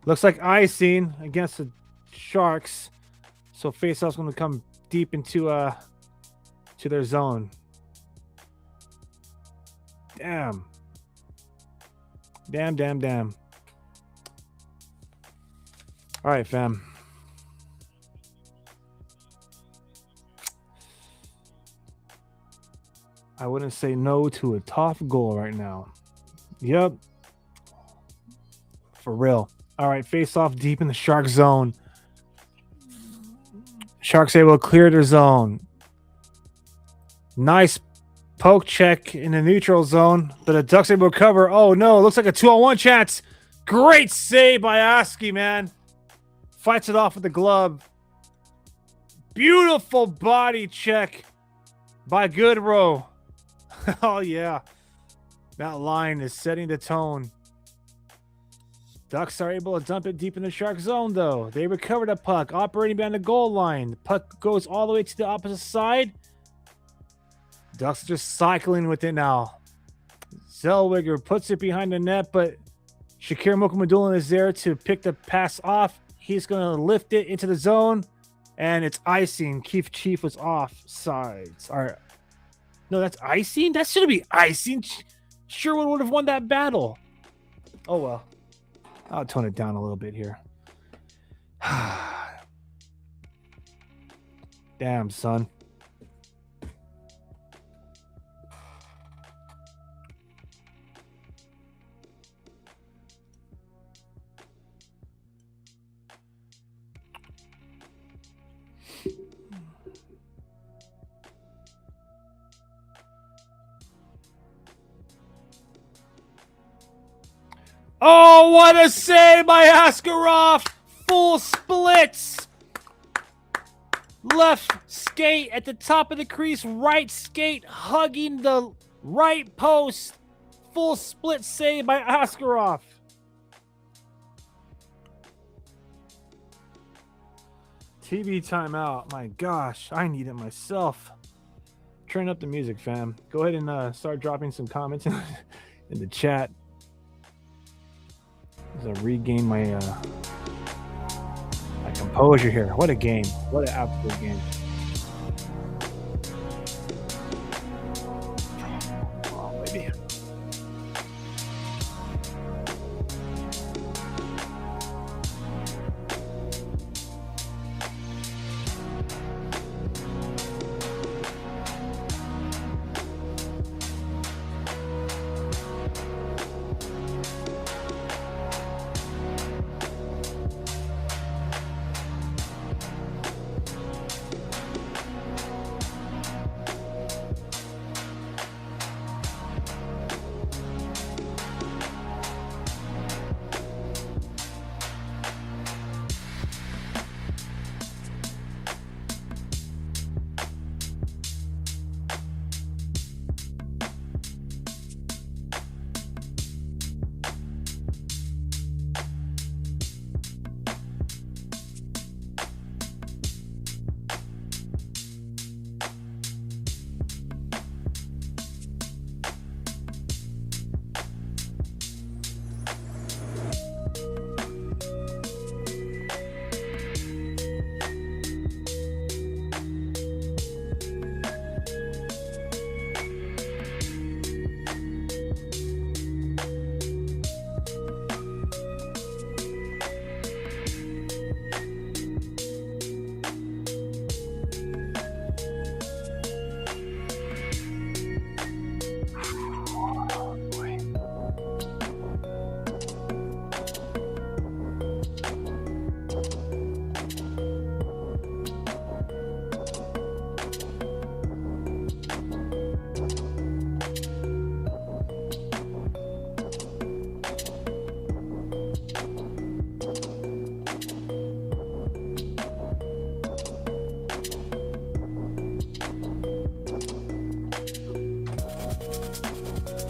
Looks like icing against the Sharks. So faceoff's going to come deep into to their zone. Damn. Damn. All right, fam. I wouldn't say no to a tough goal right now. Yep. For real. All right, face off deep in the Shark zone. Sharks able to clear their zone. Nice poke check in the neutral zone, but the Ducks able to cover. Oh, no. Looks like a 2-on-1 chance. Great save by Askey, man. Fights it off with the glove. Beautiful body check by Goodrow. Oh, yeah. That line is setting the tone. Ducks are able to dump it deep in the Shark zone, though. They recover the puck, operating behind the goal line. The puck goes all the way to the opposite side. Ducks are just cycling with it now. Zellweger puts it behind the net, but Shakir Mokamadulin is there to pick the pass off. He's going to lift it into the zone, and it's icing. Keith Chief was off sides. All right. No, that's icing? That shouldn't be icing. Sherwood would have won that battle. Oh, well. I'll tone it down a little bit here. Damn, son. Oh, what a save by Askarov! Full splits! Left skate at the top of the crease, right skate hugging the right post. Full split save by Askarov. TV timeout. My gosh, I need it myself. turn up the music, fam. Go ahead and start dropping some comments in the chat as I regain my composure here. What a game. What an absolute game. Oh, baby.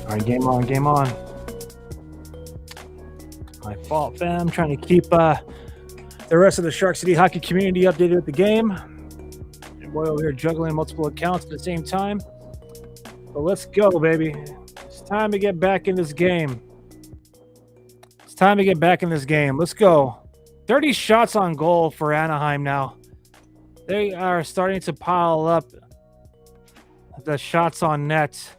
All right, game on, game on. My fault, fam. I'm trying to keep the rest of the Shark City hockey community updated with the game. And boy, over here juggling multiple accounts at the same time. But let's go, baby. It's time to get back in this game. It's time to get back in this game. Let's go. 30 shots on goal for Anaheim now. They are starting to pile up the shots on net.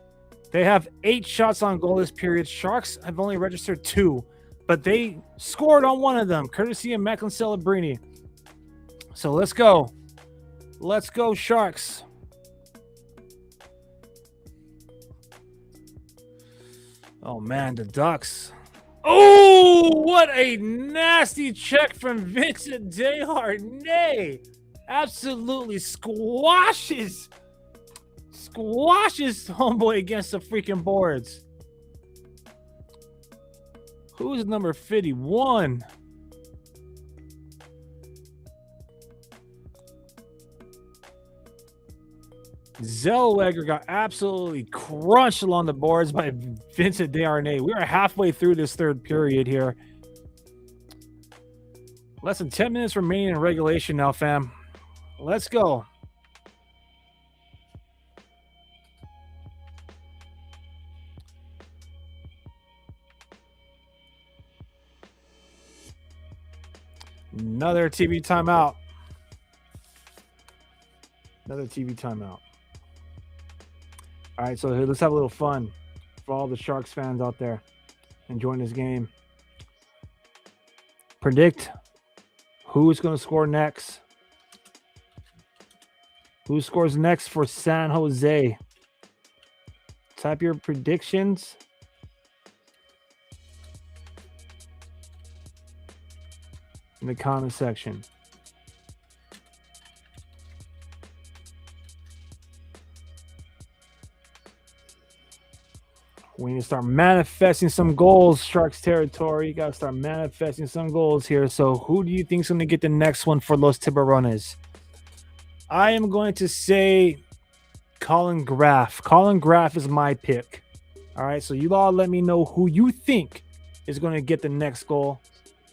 They have 8 shots on goal this period. Sharks have only registered 2, but they scored on one of them, courtesy of Macklin Celebrini. So let's go. Let's go, Sharks. Oh, man, the Ducks. Oh, what a nasty check from Vincent Desharnais. Absolutely squashes homeboy against the freaking boards. Who's number 51? Zellweger got absolutely crunched along the boards by Vincent Desharnais. We are halfway through this third period here. Less than 10 minutes remaining in regulation now, fam. Let's go. Another TV timeout. Another TV timeout. All right, so let's have a little fun for all the Sharks fans out there enjoying this game. Predict who's going to score next. Who scores next for San Jose? Type your predictions. In the comment section. We need to start manifesting some goals, Sharks territory. You got to start manifesting some goals here. So who do you think is going to get the next one for Los Tiburones? I am going to say Colin Graff. Colin Graff is my pick. All right, so you all let me know who you think is going to get the next goal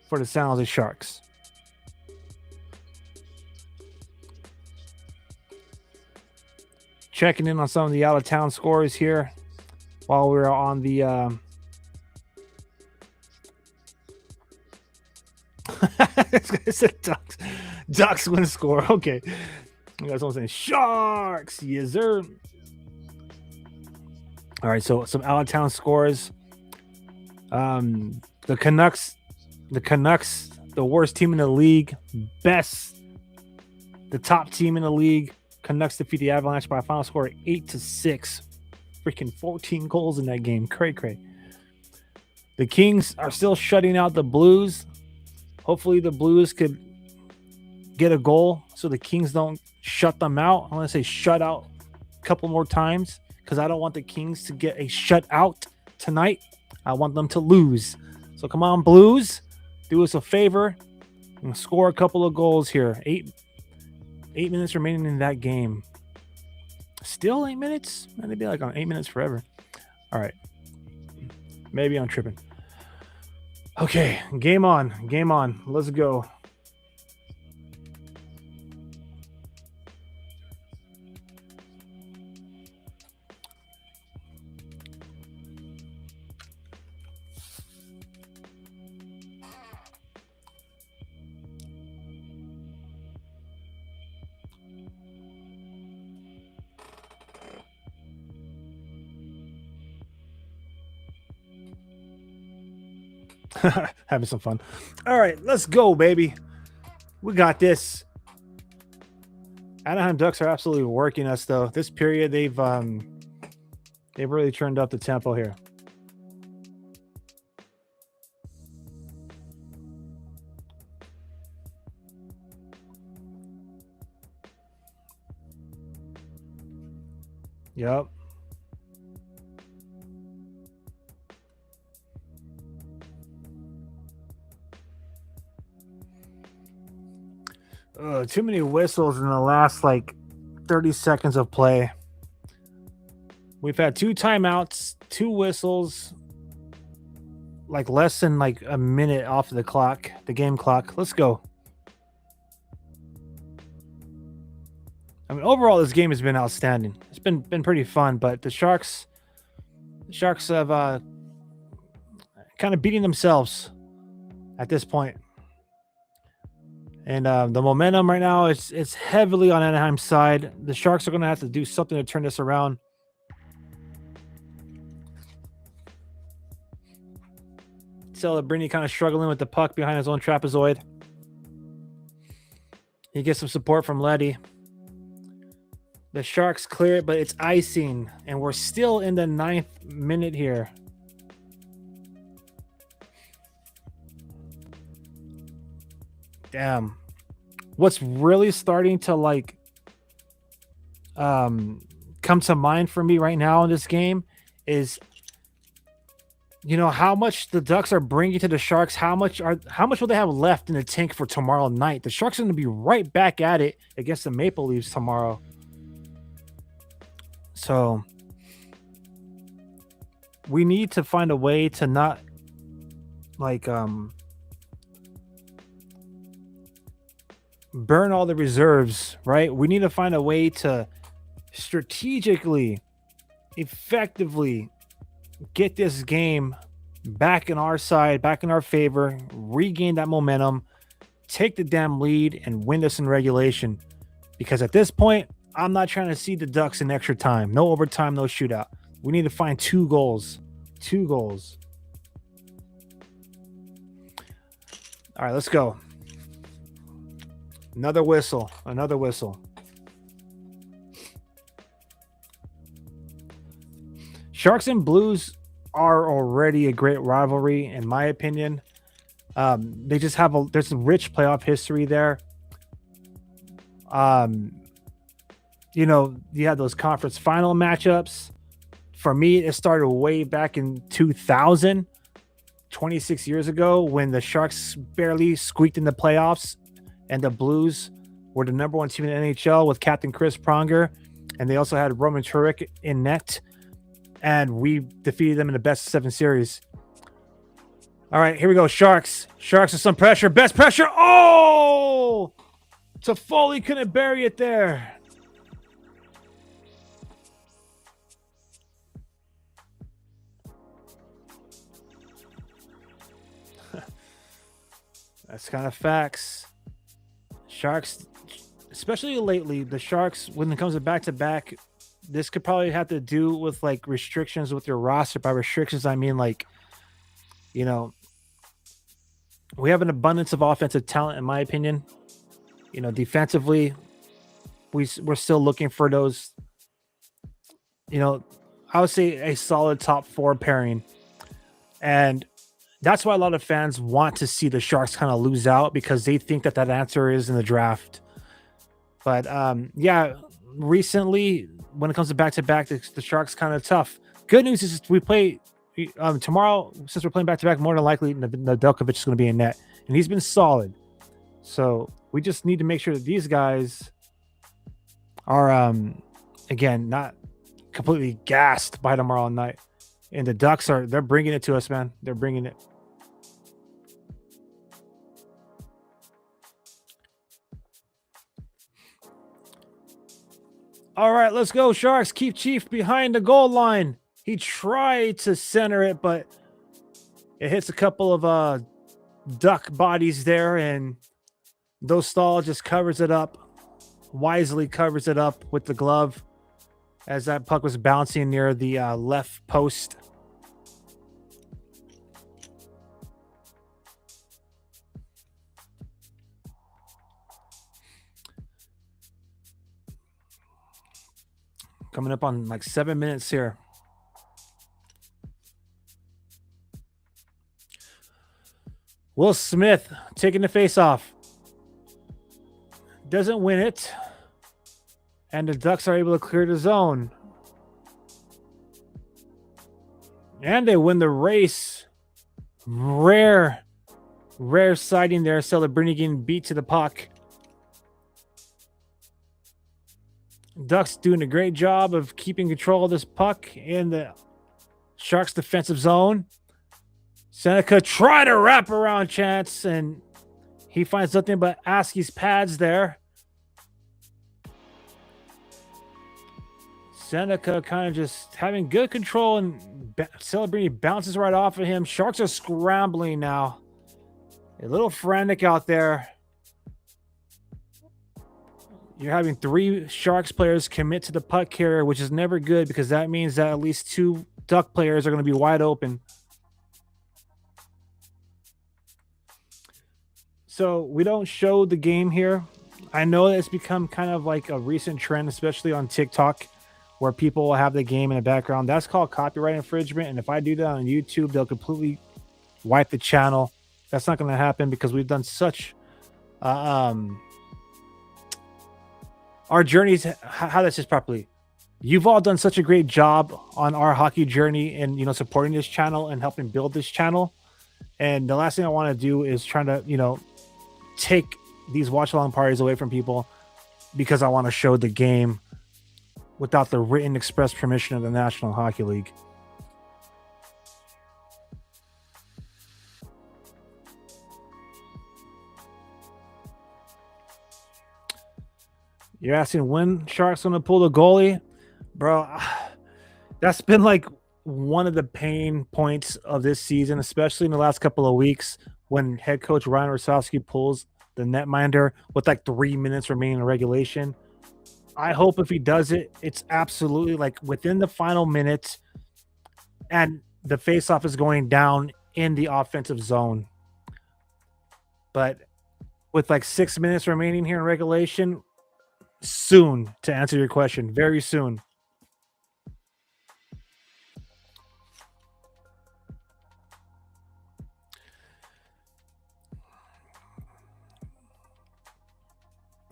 for the San Jose Sharks. checking in on some of the out of town scores here while we're on the. It's a Ducks win score. Okay, you guys all saying Sharks, yes sir. All right, so some out of town scores. The Canucks, the worst team in the league. The top team in the league. Canucks defeat the Avalanche by a final score of 8-6. Freaking 14 goals in that game. Cray. The Kings are still shutting out the Blues. Hopefully the Blues could get a goal so the Kings don't shut them out. I want to say shut out a couple more times because I don't want the Kings to get a shutout tonight. I want them to lose. So come on, Blues. Do us a favor and score a couple of goals here. 8 minutes remaining in that game. Still 8 minutes? Man, they'd be like on 8 minutes forever. All right. Maybe I'm tripping. Okay, game on. Let's go. Having some fun. All right, let's go, baby. We got this. Anaheim Ducks are absolutely working us, though. This period, they've really turned up the tempo here. Yep. Too many whistles in the last 30 seconds of play. We've had 2 timeouts, 2 whistles, less than a minute off of the clock, the game clock. Let's go. I mean, overall, this game has been outstanding. It's been pretty fun, but the Sharks have kind of beating themselves at this point. And the momentum right now it's heavily on Anaheim's side. The Sharks are going to have to do something to turn this around. Celebrini kind of struggling with the puck behind his own trapezoid. He gets some support from Leddy. The Sharks clear it, but it's icing. And we're still in the 9th minute here. Damn. What's really starting to come to mind for me right now in this game is, how much the Ducks are bringing to the Sharks. How much will they have left in the tank for tomorrow night? The Sharks are going to be right back at it against the Maple Leafs tomorrow. So we need to find a way to not burn all the reserves, right? We need to find a way to strategically, effectively get this game back in our side, back in our favor, regain that momentum, take the damn lead, and win this in regulation. Because at this point, I'm not trying to see the Ducks in extra time. No overtime, no shootout. We need to find 2 goals. 2 goals. All right, let's go. Another whistle. Sharks and Blues are already a great rivalry, in my opinion. They just have there's a rich playoff history there. You had those conference final matchups. For me, it started way back in 2000, 26 years ago, when the Sharks barely squeaked in the playoffs. And the Blues were the number 1 team in the NHL with Captain Chris Pronger. And they also had Roman Turek in net. And we defeated them in the best of 7 series. All right, here we go. Sharks with some pressure. Best pressure. Oh! Toffoli couldn't bury it there. That's kind of facts. Sharks, especially lately, the Sharks, when it comes to back-to-back, this could probably have to do with like restrictions with your roster. By restrictions, I mean like, you know, we have an abundance of offensive talent, in my opinion. Defensively, we're still looking for those, I would say a solid top four pairing. And that's why a lot of fans want to see the Sharks kind of lose out, because they think that answer is in the draft. But yeah, recently when it comes to back-to-back, the Sharks kind of tough. Good news is we play tomorrow. Since we're playing back-to-back, more than likely Nedeljkovic is going to be in net, and he's been solid. So we just need to make sure that these guys are again not completely gassed by tomorrow night. And the Ducks they're bringing it to us, man. They're bringing it. All right, let's go, Sharks. Keep Chief behind the goal line. He tried to center it, but it hits a couple of Duck bodies there, and Dostal just covers it up, wisely covers it up with the glove as that puck was bouncing near the left post. Coming up on like 7 minutes here. Will Smith taking the face off. Doesn't win it. And the Ducks are able to clear the zone. And they win the race. Rare sighting there. Celebrini getting beat to the puck. Ducks doing a great job of keeping control of this puck in the Sharks defensive zone. Seneca tried to wrap around chance, and he finds nothing but Askey's pads there. Seneca kind of just having good control, and Celebrini bounces right off of him. Sharks are scrambling now. A little frantic out there. You're having 3 Sharks players commit to the puck carrier, which is never good, because that means that at least 2 Duck players are going to be wide open. So we don't show the game here. I know it's become kind of like a recent trend, especially on TikTok, where people will have the game in the background. That's called copyright infringement. And if I do that on YouTube, they'll completely wipe the channel. That's not going to happen, because we've done such our journeys. How this is properly. You've all done such a great job on our hockey journey and, supporting this channel and helping build this channel. And the last thing I want to do is trying to, take these watch along parties away from people, because I want to show the game without the written express permission of the National Hockey League. You're asking when Sharks going to pull the goalie? Bro, that's been like one of the pain points of this season, especially in the last couple of weeks, when head coach Ryan Rosowski pulls the netminder with like 3 minutes remaining in regulation. I hope if he does it, it's absolutely like within the final minute, and the faceoff is going down in the offensive zone. But with like 6 minutes remaining here in regulation, soon, to answer your question, very soon.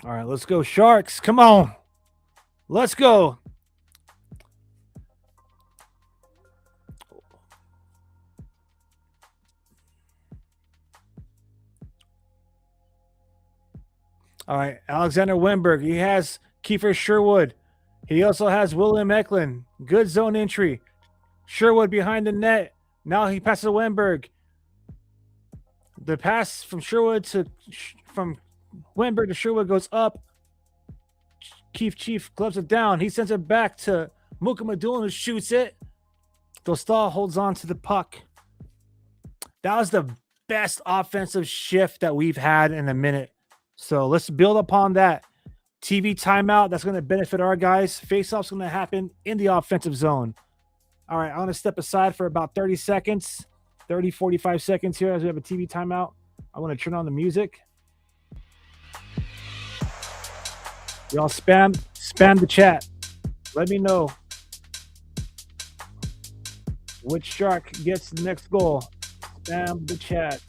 All right, let's go, Sharks. Come on. Let's go. All right, Alexander Wenberg. He has Kiefer Sherwood. He also has William Eklund. Good zone entry. Sherwood behind the net. Now he passes to Wenberg. The pass from Wenberg to Sherwood goes up. Keith Chief gloves it down. He sends it back to Mukamadulin, who shoots it. Dostal holds on to the puck. That was the best offensive shift that we've had in a minute. So let's build upon that. TV timeout, that's going to benefit our guys. Face-off's going to happen in the offensive zone. All right, I'm going to step aside for about 30 seconds, 30, 45 seconds here as we have a TV timeout. I want to turn on the music. Y'all spam the chat. Let me know which Shark gets the next goal. Spam the chat.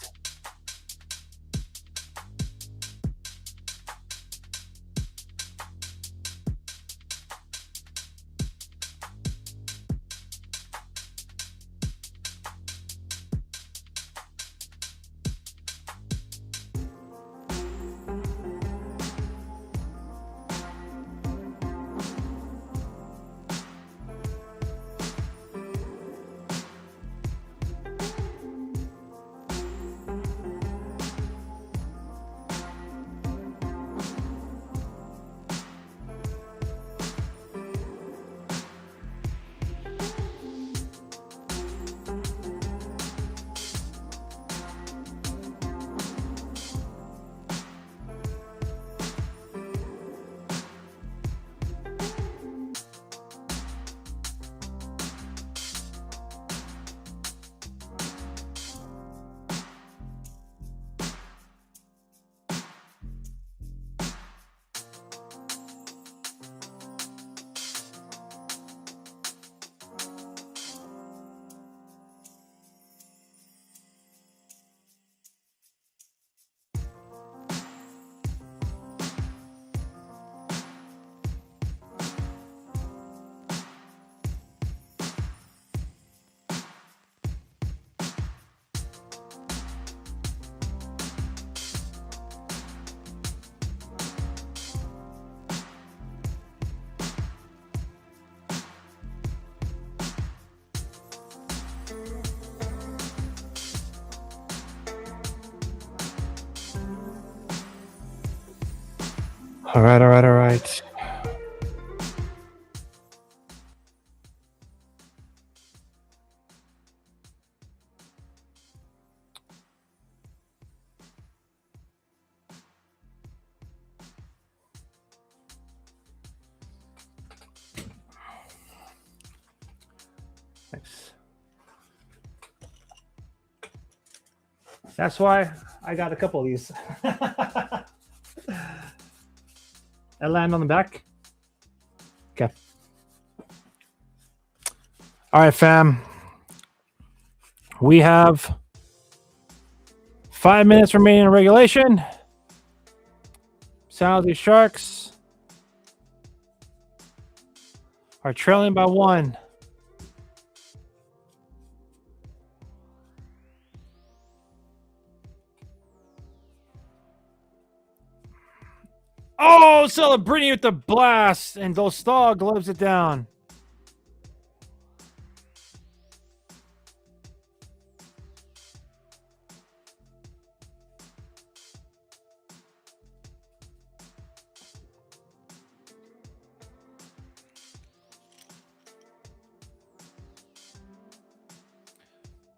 All right. Thanks. That's why I got a couple of these. I land on the back. Okay. All right, fam. We have 5 minutes remaining in regulation. San Jose Sharks are trailing by 1. Oh, Celebrini with the blast, and Dostal gloves it down.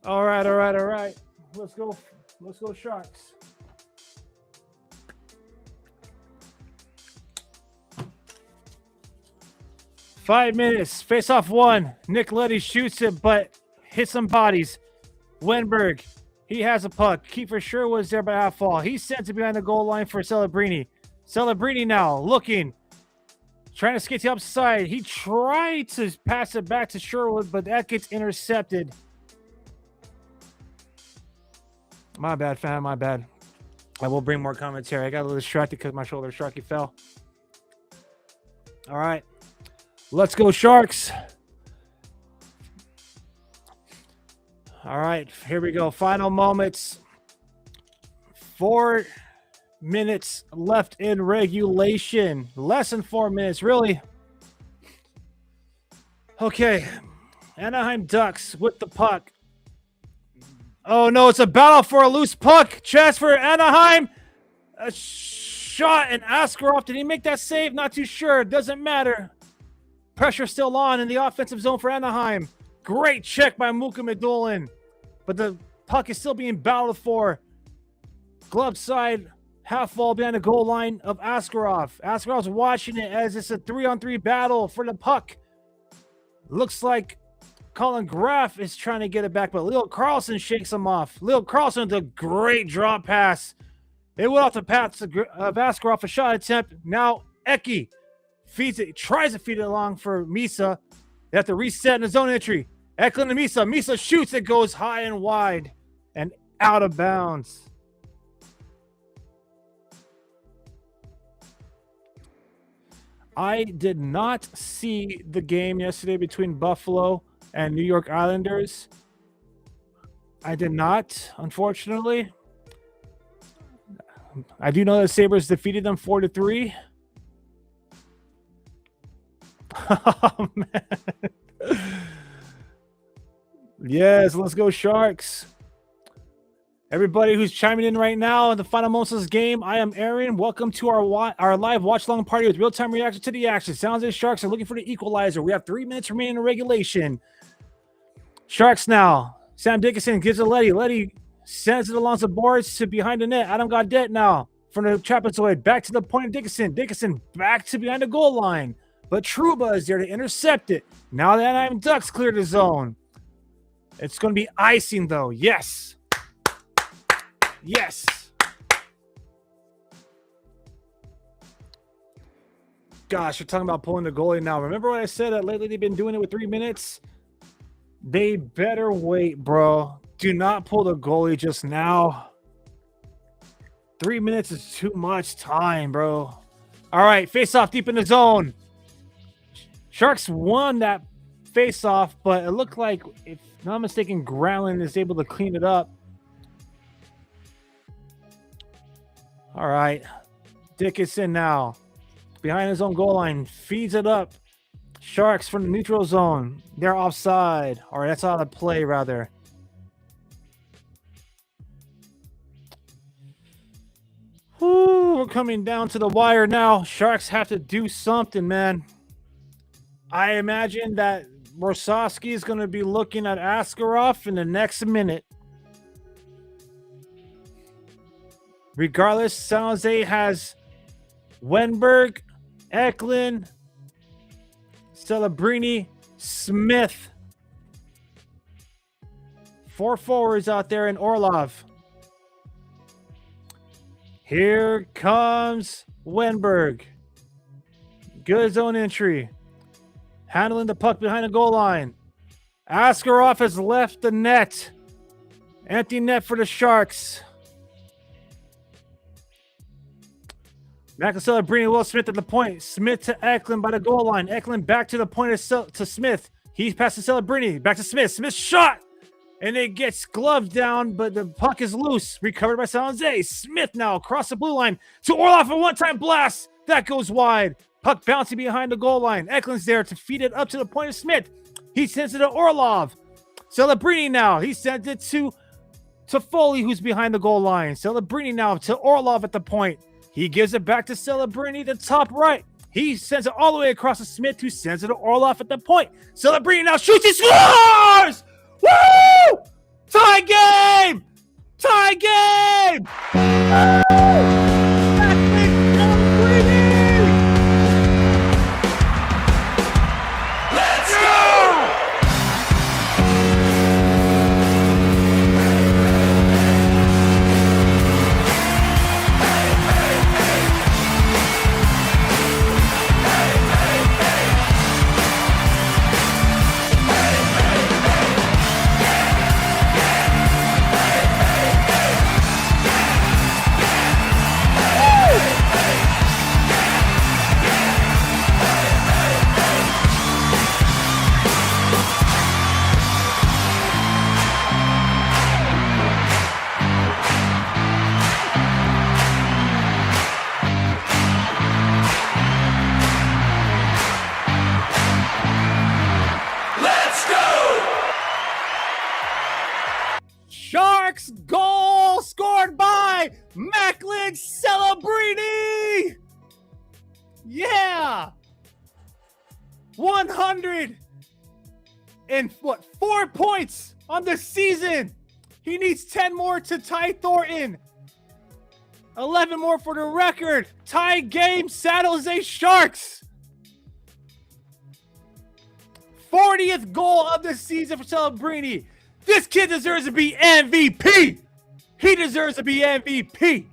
All right. Let's go Sharks. Five minutes. Face off 1. Nick Leddy shoots it, but hits some bodies. Wenberg, he has a puck. Kiefer sure was there by half fall. He sends it behind the goal line for Celebrini. Celebrini now looking. Trying to skate to the upside. He tried to pass it back to Sherwood, but that gets intercepted. My bad, fam. My bad. I will bring more commentary. I got a little distracted because my shoulder sharky fell. All right. Let's go, Sharks. All right. Here we go. Final moments. 4 minutes left in regulation. Less than 4 minutes, really. Okay. Anaheim Ducks with the puck. Oh, no, it's a battle for a loose puck. Chance for Anaheim. A shot, and Askarov. Did he make that save? Not too sure. Doesn't matter. Pressure still on in the offensive zone for Anaheim. Great check by Muka Medulin. But the Puck is still being battled for. Glove side, half wall behind the goal line of Askarov. Askarov's watching it as it's a 3-on-3 battle for the puck. Looks like Colin Graff is trying to get it back, but Leo Carlson shakes him off. Leo Carlson with a great drop pass. It went off the path of Askarov, a shot attempt. Now Eki feeds it, tries to feed it along for Misa. They have to reset in his own entry. Eklund and Misa. Misa shoots, it goes high and wide and out of bounds. I did not see the game yesterday between Buffalo and New York Islanders. I did not, unfortunately. I do know that Sabres defeated them 4-3. Oh, man. Yes, let's go Sharks. Everybody who's chiming in right now in the final moments of this game, I am Aaron. Welcome to our live watch-along party with real-time reaction to the action. Sounds like Sharks are looking for the equalizer. We have 3 minutes remaining in regulation. Sharks now. Sam Dickinson gives it to Letty. Letty sends it along the boards to behind the net. Adam Gaudette now from the trapezoid. Back to the point of Dickinson. Dickinson back to behind the goal line. But Trouba is there to intercept it. Now the Anaheim Ducks cleared the zone. It's going to be icing, though. Yes. Yes. Gosh, you're talking about pulling the goalie now. Remember what I said that lately they've been doing it with 3 minutes? They better wait, bro. Do not pull the goalie just now. 3 minutes is too much time, bro. All right, face off deep in the zone. Sharks won that face off, but it looked like, if not mistaken, Growlin is able to clean it up. All right, Dickinson now behind his own goal line, feeds it up. Sharks from the neutral zone. They're offside. All right, that's out of play, rather. Whew, we're coming down to the wire now. Sharks have to do something, man. I imagine that Rosowski is going to be looking at Askarov in the next minute. Regardless, San Jose has Wenberg, Eklund, Celebrini, Smith. 4 forwards out there in Orlov. Here comes Wenberg. Good zone entry. Handling the puck behind the goal line. Askarov has left the net. Empty net for the Sharks. Celebrini, Will Smith at the point. Smith to Eklund by the goal line. Eklund back to the point to Smith. He passes Celebrini. Back to Smith. Smith shot. And it gets gloved down, but the puck is loose. Recovered by San Jose. Smith now across the blue line to Orlov. A one-time blast. That goes wide. Puck bouncing behind the goal line. Eklund's there to feed it up to the point of Smith. He sends it to Orlov. Celebrini now. He sends it to Foley, who's behind the goal line. Celebrini now to Orlov at the point. He gives it back to Celebrini, the top right. He sends it all the way across to Smith, who sends it to Orlov at the point. Celebrini now shoots. He scores! Woo! Tie game! Tie game! Let's go! Sharks goal scored by Macklin Celebrini. Yeah. 104 points on the season. He needs 10 more to tie Thornton. 11 more for the record. Tie game, San Jose Sharks. 40th goal of the season for Celebrini. This kid deserves to be MVP. He deserves to be MVP.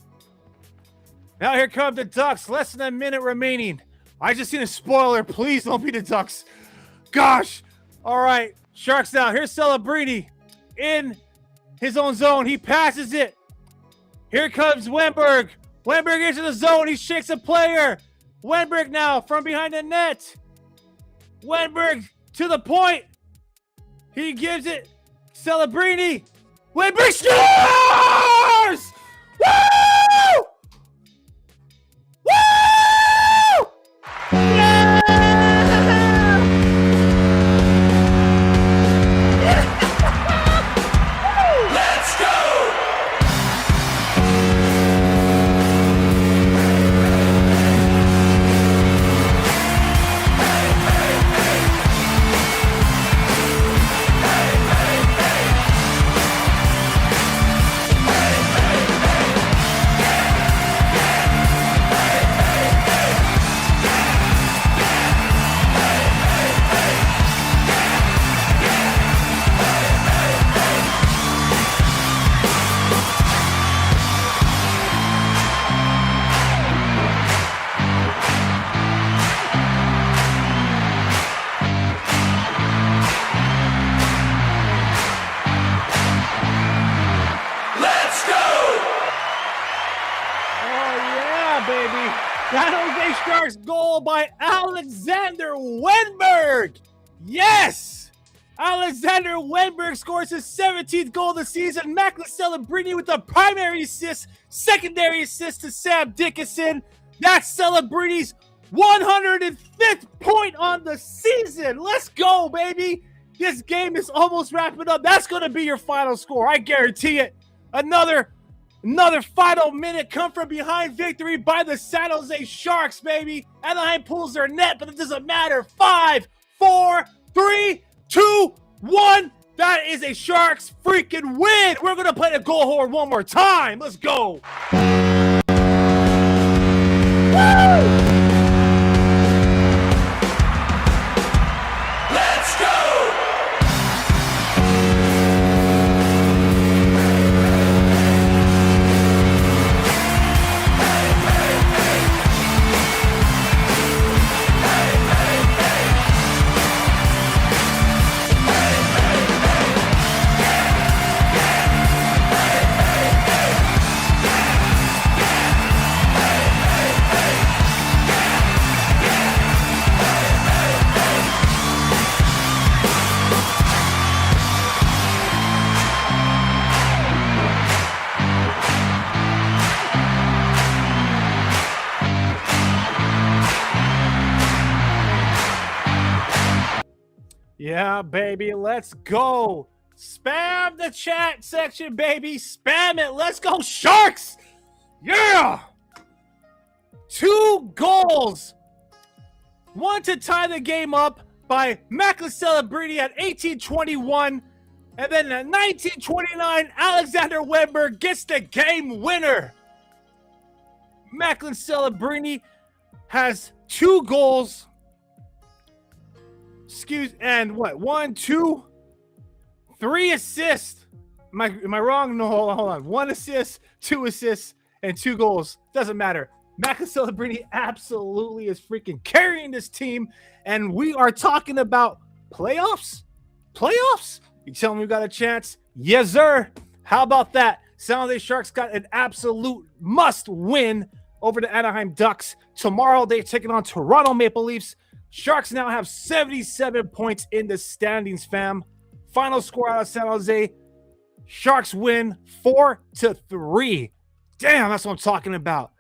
Now here come the Ducks. Less than a minute remaining. I just seen a spoiler. Please don't be the Ducks. Gosh. All right. Sharks now. Here's Celebrini in his own zone. He passes it. Here comes Wenberg. Wenberg into the zone. He shakes a player. Wenberg now from behind the net. Wenberg to the point. He gives it. Celebrini. Wenberg scores! Woo! Woo! Yeah! Let's go! San Jose Sharks goal by Alexander Wenberg. Yes! Alexander Wenberg scores his 17th goal of the season. Macklin Celebrini with the primary assist, secondary assist to Sam Dickinson. That's Celebrini's 105th point on the season. Let's go, baby. This game is almost wrapping up. That's going to be your final score. I guarantee it. Another final minute come from behind victory by the San Jose Sharks, baby. Anaheim pulls their net, but it doesn't matter. 5, 4, 3, 2, 1. That is a Sharks freaking win. We're going to play the goal horn one more time. Let's go. Woo! Yeah, baby, let's go. Spam the chat section, baby. Spam it. Let's go, Sharks. Yeah. 2 goals. One to tie the game up by Macklin Celebrini at 18:21. And then at 19:29, Alexander Wenberg gets the game winner. Macklin Celebrini has 2 goals. And what? 1, 2, 3 assists. Am I wrong? No, hold on. 1 assist, 2 assists, and 2 goals. Doesn't matter. Macklin Celebrini absolutely is freaking carrying this team. And we are talking about playoffs? Playoffs? You telling me we got a chance? Yes, sir. How about that? San Jose Sharks got an absolute must win over the Anaheim Ducks. Tomorrow they're taking on Toronto Maple Leafs. Sharks now have 77 points in the standings, fam. Final score out of San Jose. Sharks win 4-3. Damn, that's what I'm talking about.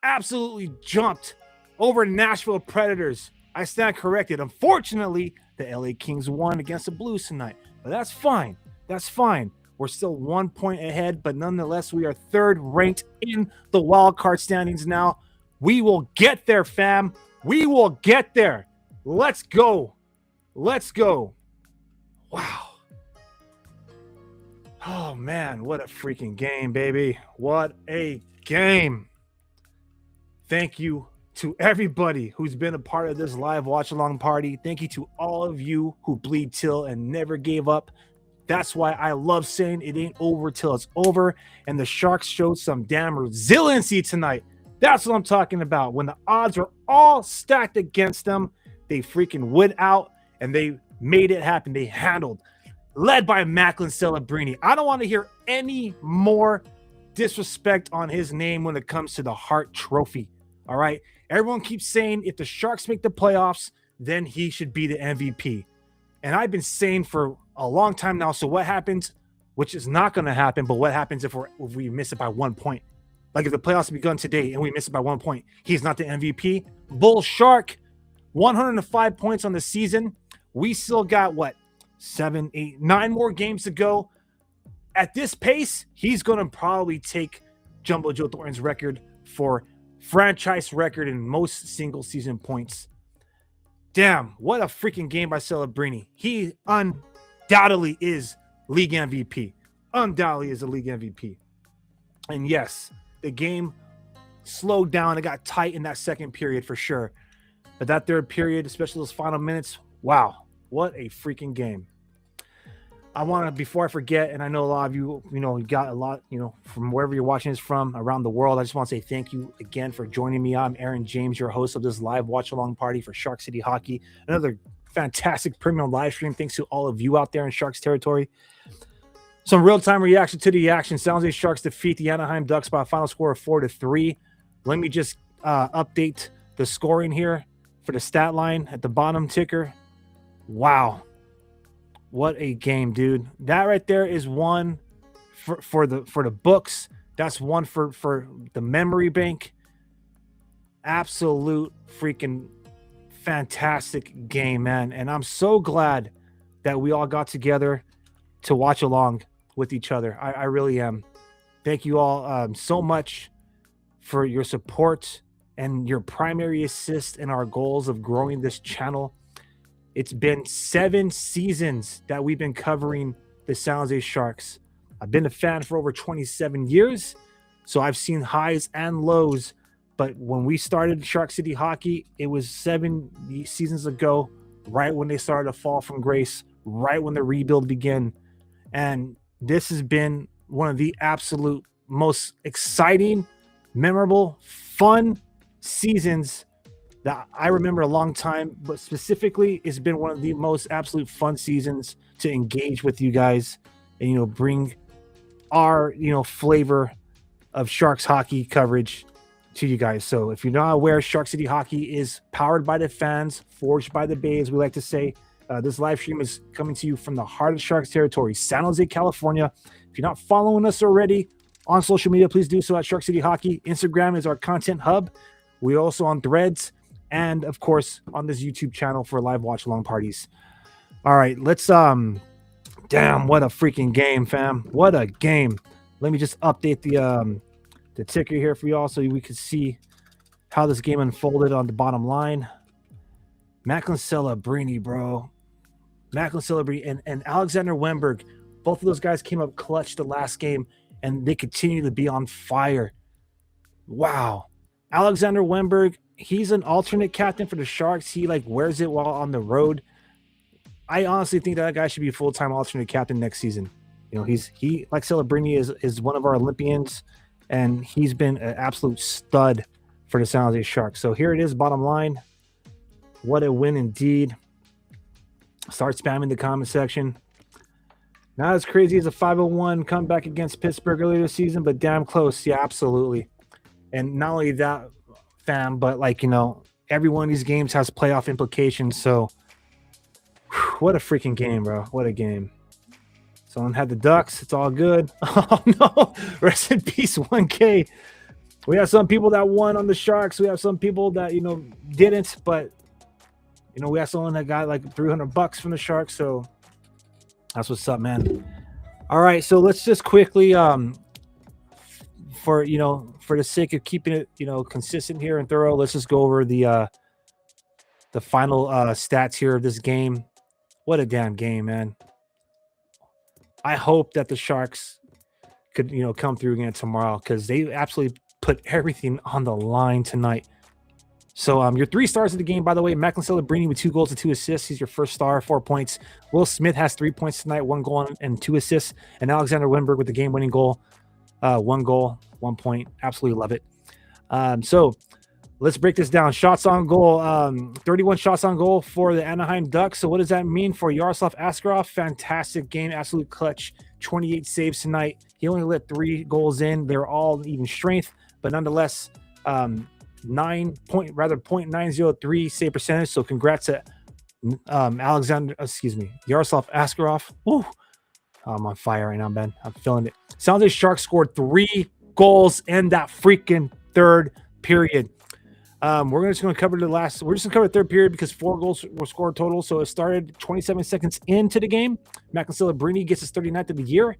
Absolutely jumped over Nashville Predators. I stand corrected. Unfortunately, the LA Kings won against the Blues tonight. But that's fine. That's fine. We're still 1 point ahead, but nonetheless, we are 3rd ranked in the wild card standings now. We will get there, fam. We will get there. Let's go. Let's go. Wow. Oh man, what a freaking game, baby. What a game. Thank you to everybody who's been a part of this live watch along party. Thank you to all of you who bleed till and never gave up. That's why I love saying it ain't over till it's over. And the Sharks showed some damn resiliency tonight. That's what I'm talking about. When the odds are all stacked against them, they freaking went out and they made it happen. They handled, led by Macklin Celebrini. I don't want to hear any more disrespect on his name when it comes to the Hart Trophy. All right. Everyone keeps saying if the Sharks make the playoffs, then he should be the MVP. And I've been saying for a long time now. So what happens, which is not going to happen, but what happens if we miss it by 1 point? Like if the playoffs begun today and we miss it by 1 point, he's not the MVP. Bull Shark, 105 points on the season. We still got what, 7, 8, 9 more games to go. At this pace, he's going to probably take Jumbo Joe Thornton's record for franchise record in most single season points. Damn, what a freaking game by Celebrini. He undoubtedly is league MVP. Undoubtedly is a league MVP. And yes, the game slowed down. It got tight in that second period for sure. But that third period, especially those final minutes, wow, what a freaking game. I want to, before I forget, and I know a lot of you, got a lot, from wherever you're watching this from around the world. I just want to say thank you again for joining me. I'm Aaron James, your host of this live watch along party for Shark City Hockey. Another fantastic premium live stream. Thanks to all of you out there in Sharks territory. Some real-time reaction to the action. San Jose Sharks defeat the Anaheim Ducks by a final score of 4-3. Let me just update the scoring here for the stat line at the bottom ticker. Wow. What a game, dude. That right there is one for the books. That's one for the memory bank. Absolute freaking fantastic game, man. And I'm so glad that we all got together to watch along with each other. I really am. Thank you all so much for your support and your primary assist in our goals of growing this channel. It's been 7 seasons that we've been covering the San Jose Sharks. I've been a fan for over 27 years, so I've seen highs and lows. But when we started Shark City Hockey, it was 7 seasons ago, right when they started to fall from grace, right when the rebuild began. And this has been one of the absolute most exciting, memorable, fun seasons that I remember a long time, but specifically it's been one of the most absolute fun seasons to engage with you guys and, bring our, flavor of Sharks hockey coverage to you guys. So if you're not aware, Shark City Hockey is powered by the fans, forged by the Bay, as we like to say. This live stream is coming to you from the heart of Sharks territory, San Jose, California. If you're not following us already on social media, please do so at Shark City Hockey. Instagram is our content hub. We're also on Threads. And of course, on this YouTube channel for live watch along parties. All right, let's damn, what a freaking game, fam. What a game. Let me just update the ticker here for y'all so we can see how this game unfolded on the bottom line. Macklin Celebrini, bro. Macklin Celebrini and Alexander Wennberg. Both of those guys came up clutch the last game, and they continue to be on fire. Wow. Alexander Wennberg, he's an alternate captain for the Sharks. He wears it while on the road. I honestly think that guy should be a full-time alternate captain next season. He like Celebrini is one of our Olympians, and he's been an absolute stud for the San Jose Sharks. So here it is, bottom line. What a win indeed. Start spamming the comment section. Not as crazy as a 5-1 comeback against Pittsburgh earlier this season, but damn close. Yeah, absolutely. And not only that, fam, but every one of these games has playoff implications. So what a freaking game, bro. What a game. Someone had the Ducks. It's all good. Oh no. Rest in peace, 1K. We have some people that won on the Sharks. We have some people that didn't, but we have someone that got $300 from the Sharks. So that's what's up, man. All right, so let's just quickly for the sake of keeping it consistent here and thorough, let's just go over the final stats here of this game. What a damn game, man. I hope that the Sharks could, come through again tomorrow because they absolutely put everything on the line tonight. So your 3 stars of the game, by the way, Macklin Celebrini with 2 goals and 2 assists. He's your first star, 4 points. Will Smith has 3 points tonight, 1 goal and 2 assists. And Alexander Winberg with the game-winning goal, 1 goal, 1 point. Absolutely love it. So let's break this down. Shots on goal, 31 shots on goal for the Anaheim Ducks. So what does that mean for Yaroslav Askarov? Fantastic game, absolute clutch. 28 saves tonight. He only let 3 goals in. They're all even strength, but nonetheless, 0.903 save percentage. So congrats to Yaroslav Askarov. Woo. I'm on fire right now, Ben. I'm feeling it. Sounds like Sharks scored 3 goals in that freaking third period. We're just going to cover the third period because 4 goals were scored total. So it started 27 seconds into the game. Macklin Celebrini gets his 39th of the year.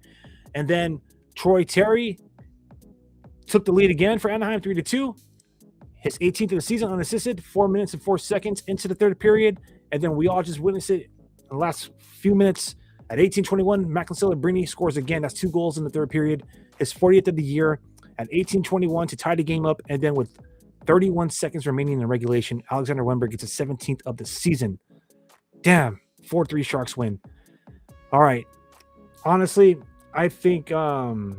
And then Troy Terry took the lead again for Anaheim 3-2. His 18th of the season unassisted, 4 minutes and 4 seconds into the third period. And then we all just witnessed it in the last few minutes. At 18:21, Macklin Celebrini scores again. That's 2 goals in the third period. His 40th of the year at 18:21 to tie the game up. And then with 31 seconds remaining in regulation, Alexander Winberg gets his 17th of the season. Damn, 4-3 Sharks win. All right. Honestly, I think we're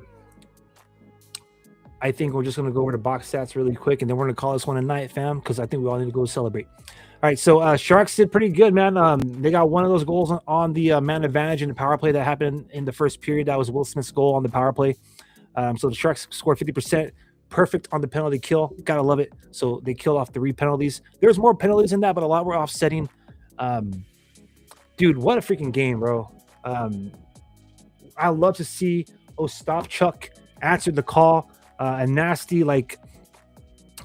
just going to go over the box stats really quick, and then we're going to call this one a night, fam, because I think we all need to go celebrate. All right, so Sharks did pretty good, man. They got one of those goals on the man advantage in the power play that happened in the first period. That was Will Smith's goal on the power play. So the Sharks scored 50%, perfect on the penalty kill. Gotta love it. So they killed off 3 penalties. There's more penalties than that, but a lot were offsetting. Dude, what a freaking game, bro. I love to see Ostapchuk answer the call. A nasty,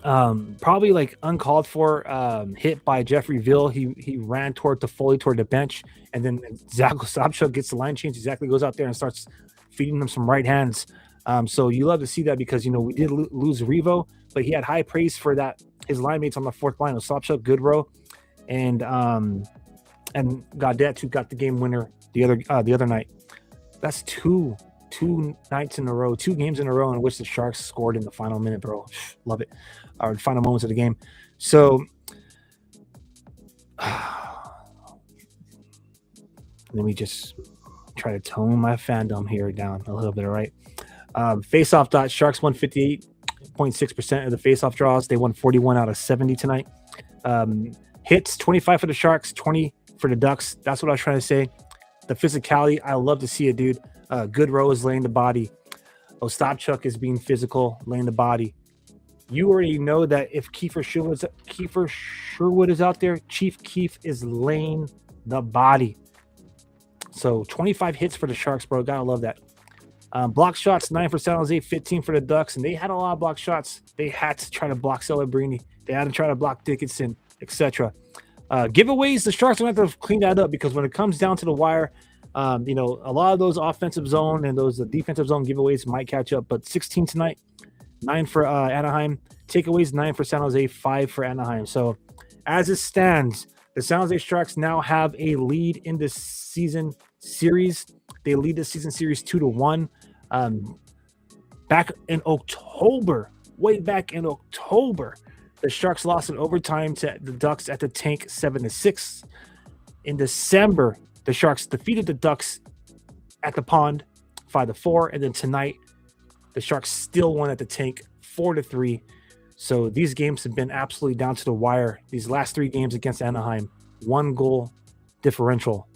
probably uncalled for hit by Jeffrey Ville. He ran toward the bench, and then Zach Ostapchuk gets the line change. Exactly goes out there and starts feeding them some right hands. So you love to see that because we did lose Revo, but he had high praise for that. His line mates on the 4th line, Ostapchuk, Goodrow, and Gaudette, who got the game winner the other night. That's two nights in a row, 2 games in a row in which the Sharks scored in the final minute, bro. Love it. Our final moments of the game. So let me just try to tone my fandom here down a little bit, all right? Face-off dot, Sharks won 58.6% of the face-off draws. They won 41 out of 70 tonight. Hits, 25 for the Sharks, 20 for the Ducks. That's what I was trying to say. The physicality, I love to see it, dude. Goodrow is laying the body. Ostapchuk is being physical, laying the body. You already know that if Kiefer Sherwood is out there, Chief Keef is laying the body. So 25 hits for the Sharks, bro. Gotta love that. Block shots, 9 for San Jose, 15 for the Ducks. And they had a lot of block shots. They had to try to block Celebrini. They had to try to block Dickinson, etc. Giveaways, the Sharks don't have to clean that up because when it comes down to the wire, a lot of those offensive zone and those defensive zone giveaways might catch up. But 16 tonight, 9 for Anaheim. Takeaways, 9 for San Jose, 5 for Anaheim. So as it stands, the San Jose Sharks now have a lead in this season series. They lead the season series 2-1. Back in October, way back in October, the Sharks lost in overtime to the Ducks at the Tank 7-6. In December, the Sharks defeated the Ducks at the Pond 5-4. And then tonight, the Sharks still won at the Tank 4-3. So these games have been absolutely down to the wire. These last 3 games against Anaheim, 1 goal differential.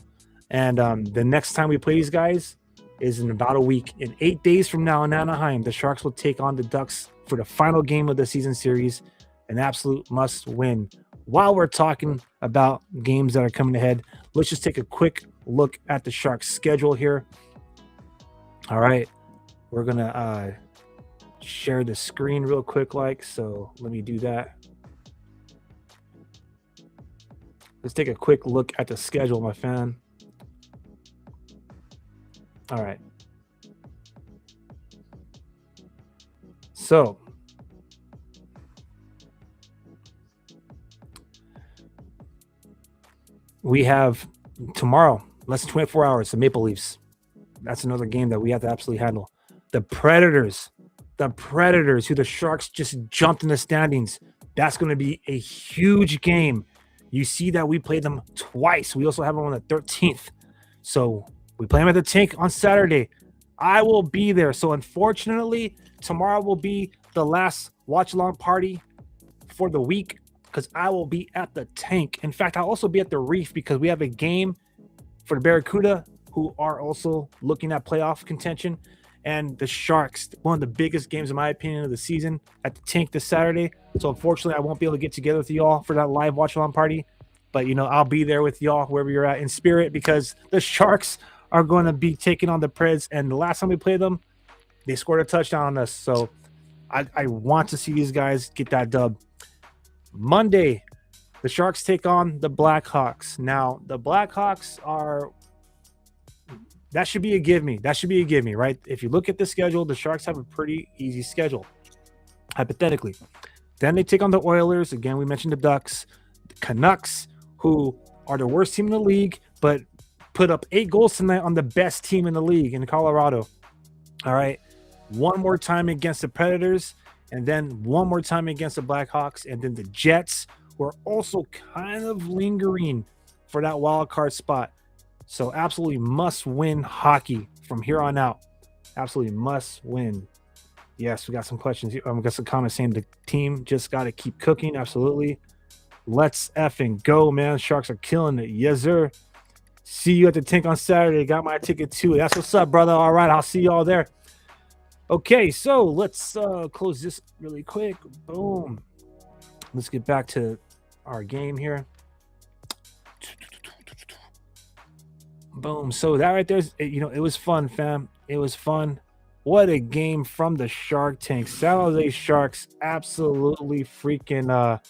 And the next time we play these guys is in about a week. In 8 days from now in Anaheim, the Sharks will take on the Ducks for the final game of the season series. An absolute must win. While we're talking about games that are coming ahead, let's just take a quick look at the Sharks schedule here. All right. We're going to share the screen real quick, so let me do that. Let's take a quick look at the schedule, my fan. All right. So we have tomorrow, less than 24 hours, the Maple Leafs. That's another game that we have to absolutely handle. The Predators, who the Sharks just jumped in the standings. That's going to be a huge game. You see that we played them twice. We also have them on the 13th. So we play them at the Tank on Saturday. I will be there. So unfortunately, tomorrow will be the last watch-along party for the week because I will be at the Tank. In fact, I'll also be at the Reef because we have a game for the Barracuda, who are also looking at playoff contention, and the Sharks, one of the biggest games, in my opinion, of the season at the Tank this Saturday. So unfortunately, I won't be able to get together with y'all for that live watch-along party. But, I'll be there with y'all wherever you're at in spirit because the Sharks are going to be taking on the Preds. And the last time we played them, they scored a touchdown on us. So I want to see these guys get that dub. Monday, the Sharks take on the Blackhawks. Now, the Blackhawks are... That should be a give me. Right? If you look at the schedule, the Sharks have a pretty easy schedule, hypothetically. Then they take on the Oilers. Again, we mentioned the Ducks. The Canucks, who are the worst team in the league, but put up 8 goals tonight on the best team in the league in Colorado. All right. One more time against the Predators, and then one more time against the Blackhawks, and then the Jets, who are also kind of lingering for that wild card spot. So absolutely must win hockey from here on out. Absolutely must win. Yes, we got some questions here. We got some comments saying the team just got to keep cooking. Absolutely. Let's effing go, man. Sharks are killing it. Yes, sir. See you at the Tank on Saturday. Got my ticket too. That's what's up, brother. All right, I'll see y'all there. Okay, so let's close this really quick. Boom. Let's get back to our game here. Boom. So that right there, it was fun, fam. It was fun. What a game from the Shark Tank. San Jose Sharks absolutely freaking,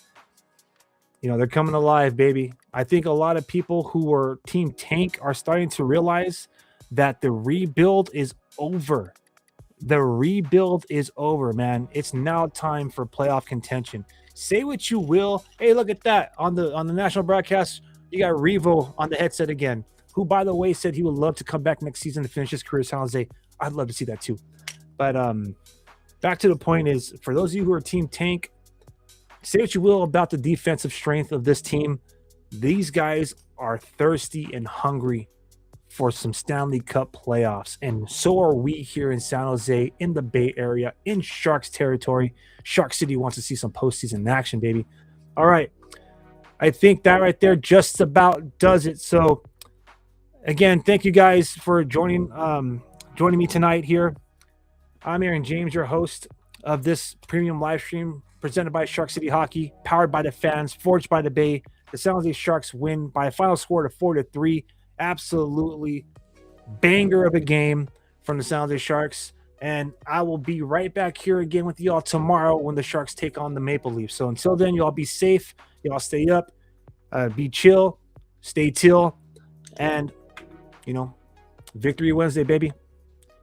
they're coming alive, baby. I think a lot of people who were Team Tank are starting to realize that the rebuild is over. The rebuild is over, man. It's now time for playoff contention. Say what you will. Hey, look at that. On the national broadcast, you got Revo on the headset again, who, by the way, said he would love to come back next season to finish his career at San Jose. I'd love to see that too. But back to the point is, for those of you who are Team Tank, say what you will about the defensive strength of this team. These guys are thirsty and hungry for some Stanley Cup playoffs. And so are we here in San Jose, in the Bay Area, in Sharks territory. Shark City wants to see some postseason action, baby. All right. I think that right there just about does it. So, again, thank you guys for joining me tonight here. I'm Aaron James, your host of this premium live stream presented by Shark City Hockey, powered by the fans, forged by the Bay. The San Jose Sharks win by a final score of 4-3. Absolutely banger of a game from the San Jose Sharks. And I will be right back here again with y'all tomorrow when the Sharks take on the Maple Leafs. So until then, y'all be safe. Y'all stay up, be chill, stay teal, and, Victory Wednesday, baby.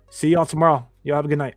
See y'all tomorrow. Y'all have a good night.